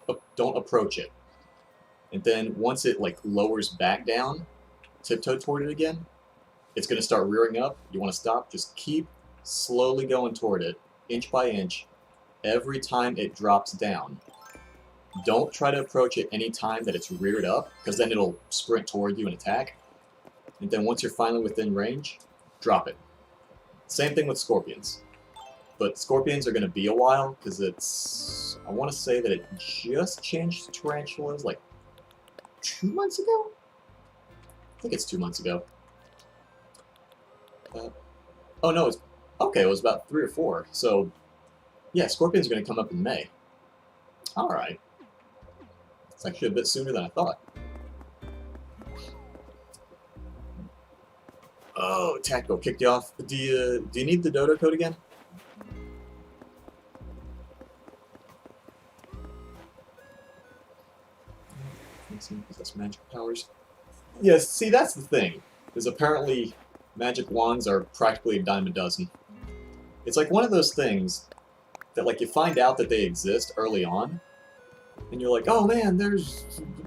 approach it. And then once it, like, lowers back down, tiptoe toward it again, it's going to start rearing up. You want to stop, just keep slowly going toward it, inch by inch, every time it drops down. Don't try to approach it any time that it's reared up, because then it'll sprint toward you and attack. And then once you're finally within range, drop it. Same thing with scorpions. But scorpions are going to be a while, because it's... I want to say that it just changed to tarantulas, like, 2 months ago? I think it's 2 months ago. Oh no, okay, it was about 3 or 4. So, yeah, scorpions are going to come up in May. Alright. It's actually a bit sooner than I thought. Oh, Taco kicked you off. Do you need the dodo code again? Possess magic powers. Yes, see, that's the thing. Is apparently magic wands are practically a dime a dozen. It's like one of those things that, like, you find out that they exist early on, and you're like, oh man,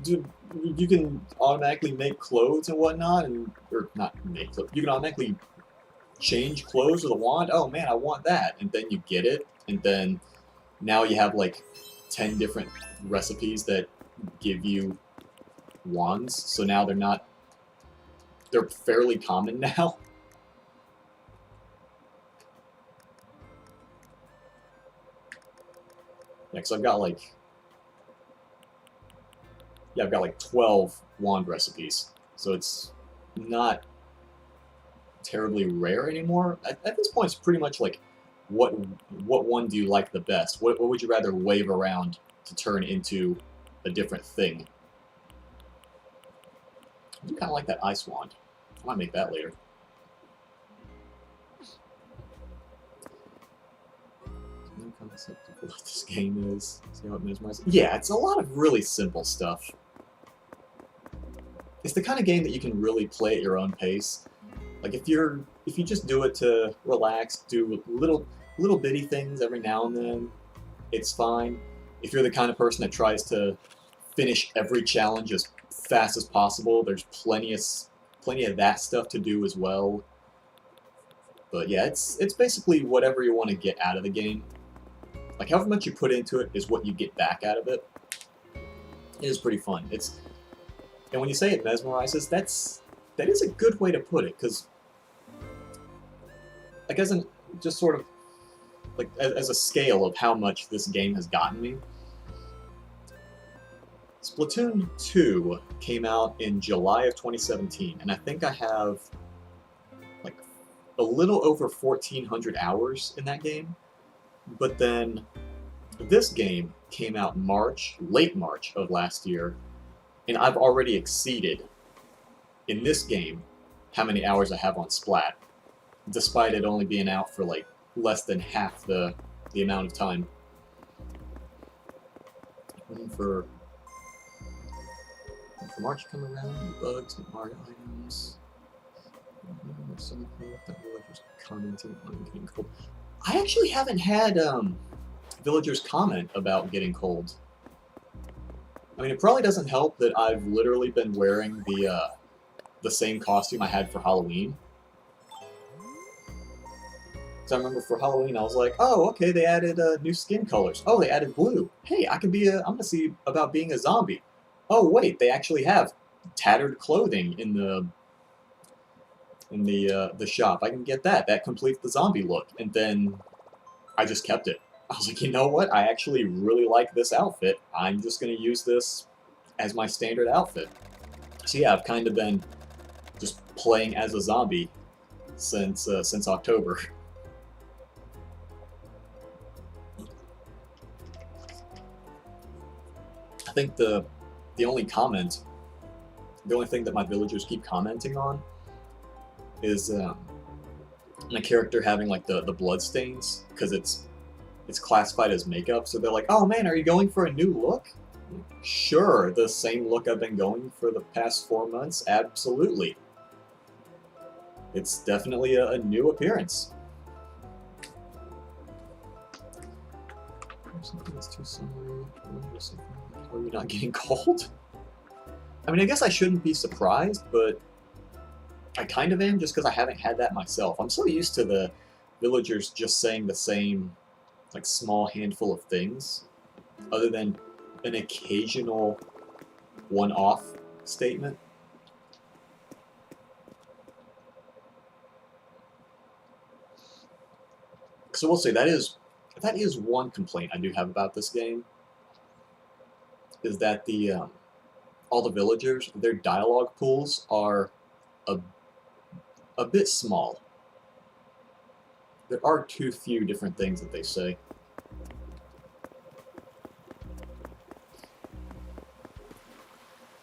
you can automatically make clothes and whatnot, or not make clothes, you can automatically change clothes with a wand. Oh man, I want that. And then you get it, and then now you have like 10 different recipes that give you wands, so now they're fairly common now. Yeah, because I've got like 12 wand recipes, so it's not terribly rare anymore. At this point, it's pretty much like, what one do you like the best? What would you rather wave around to turn into a different thing? I do kind of like that ice wand. I might make that later. No concept of what this game is. See how it mesmerizes? Yeah, it's a lot of really simple stuff. It's the kind of game that you can really play at your own pace. Like if you just do it to relax, do little bitty things every now and then, it's fine. If you're the kind of person that tries to finish every challenge as fast as possible, there's plenty of that stuff to do as well. But yeah, it's basically whatever you want to get out of the game. Like however much you put into it is what you get back out of it. It is pretty fun. And when you say it mesmerizes, that is a good way to put it, because like as a scale of how much this game has gotten me. Splatoon 2 came out in July of 2017, and I think I have like a little over 1,400 hours in that game. But then this game came out late March of last year, and I've already exceeded, in this game, how many hours I have on Splat, despite it only being out for like less than half the amount of time. Waiting for March to come around, bugs, Mario items. Some that villagers commenting on getting cold. I actually haven't had villagers comment about getting cold. I mean, it probably doesn't help that I've literally been wearing the same costume I had for Halloween. So I remember for Halloween, I was like, oh, okay, they added new skin colors. Oh, they added blue. Hey, I'm gonna see about being a zombie. Oh, wait, they actually have tattered clothing in the shop. I can get that. That completes the zombie look. And then I just kept it. I was like, you know what? I actually really like this outfit. I'm just gonna use this as my standard outfit. So yeah, I've kind of been just playing as a zombie since October. I think the only thing that my villagers keep commenting on is my character having like the blood stains, because it's classified as makeup. So they're like, oh man, are you going for a new look? Sure, the same look I've been going for the past 4 months, absolutely. It's definitely a new appearance. Something that's too summary. Are you not getting cold? I mean, I guess I shouldn't be surprised, but I kind of am, just because I haven't had that myself. I'm so used to the villagers just saying the same, like, small handful of things, other than an occasional one-off statement. So we'll say that is one complaint I do have about this game, is that all the villagers, their dialogue pools are a bit small. There are too few different things that they say.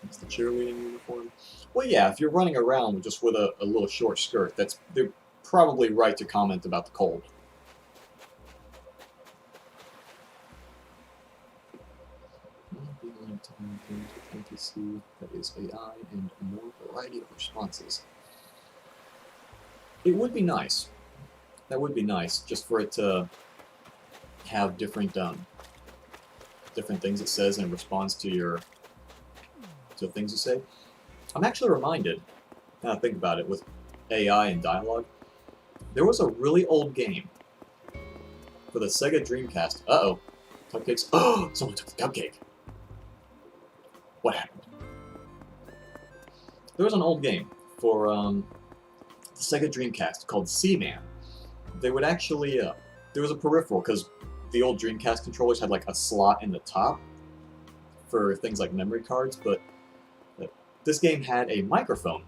It's the cheerleading uniform. Well, yeah, if you're running around just with a little short skirt, they're probably right to comment about the cold. NPC that is AI and more variety of responses. It would be nice. That would be nice, just for it to have different things it says in response to the things you say. I'm actually reminded, now I think about it, with AI and dialogue, there was a really old game for the Sega Dreamcast. Uh-oh. Cupcakes. Oh! Someone took the cupcake. What happened? there was an old game for the Sega Dreamcast called Seaman. They would actually there was a peripheral because the old Dreamcast controllers had like a slot in the top for things like memory cards, but this game had a microphone.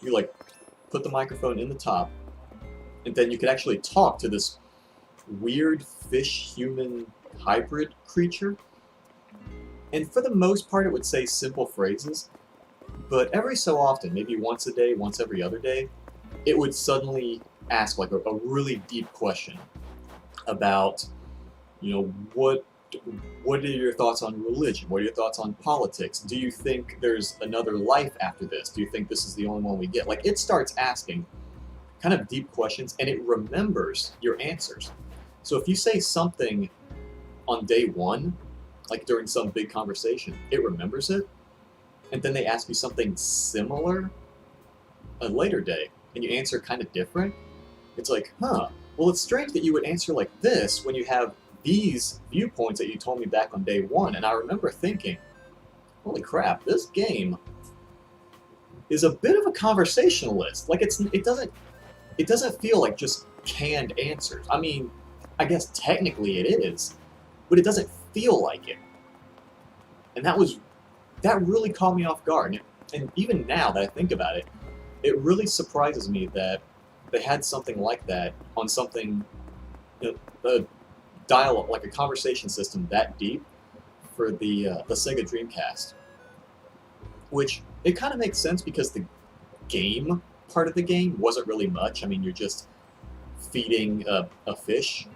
You like put the microphone in the top, and then you could actually talk to this weird fish-human hybrid creature. And for the most part, it would say simple phrases, but every so often, maybe once a day, once every other day, it would suddenly ask like a really deep question about, you know, what are your thoughts on religion? What are your thoughts on politics? Do you think there's another life after this? Do you think this is the only one we get? Like, it starts asking kind of deep questions, and it remembers your answers. So if you say something on day one, like during some big conversation, it remembers it, and then they ask you something similar a later day, and you answer kind of different. It's like, huh, well, it's strange that you would answer like this when you have these viewpoints that you told me back on day one. And I remember thinking, holy crap, this game is a bit of a conversationalist. Like, it doesn't feel like just canned answers. I mean, I guess technically it is, but it doesn't feel like it. And that really caught me off guard. And even now that I think about it, it really surprises me that they had something like that on something, you know, a dialogue, like a conversation system that deep for the Sega Dreamcast. Which, it kind of makes sense because the game part of the game wasn't really much. I mean, you're just feeding a fish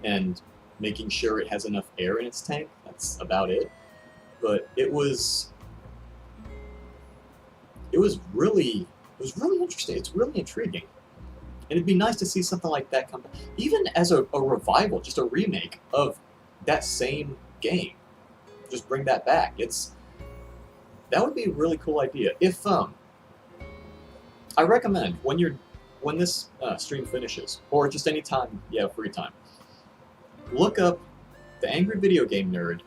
and making sure it has enough air in its tank. That's about it. But it was really interesting. It's really intriguing. And it'd be nice to see something like that come back. Even as a revival, just a remake of that same game. Just bring that back. That would be a really cool idea. If I recommend when this stream finishes, or just any time you have free time, look up the Angry Video Game Nerd,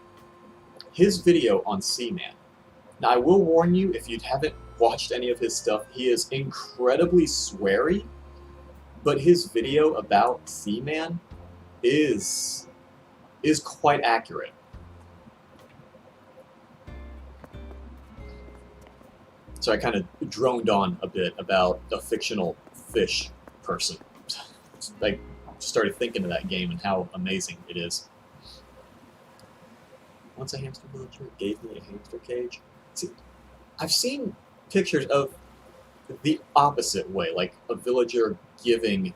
his video on Seaman. Now, I will warn you, if you haven't watched any of his stuff, he is incredibly sweary, but his video about Seaman is quite accurate. So I kind of droned on a bit about a fictional fish person. I started thinking of that game and how amazing it is. Once a hamster villager gave me a hamster cage. See, I've seen pictures of the opposite way, like a villager giving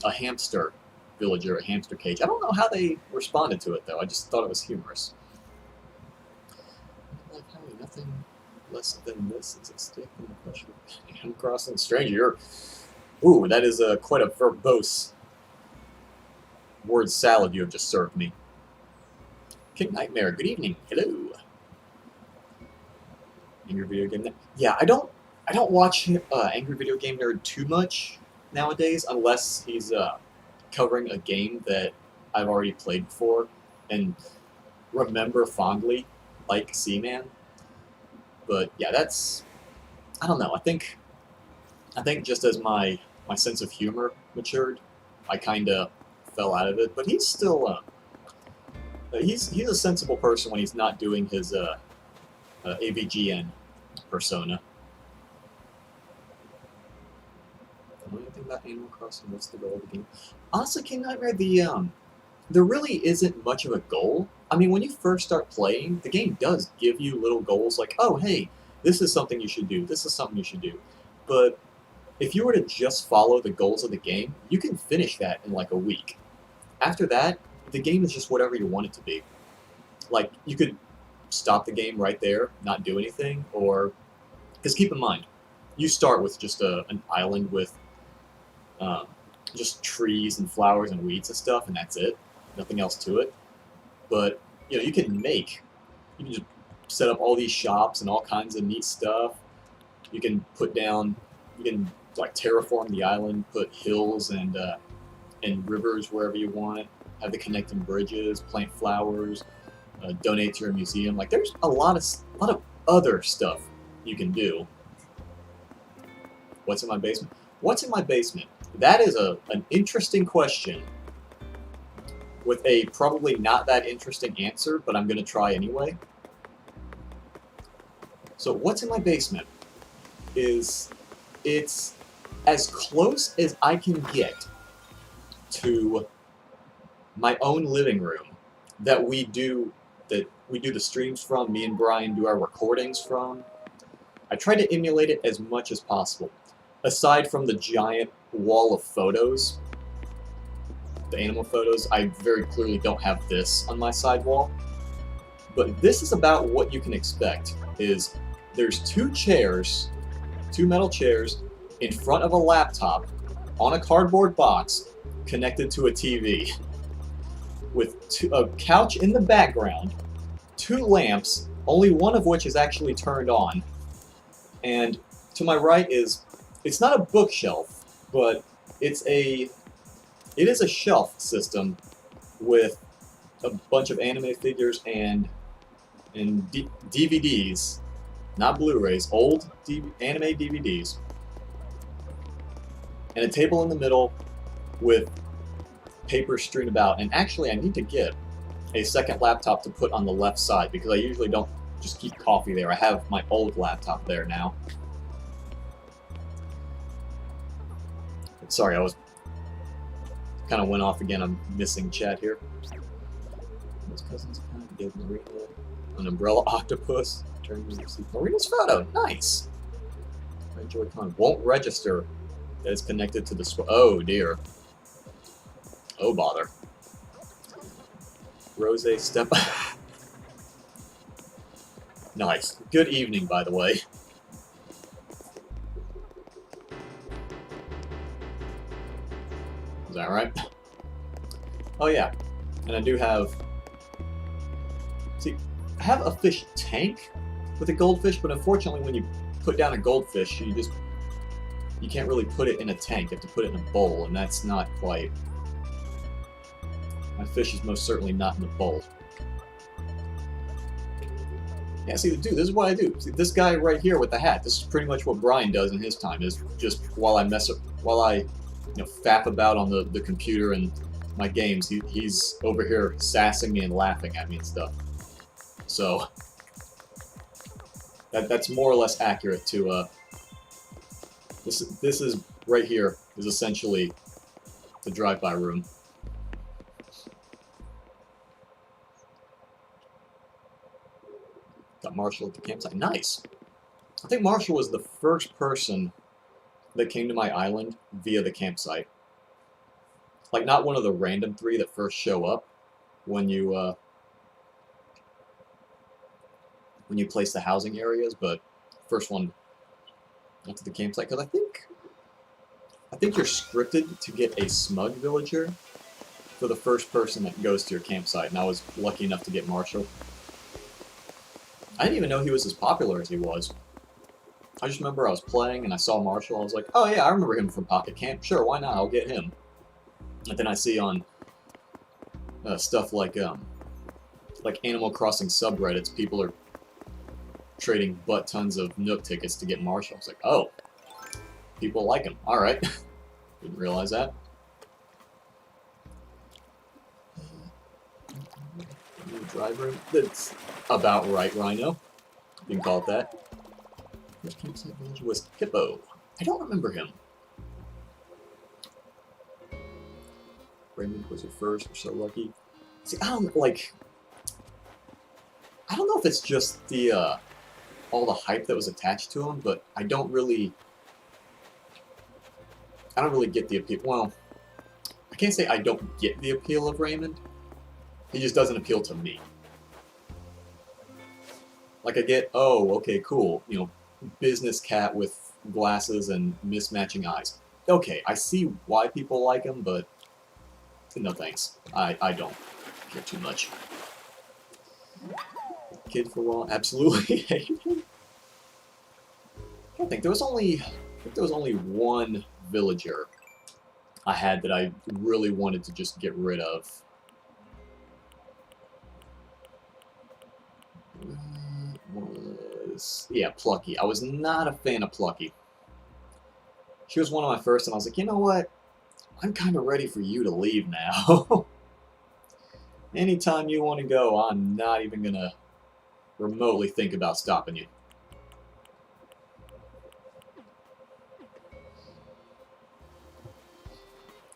a hamster villager a hamster cage. I don't know how they responded to it, though. I just thought it was humorous. Like, Harry, nothing less than this is a stick in the pressure. I'm crossing stranger. Ooh, that is quite a verbose word salad you have just served me. King Nightmare, good evening. Hello. Angry Video Game Nerd. Yeah, I don't watch Angry Video Game Nerd too much nowadays, unless he's covering a game that I've already played before and remember fondly, like Seaman. But yeah, I don't know. I think just as my sense of humor matured, I kind of fell out of it. But he's still he's a sensible person when he's not doing his AVGN persona. Know anything about Animal Crossing? What's the goal of the game? Honestly, King Nightmare, there really isn't much of a goal. I mean, when you first start playing, the game does give you little goals like, oh, hey, this is something you should do, this is something you should do. But if you were to just follow the goals of the game, you can finish that in like a week. After that, the game is just whatever you want it to be. Like, you could stop the game right there, not do anything, or... Because keep in mind, you start with just an island with just trees and flowers and weeds and stuff, and that's it. Nothing else to it. But, you know, you can just set up all these shops and all kinds of neat stuff. You can like terraform the island, put hills and rivers wherever you want, have the connecting bridges, plant flowers, donate to your museum. Like, there's a lot of other stuff you can do. What's in my basement? What's in my basement? That is an interesting question with a probably not that interesting answer, but I'm going to try anyway. So what's in my basement is, it's as close as I can get to my own living room that we do the streams from, me and Brian do our recordings from. I try to emulate it as much as possible. Aside from the giant wall of photos, the animal photos, I very clearly don't have this on my side wall. But this is about what you can expect. There's two metal chairs, in front of a laptop, on a cardboard box, connected to a TV. With a couch in the background, 2 lamps, only one of which is actually turned on. And to my right it's not a bookshelf, but it is a shelf system with a bunch of anime figures and DVDs, not Blu-rays, old anime DVDs, and a table in the middle with paper strewn about. And actually, I need to get a second laptop to put on the left side, because I usually don't just keep coffee there. I have my old laptop there now. Sorry, I was kind of went off again. I'm missing chat here. His cousin's gave Marina an umbrella octopus. Turn to see Marina's photo. Nice. Enjoy con. Won't register that is connected to the oh dear. Oh bother. Rose step. Nice. Good evening, by the way. Is that right? Oh yeah, and I do have. See, I have a fish tank with a goldfish, but unfortunately, when you put down a goldfish, you can't really put it in a tank. You have to put it in a bowl, and that's not quite. My fish is most certainly not in the bowl. Yeah, see, dude, this is what I do. See, this guy right here with the hat, this is pretty much what Brian does in his time, is just while I faff about on the computer and my games, he's over here sassing me and laughing at me and stuff. So, that's more or less accurate to, this is, right here, is essentially the drive-by room. Got Marshall at the campsite. Nice! I think Marshall was the first person that came to my island via the campsite. Like, not one of the random 3 that first show up when you place the housing areas, but first one up to the campsite. Because I think you're scripted to get a smug villager for the first person that goes to your campsite, and I was lucky enough to get Marshall. I didn't even know he was as popular as he was. I just remember I was playing and I saw Marshall. I was like, oh yeah, I remember him from Pocket Camp. Sure, why not? I'll get him. And then I see on stuff like Animal Crossing subreddits, people are trading butt tons of Nook tickets to get Marshall. I was like, oh, people like him. All right, didn't realize that. Drive room. That's about right, Rhino. You can call it that. First campsite villager was Hippo. I don't remember him. Raymond was your first. We're so lucky. See, I don't know if it's just the all the hype that was attached to him, but I don't really get the appeal. Well, I can't say I don't get the appeal of Raymond. He just doesn't appeal to me. Like, I get, oh, okay, cool, you know, business cat with glasses and mismatching eyes. Okay, I see why people like him, but no thanks. I don't care too much. Kid for a while, absolutely hate him. I think there was only one villager I had that I really wanted to just get rid of. Was, yeah, Plucky. I was not a fan of Plucky. She was one of my first, and I was like, you know what? I'm kind of ready for you to leave now. Anytime you want to go, I'm not even going to remotely think about stopping you.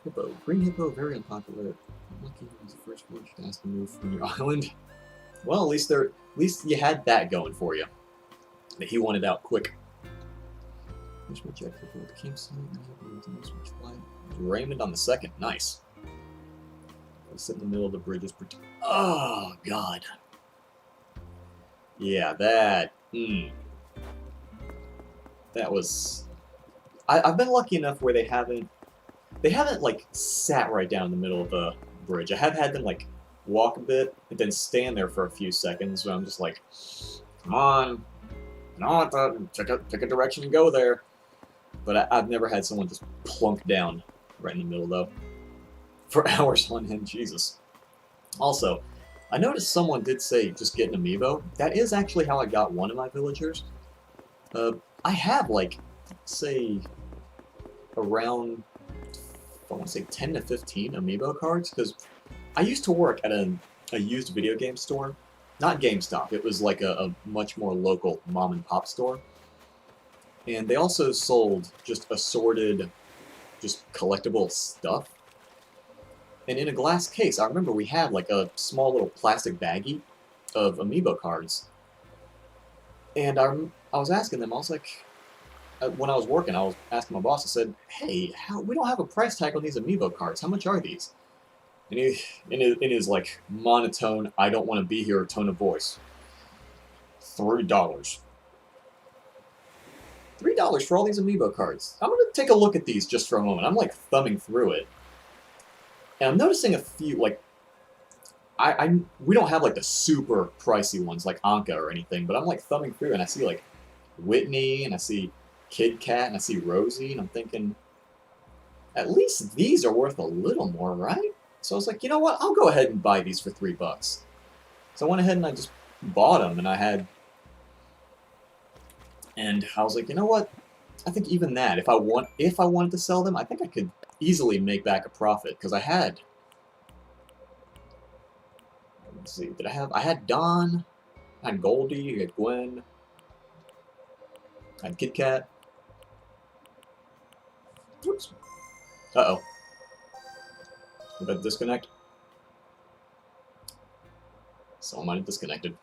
Hippo. Green hippo, very unpopular. Lucky was the first village to ask to move from your island. Well, at least you had that going for you. That he wanted out quick. Raymond on the second. Nice. I sit in the middle of the bridges. Oh, God. Yeah, that. That was. I've been lucky enough where they haven't like sat right down in the middle of the bridge. I have had them like walk a bit and then stand there for a few seconds. So I'm just like, come on, no, pick a direction and go there. But I've never had someone just plunk down right in the middle though, for hours on end. Jesus. Also, I noticed someone did say just get an amiibo. That is actually how I got one of my villagers. I have like, say, around, I want to say 10 to 15 amiibo cards, because I used to work at a used video game store. Not GameStop, it was like a much more local mom and pop store. And they also sold just assorted, just collectible stuff. And in a glass case, I remember we had like a small little plastic baggie of amiibo cards. And I was asking them, I was like, when I was working, I was asking my boss, I said, hey, we don't have a price tag on these amiibo cards. How much are these? And he, in his like monotone, I don't want to be here tone of voice. $3. $3 for all these amiibo cards. I'm going to take a look at these just for a moment. I'm like thumbing through it. And I'm noticing a few, like, we don't have like the super pricey ones like Anka or anything, but I'm like thumbing through and I see like Whitney and I see Kid Kat and I see Rosie and I'm thinking, at least these are worth a little more, right? So I was like, you know what? I'll go ahead and buy these for $3. So I went ahead and I just bought them and I was like, you know what? I think even that, if I wanted to sell them, I think I could easily make back a profit because I had. Let's see, I had Dawn, I had Goldie, I had Gwen, I had Kit Kat. Oops. Uh-oh. Did that disconnect? Someone might have disconnected.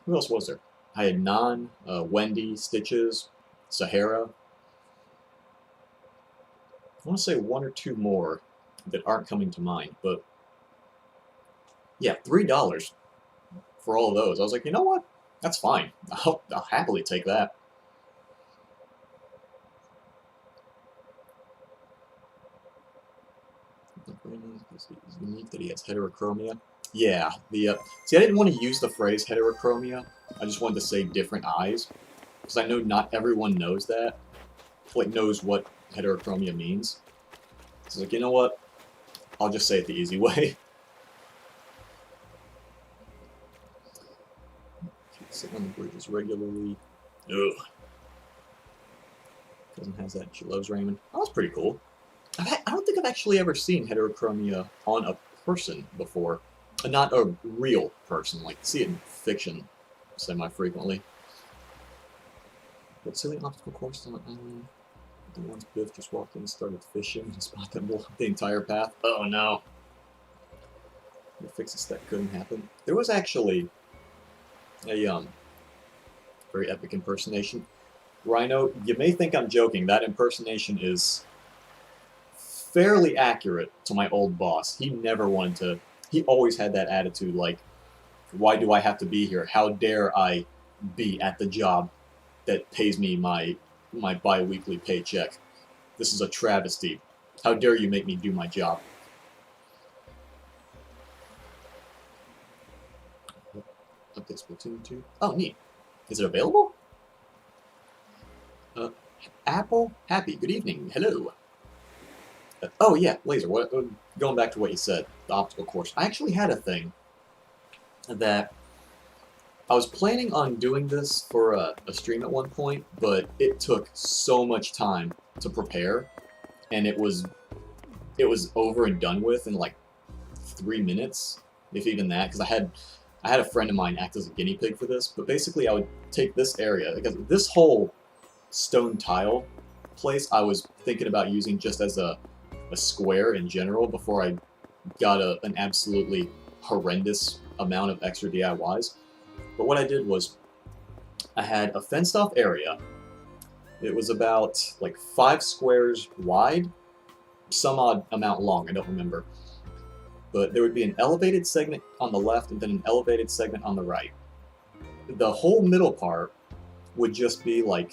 Who else was there? I had Nan, Wendy, Stitches, Sahara. I want to say one or two more that aren't coming to mind, but yeah, $3 for all of those. I was like, you know what? That's fine. I'll happily take that. It's unique that he has heterochromia. Yeah, see, I didn't want to use the phrase heterochromia. I just wanted to say different eyes, because I know not everyone knows that, like knows what heterochromia means. So I was like, you know what? I'll just say it the easy way. Sitting on the bridges regularly. Ugh. Cousin has that. She loves Raymond. Oh, that's pretty cool. I don't think I've actually ever seen heterochromia on a person before. Not a real person. Like, see it in fiction semi-frequently. What silly obstacle course on the island? The ones Biff just walked in and started fishing and spot them blocked the entire path. Oh no. The fixes that couldn't happen. There was actually a very epic impersonation. Rhino, you may think I'm joking. That impersonation is fairly accurate to my old boss. He never wanted to. He always had that attitude like, why do I have to be here? How dare I be at the job that pays me my bi-weekly paycheck? This is a travesty. How dare you make me do my job? Update Splatoon 2. Oh, neat. Is it available? Apple? Happy. Good evening. Hello. Oh, yeah, Laser. Going back to what you said, the obstacle course. I actually had a thing that I was planning on doing this for a stream at one point, but it took so much time to prepare, and it was over and done with in like 3 minutes, if even that, because I had a friend of mine act as a guinea pig for this. But basically, I would take this area, because this whole stone tile place I was thinking about using just as a square in general before I got an absolutely horrendous amount of extra DIYs. But what I did was I had a fenced off area. It was about like 5 squares wide, some odd amount long, I don't remember. But there would be an elevated segment on the left and then an elevated segment on the right. The whole middle part would just be like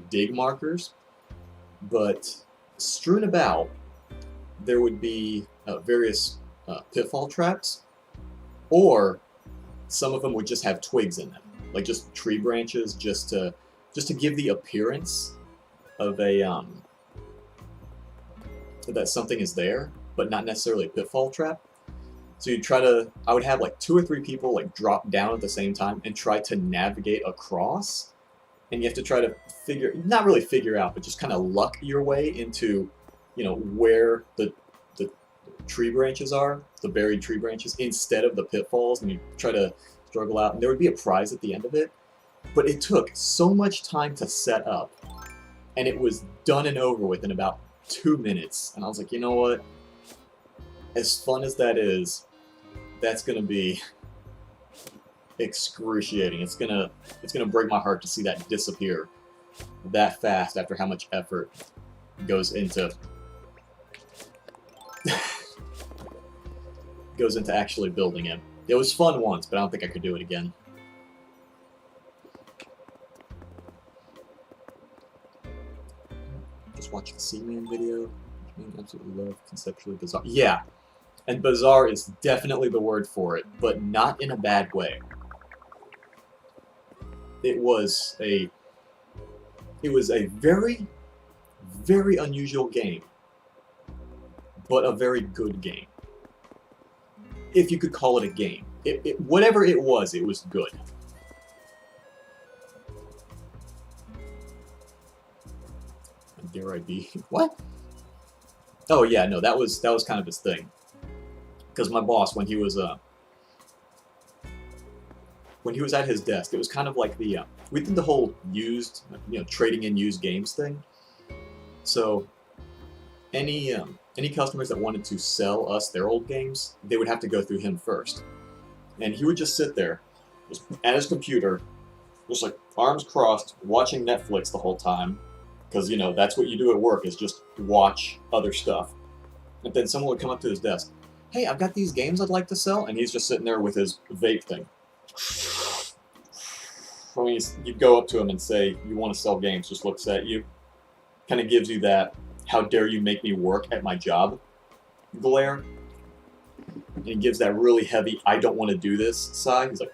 dig markers, but strewn about there would be various pitfall traps, or some of them would just have twigs in them, like just tree branches, just to give the appearance of a that something is there, but not necessarily a pitfall trap. So I would have like 2 or 3 people like drop down at the same time and try to navigate across, and you have to try to not really figure out, but just kind of luck your way into, where the tree branches are, the buried tree branches, instead of the pitfalls, and you try to struggle out, and there would be a prize at the end of it. But it took so much time to set up, and it was done and over with in about 2 minutes, and I was like, you know what? As fun as that is, that's gonna be excruciating. It's gonna break my heart to see that disappear that fast after how much effort goes into actually building it. It was fun once, but I don't think I could do it again. Just watch the Seaman video. I absolutely love conceptually bizarre. Yeah, and bizarre is definitely the word for it, but not in a bad way. It was a very, very unusual game, but a very good game. If you could call it a game. Whatever it was good. Dare I be? What? Oh yeah, no, that was kind of his thing. Because my boss, when he was at his desk, it was kind of like we did the whole used, trading in used games thing. So any customers that wanted to sell us their old games, they would have to go through him first. And he would just sit there, just at his computer, just like arms crossed, watching Netflix the whole time. Because, that's what you do at work, is just watch other stuff. And then someone would come up to his desk. Hey, I've got these games I'd like to sell. And he's just sitting there with his vape thing. When you go up to him and say, you want to sell games, just looks at you. Kind of gives you that, how dare you make me work at my job glare. And he gives that really heavy, I don't want to do this sigh. He's like,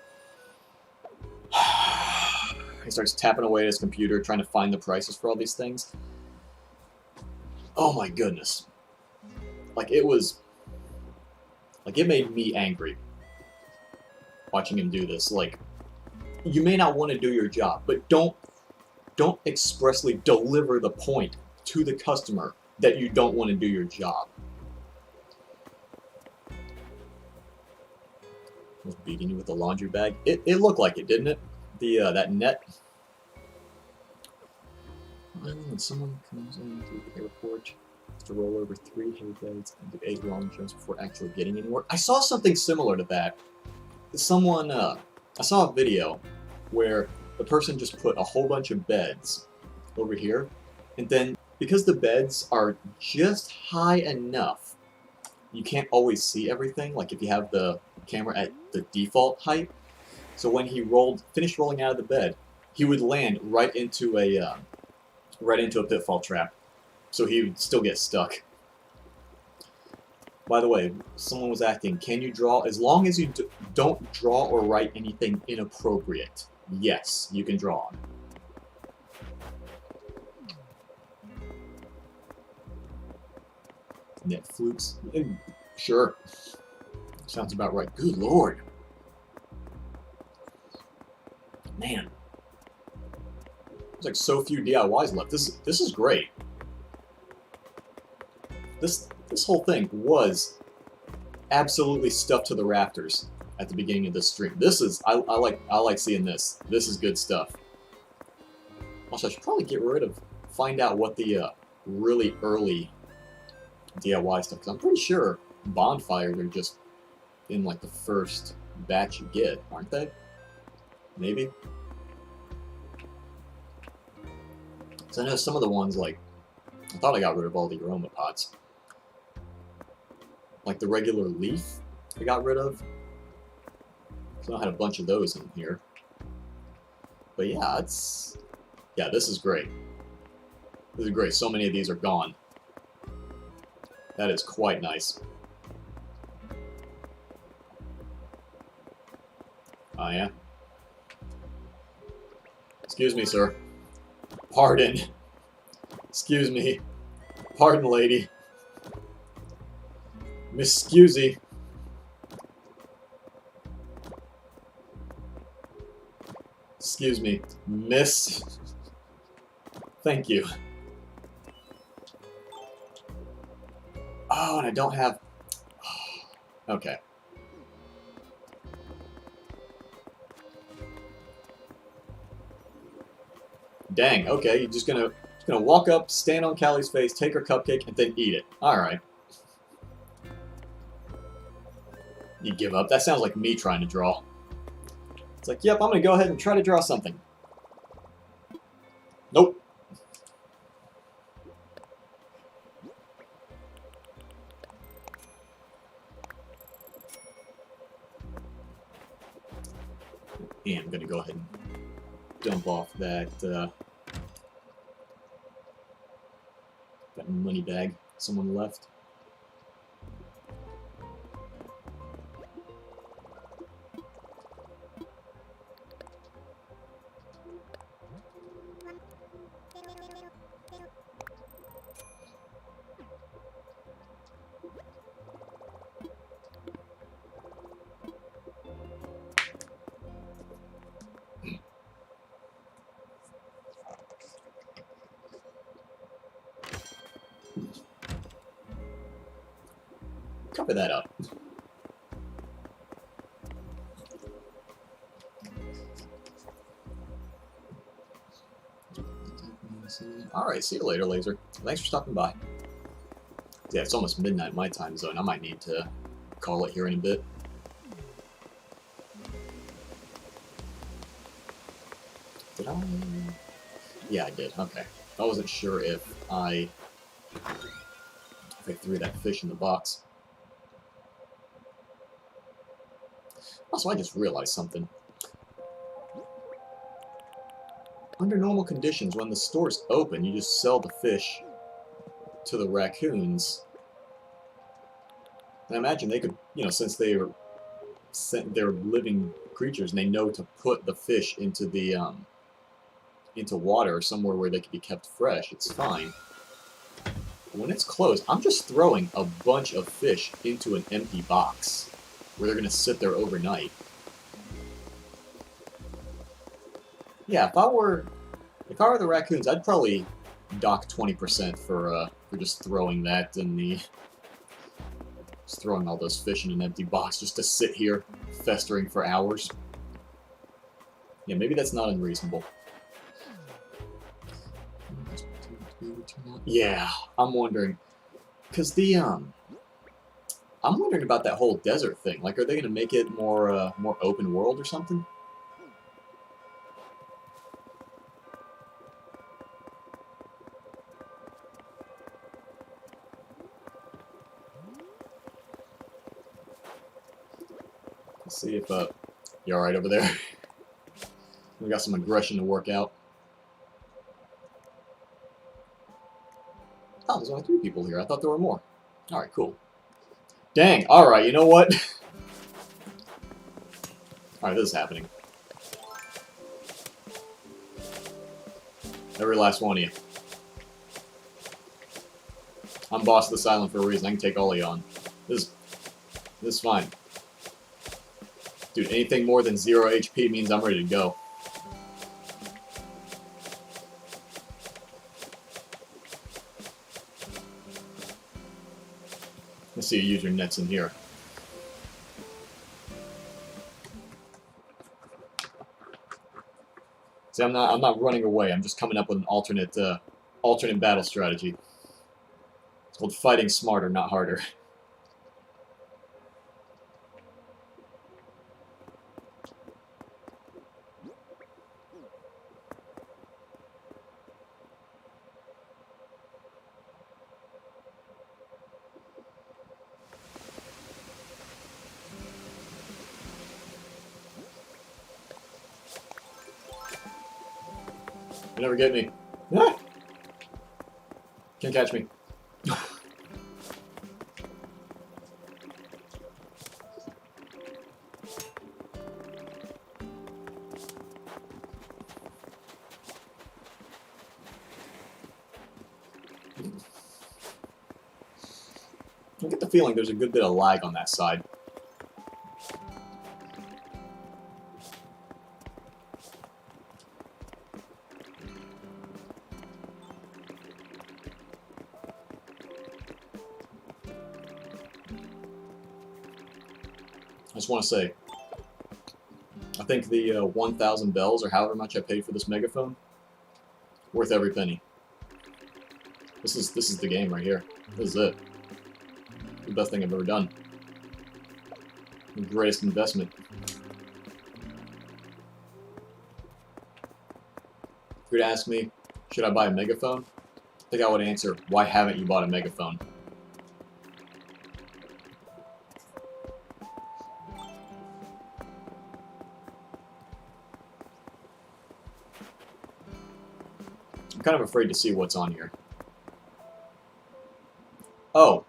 he starts tapping away at his computer, trying to find the prices for all these things. Oh my goodness. It made me angry watching him do this. You may not want to do your job, but don't expressly deliver the point to the customer that you don't want to do your job. I was beating you with the laundry bag. It looked like it, didn't it? That net. When someone comes into the airport to roll over 3 hay beds and do 8 long jumps before actually getting anywhere. I saw something similar to that. I saw a video where the person just put a whole bunch of beds over here, and then because the beds are just high enough, you can't always see everything, like if you have the camera at the default height. So when he finished rolling out of the bed, he would land right into a pitfall trap. So he would still get stuck. By the way, someone was asking, can you draw as long as you don't draw or write anything inappropriate? Yes, you can draw. Net flukes? Sure. Sounds about right. Good lord. Man. There's like so few DIYs left. This is great. This whole thing was absolutely stuffed to the rafters at the beginning of this stream. This is I like seeing this. This is good stuff. Also, I should probably find out what the really early DIY stuff, because I'm pretty sure bonfires are just in like the first batch you get, aren't they? Maybe. So I know some of the ones, like, I thought I got rid of all the aroma pots. Like the regular leaf I got rid of. So I had a bunch of those in here. But yeah, this is great. This is great. So many of these are gone. That is quite nice. Oh yeah? Excuse me, sir. Pardon. Excuse me. Pardon, lady. Miss Scusy. Excuse me. Miss. Thank you. Oh, and I don't have... Okay. Dang, okay, you're just gonna walk up, stand on Callie's face, take her cupcake, and then eat it. Alright. You give up. That sounds like me trying to draw. It's like, yep, I'm gonna go ahead and try to draw something. Nope. And I'm gonna go ahead and dump off that that money bag someone left. Cover that up. Alright, see you later, Laser. Thanks for stopping by. Yeah, it's almost midnight my time zone. I might need to call it here in a bit. Did I? Yeah, I did. Okay. I wasn't sure if I threw that fish in the box. Also, I just realized something. Under normal conditions, when the store's open, you just sell the fish to the raccoons. And I imagine they could, you know, since they're living creatures and they know to put the fish into the into water or somewhere where they can be kept fresh, it's fine. When it's closed, I'm just throwing a bunch of fish into an empty box where they're gonna sit there overnight. Yeah, if I were the raccoons, I'd probably dock 20% for just throwing that in the just throwing all those fish in an empty box just to sit here festering for hours. Yeah, maybe that's not unreasonable. Yeah, I'm wondering, because I'm wondering about that whole desert thing. Like, are they gonna make it more open world or something? Let's see if you all right over there? We got some aggression to work out. Oh, there's only 3 people here. I thought there were more. All right, cool. Dang. All right, you know what? All right, this is happening. Every last one of you. I'm boss of this island for a reason. I can take all of you on. This is fine. Dude, anything more than 0 HP means I'm ready to go. Let's see you use your nets in here. See, I'm not running away. I'm just coming up with an alternate battle strategy. It's called fighting smarter, not harder. You never get me. Ah! Can't catch me. I get the feeling there's a good bit of lag on that side. I just want to say, I think the 1,000 bells, or however much I paid for this megaphone, worth every penny. This is the game right here. This is it. The best thing I've ever done. The greatest investment. If you'd ask me, should I buy a megaphone? I think I would answer, why haven't you bought a megaphone? I'm kind of afraid to see what's on here. Oh.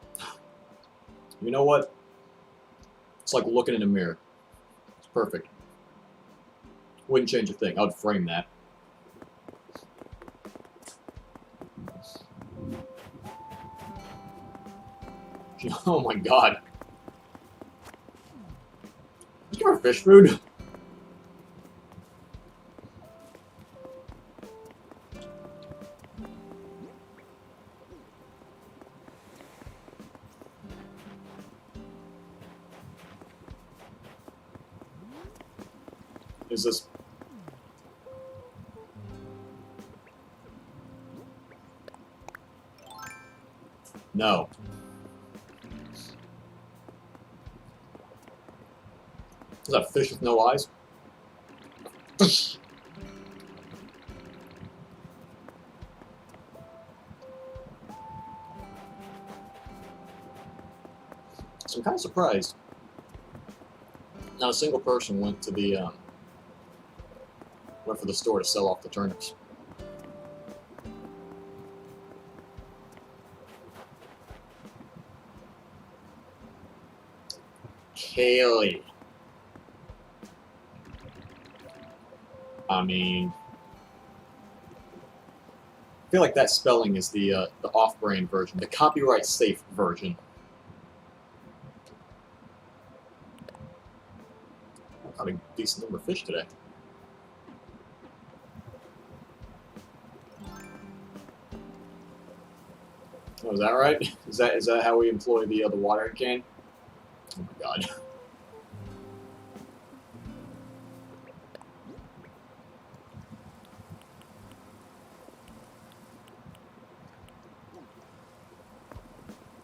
You know what? It's like looking in a mirror. It's perfect. Wouldn't change a thing. I would frame that. Oh my god. Did you give her fish food? Is this... No. Is that a fish with no eyes? So I'm kind of surprised. Not a single person went to the went for the store to sell off the turnips. Kaylee. I mean, I feel like that spelling is the off-brand version, the copyright-safe version. I caught a decent number of fish today. Oh, is that right? Is that how we employ the watering can? Oh my god.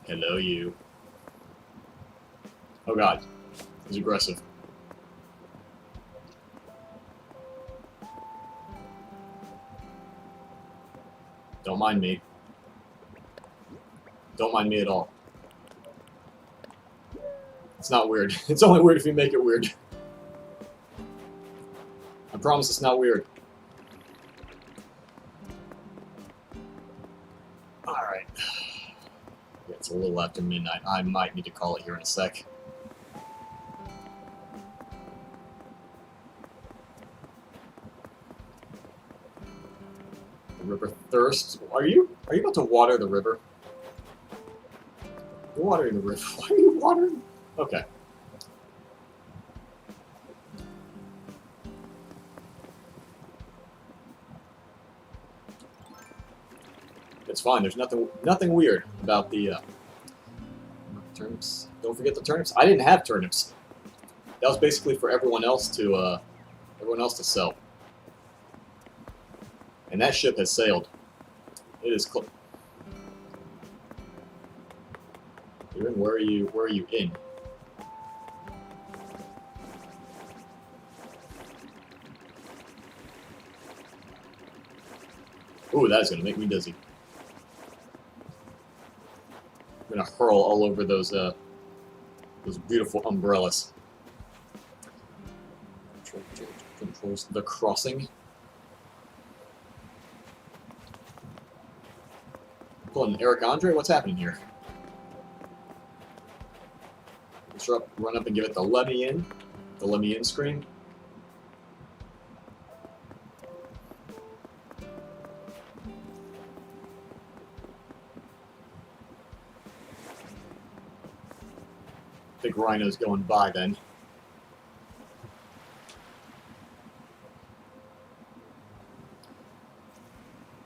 Hello, you. Oh god. He's aggressive. Don't mind me. Don't mind me at all. It's not weird. It's only weird if you make it weird. I promise it's not weird. Alright. Yeah, it's a little after midnight. I might need to call it here in a sec. The river thirsts. Are you about to water the river? You're watering the river. Why are you watering? Okay. It's fine. There's nothing weird about the Turnips. Don't forget the turnips. I didn't have turnips. That was basically for everyone else to sell. And that ship has sailed. It is close. Where are you in? Ooh, that is gonna make me dizzy. I'm gonna hurl all over those beautiful umbrellas. Controls the crossing. Pulling Eric Andre? What's happening here? Let's run up and give it the let me in screen. I think Rhino's going by then.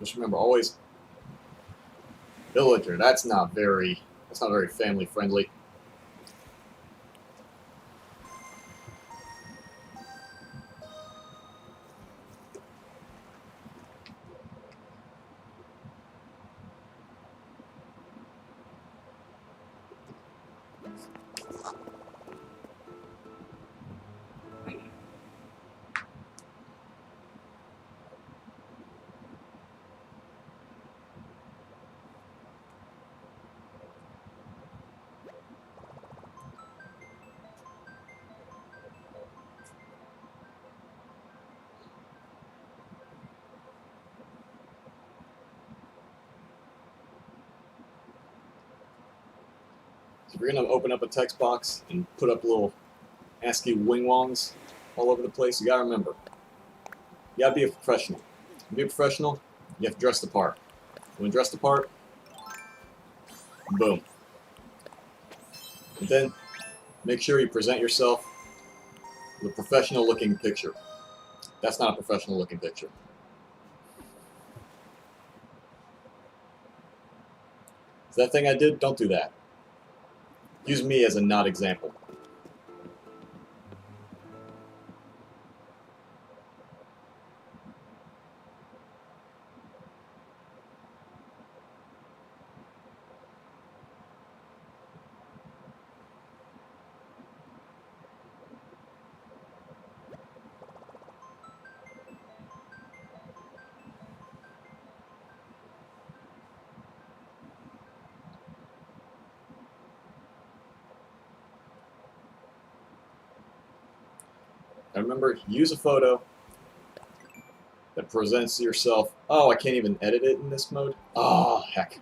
Just remember, always villager. That's not very family friendly. So if you're going to open up a text box and put up little ASCII wing-wongs all over the place, you got to remember, you got to be a professional. To be a professional, you have to dress the part. When dressed the part, boom. And then make sure you present yourself with a professional-looking picture. That's not a professional-looking picture. So that thing I did, don't do that. Use me as a not example. And remember, use a photo that presents yourself. Oh, I can't even edit it in this mode? Oh, heck.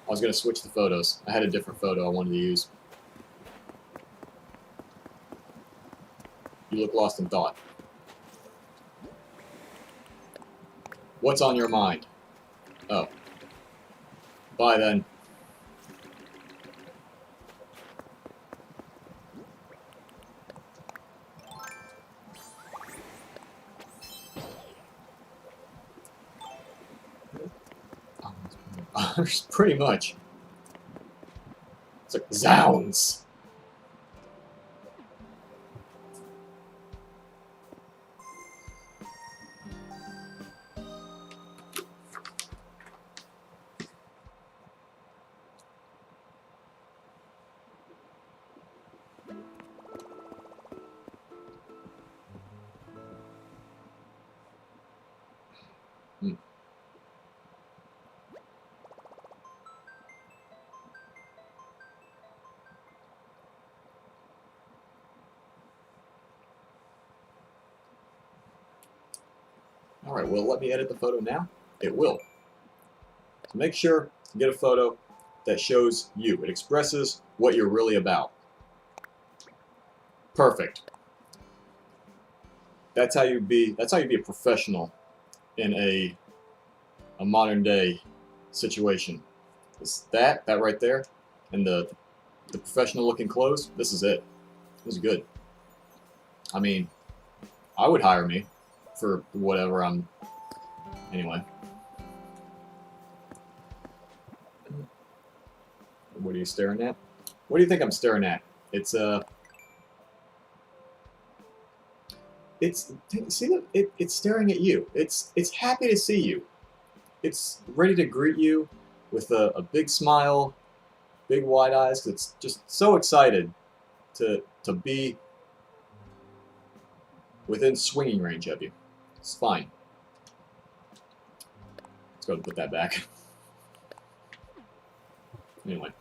I was going to switch the photos. I had a different photo I wanted to use. You look lost in thought. What's on your mind? Oh. Bye then. Pretty much. It's like, zounds! Alright, will it let me edit the photo now? It will. So make sure to get a photo that shows you. It expresses what you're really about. Perfect. That's how you be a professional in a modern day situation. It's that right there, and the professional looking clothes. This is it. This is good. I mean, I would hire me for whatever I'm. Anyway. What are you staring at? What do you think I'm staring at? It's see that it's staring at you. It's happy to see you. It's ready to greet you with a big smile, big wide eyes. 'Cause it's just so excited to be within swinging range of you. It's fine. Let's go and put that back. Anyway.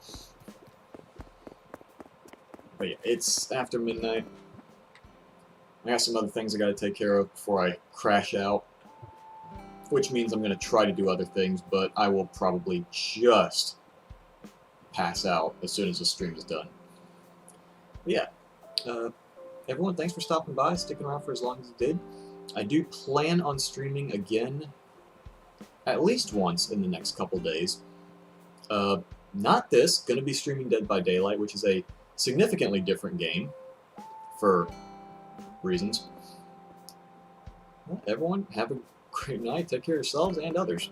But yeah, it's after midnight. I got some other things I gotta take care of before I crash out. Which means I'm gonna try to do other things, but I will probably just pass out as soon as the stream is done. But yeah. Everyone, thanks for stopping by, sticking around for as long as you did. I do plan on streaming again at least once in the next couple days. Not this, going to be streaming Dead by Daylight, which is a significantly different game for reasons. Well, everyone, have a great night, take care of yourselves and others.